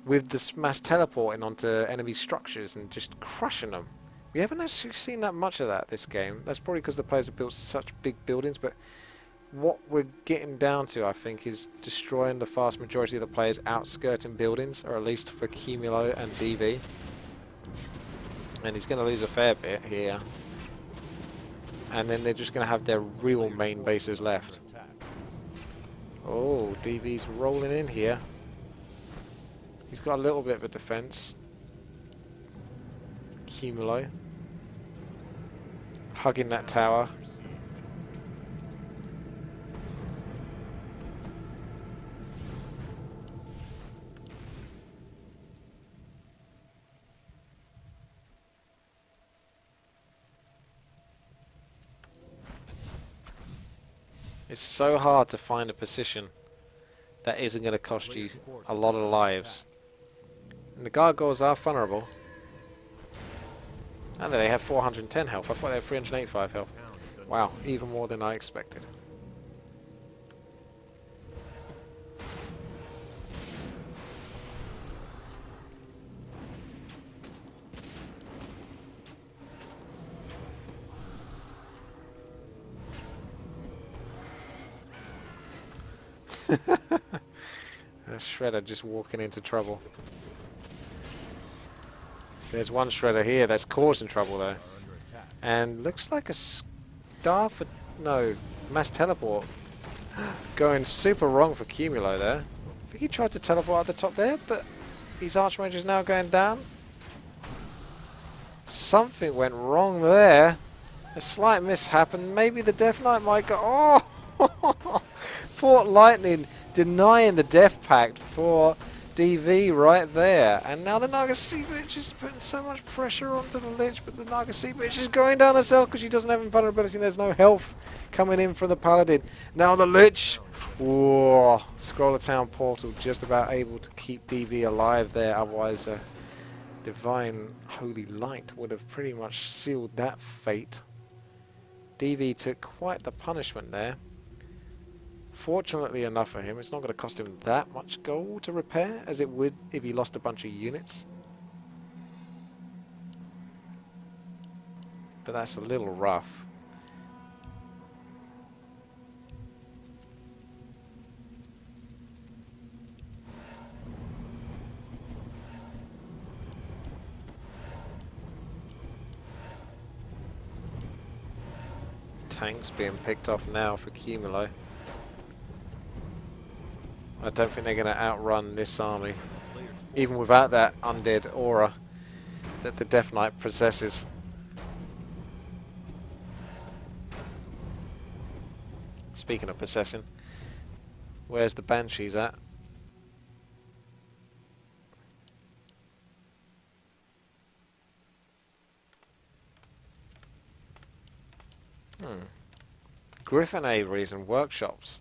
With the mass teleporting onto enemy structures and just crushing them. We haven't actually seen that much of that this game. That's probably because the players have built such big buildings, but what we're getting down to, I think, is destroying the vast majority of the players outskirting buildings, or at least for Cumulo and DV. And he's going to lose a fair bit here. And then they're just going to have their real main bases left. Oh, DV's rolling in here. He's got a little bit of a defense. Cumulo. Hugging that tower. It's so hard to find a position that isn't going to cost you a lot of lives. And the gargoyles are vulnerable. And they have 410 health. I thought they had 385 health. Wow, even more than I expected. Shredder just walking into trouble. There's one Shredder here that's causing trouble though. Are under attack. And looks like a star for... no, mass teleport. Going super wrong for Cumulo there. I think he tried to teleport at the top there, but his Archmage is now going down. Something went wrong there. A slight mishap, and maybe the Death Knight might go... oh! Fort Lightning denying the Death Pact for DV right there. And now the Naga Sea Bitch is putting so much pressure onto the Lich, but the Naga Sea Bitch is going down herself because she doesn't have invulnerability and there's no health coming in from the Paladin. Now the Lich... whoa! Scroll of Town Portal just about able to keep DV alive there, otherwise Divine Holy Light would have pretty much sealed that fate. DV took quite the punishment there. Fortunately enough for him, it's not going to cost him that much gold to repair as it would if he lost a bunch of units. But that's a little rough. Tanks being picked off now for Cumulo. I don't think they're going to outrun this army, even without that undead aura that the Death Knight possesses. Speaking of possessing, where's the Banshees at? Griffin Aviaries and workshops.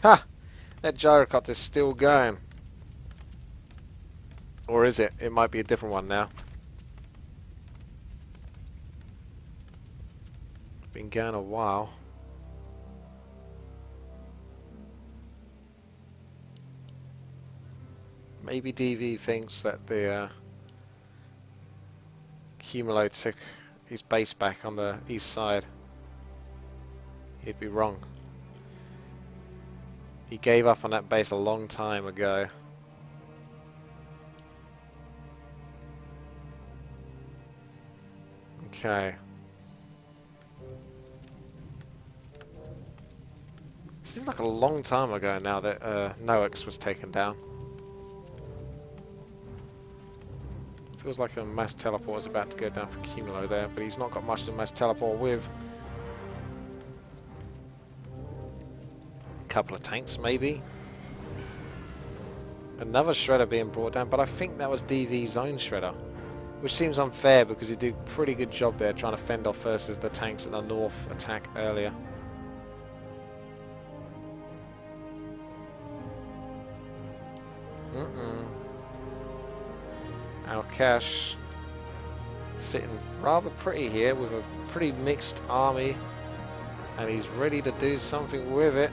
Ha! That gyrocopter is still going. Or is it? It might be a different one now. Been going a while. Maybe DV thinks that the Cumulo took his base back on the east side. He'd be wrong. He gave up on that base a long time ago. Okay. Seems like a long time ago now that Noax was taken down. Feels like a mass teleport is about to go down for Cumulo there, but he's not got much to mass teleport with. Couple of tanks maybe. Another Shredder being brought down, but I think that was DV's own Shredder, which seems unfair because he did a pretty good job there trying to fend off versus the tanks at the north attack earlier. Alkash sitting rather pretty here with a pretty mixed army, and he's ready to do something with it.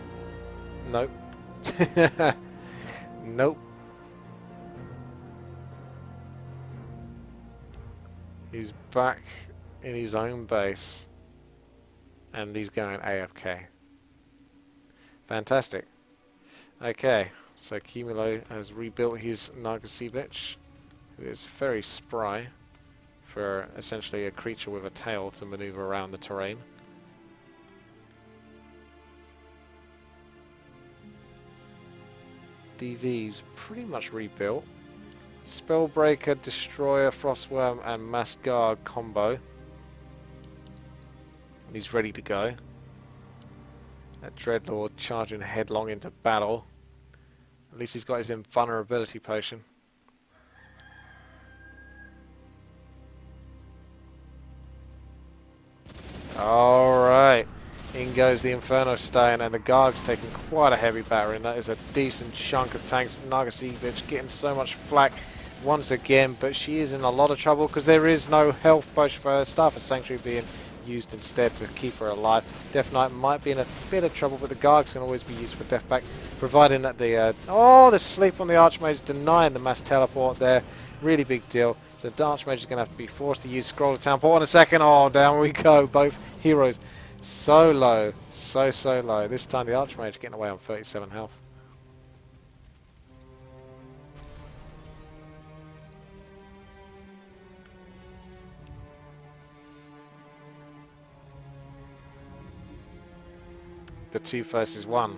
Nope. Nope. He's back in his own base and he's going AFK. Fantastic. Okay, so Cumulo has rebuilt his Naga Sea Bitch, who is very spry for essentially a creature with a tail to maneuver around the terrain. DV's pretty much rebuilt. Spellbreaker, Destroyer, Frostworm and Mass Guard combo. And he's ready to go. That Dreadlord charging headlong into battle. At least he's got his invulnerability potion. Alright. In goes the Inferno Stone, and the Garg's taking quite a heavy battering. That is a decent chunk of tanks. Naga Sea Bitch getting so much flack once again, but she is in a lot of trouble because there is no health potion for her. Staff of Sanctuary being used instead to keep her alive. Death Knight might be in a bit of trouble, but the Gargs can always be used for Death Pact, providing that the the sleep on the Archmage denying the mass teleport there. Really big deal. So the Archmage is going to have to be forced to use Scroll of Town Portal in a second. Oh, down we go. Both heroes so low. So low. This time the Archmage getting away on 37 health. The 2 versus 1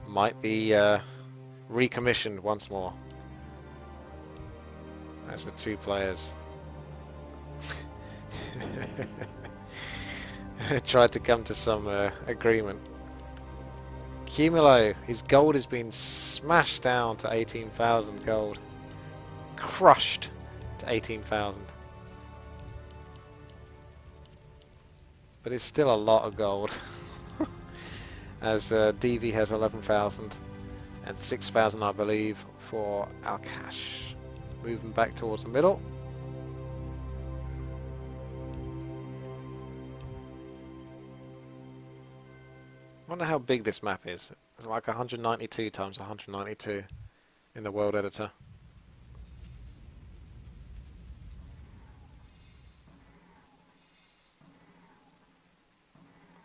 might be recommissioned once more. As the 2 players tried to come to some agreement. Cumulo, his gold has been smashed down to 18,000 gold. Crushed to 18,000. But it's still a lot of gold. As DV has 11,000 and 6,000 I believe for Alkash. Moving back towards the middle. Wonder how big this map is. It's like 192 times 192 in the world editor.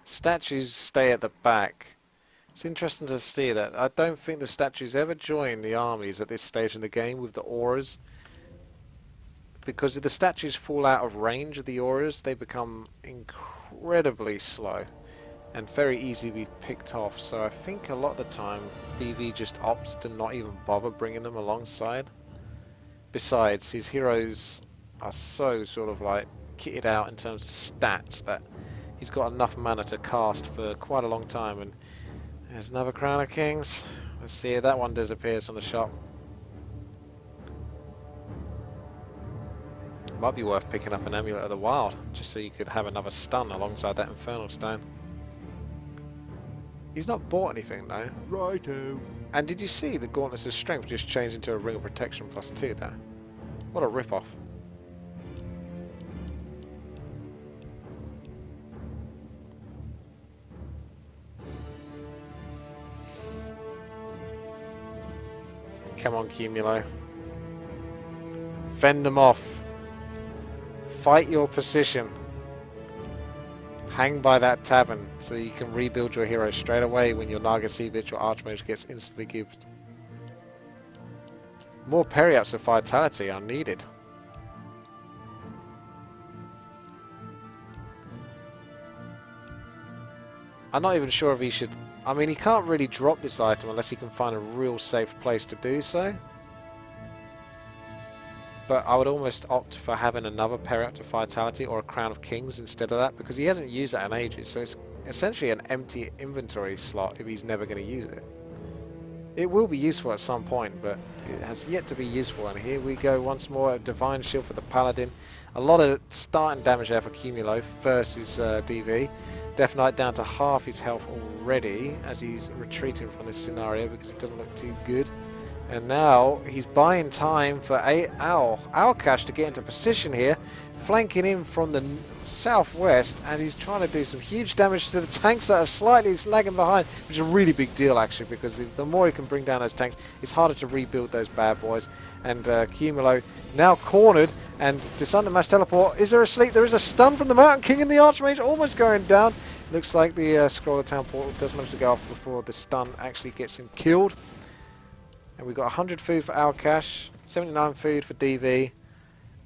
Statues stay at the back. It's interesting to see that. I don't think the statues ever join the armies at this stage in the game with the auras. Because if the statues fall out of range of the auras, they become incredibly slow and very easy to be picked off. So I think a lot of the time DV just opts to not even bother bringing them alongside. Besides, his heroes are so sort of like kitted out in terms of stats that he's got enough mana to cast for quite a long time. And there's another Crown of Kings. Let's see if that one disappears from the shop. Might be worth picking up an Amulet of the Wild, just so you could have another stun alongside that Infernal Stone. He's not bought anything though. Righto. And did you see the Gauntlets of Strength just changed into a Ring of Protection +2 there? What a rip-off. Come on, Cumulo. Fend them off. Fight your position. Hang by that tavern so you can rebuild your hero straight away when your Naga Sea Bitch or Archmage gets instantly gibbed. More peri-ups of Vitality are needed. I'm not even sure if he should... I mean, he can't really drop this item unless he can find a real safe place to do so. But I would almost opt for having another peri-up to Vitality or a Crown of Kings instead of that, because he hasn't used that in ages, so it's essentially an empty inventory slot if he's never going to use it. It will be useful at some point, but it has yet to be useful, and here we go once more, a Divine Shield for the Paladin. A lot of starting damage there for Cumulo versus DV. Death Knight down to half his health already as he's retreating from this scenario because it doesn't look too good. And now he's buying time for Alkash to get into position here, flanking in from the southwest, and he's trying to do some huge damage to the tanks that are slightly lagging behind, which is a really big deal actually, because the more he can bring down those tanks, it's harder to rebuild those bad boys. And Cumulo now cornered, and Disunder Mass Teleport. Is there a sleep? There is a stun from the Mountain King, and the Archmage almost going down. Looks like the Scroll of Town Portal does manage to go off before the stun actually gets him killed. And we've got 100 food for Alkash, 79 food for DV,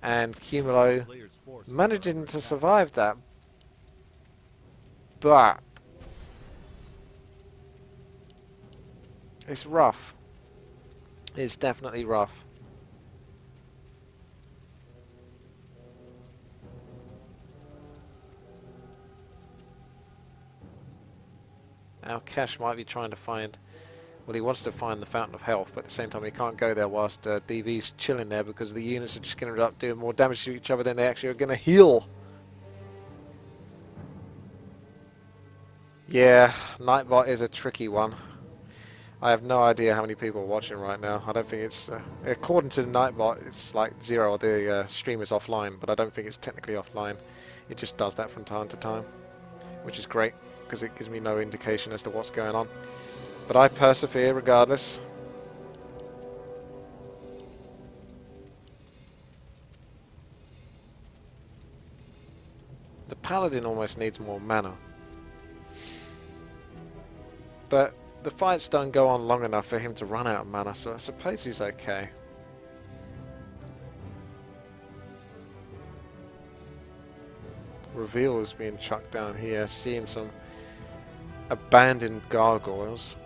and Cumulo managing to survive that. But it's rough. It's definitely rough. Alkash might be trying to find... Well, he wants to find the Fountain of Health, but at the same time he can't go there whilst DV's chilling there, because the units are just going to end up doing more damage to each other than they actually are going to heal. Yeah, Nightbot is a tricky one. I have no idea how many people are watching right now. I don't think it's... according to Nightbot, it's like 0, the stream is offline, but I don't think it's technically offline. It just does that from time to time, which is great, because it gives me no indication as to what's going on. But I persevere regardless. paladin almost needs more mana. But the fights don't go on long enough for him to run out of mana, so I suppose he's okay. Reveal is being chucked down here, seeing some abandoned gargoyles.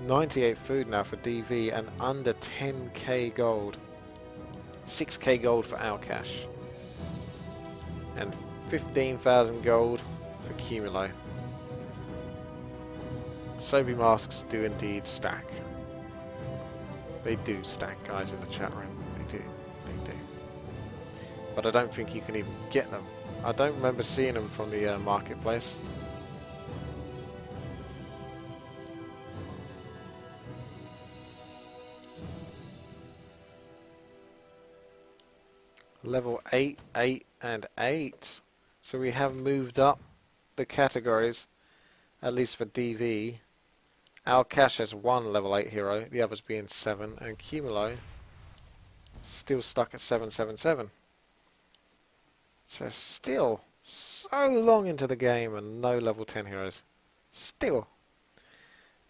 98 food now for DV and under 10k gold. 6k gold for Alcash. And 15,000 gold for Cumulo. Soapy masks do indeed stack. They do stack, guys, in the chat room. They do. They do. But I don't think you can even get them. I don't remember seeing them from the marketplace. Level 8, 8, and 8. So we have moved up the categories, at least for DV. Alcash has one level 8 hero, the others being 7, and Cumulo still stuck at 777. So still so long into the game and no level 10 heroes. Still.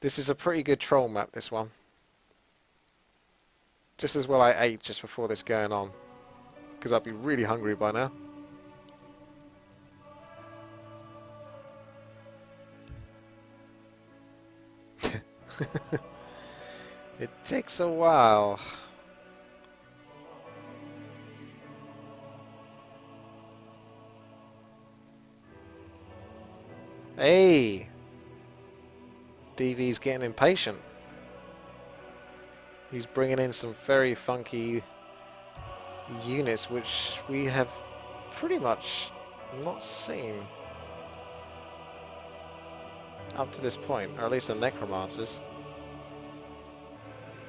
This is a pretty good troll map, this one. Just as well I ate just before this going on, because I'd be really hungry by now. It takes a while. Hey! DV's getting impatient. He's bringing in some very funky units which we have pretty much not seen up to this point, or at least the necromancers.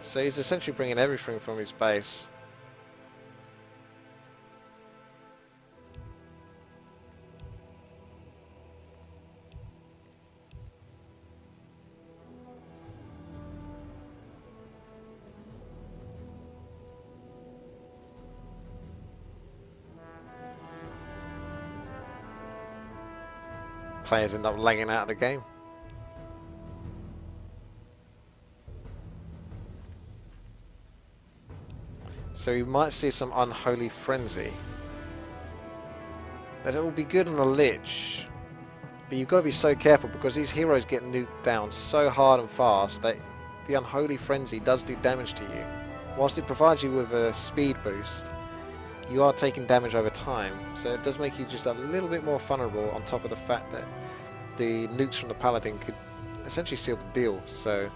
So he's essentially bringing everything from his base. Players end up lagging out of the game. So you might see some unholy frenzy. That it will be good on the Lich, but you've got to be so careful because these heroes get nuked down so hard and fast that the unholy frenzy does do damage to you. Whilst it provides you with a speed boost, you are taking damage over time, so it does make you just a little bit more vulnerable, on top of the fact that the nukes from the paladin could essentially seal the deal. So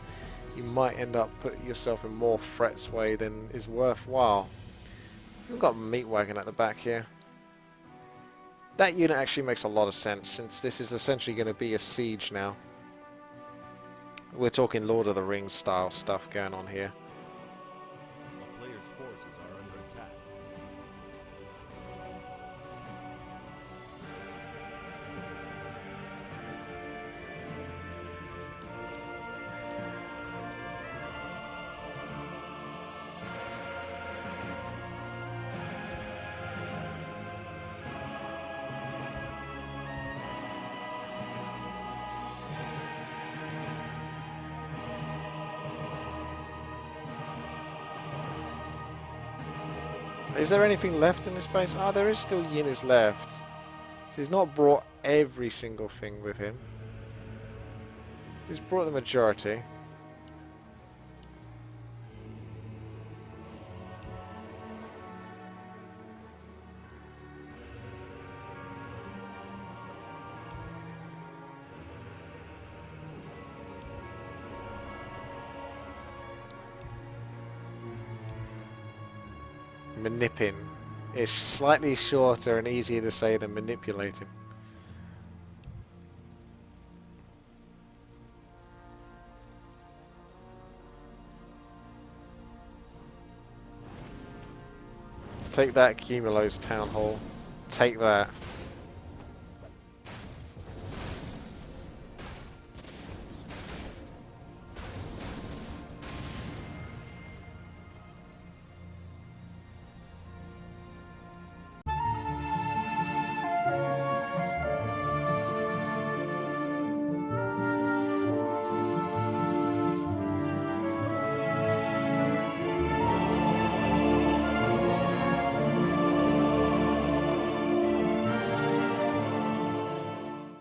you might end up putting yourself in more threat's way than is worthwhile. We've got Meat Wagon at the back here. That unit actually makes a lot of sense, since this is essentially going to be a siege now. We're talking Lord of the Rings style stuff going on here. A player's forces are under attack. Is there anything left in this base? Ah, there is still units left. So he's not brought every single thing with him. He's brought the majority. Manipin is slightly shorter and easier to say than manipulating. Take that, Cumulo's Town Hall. Take that.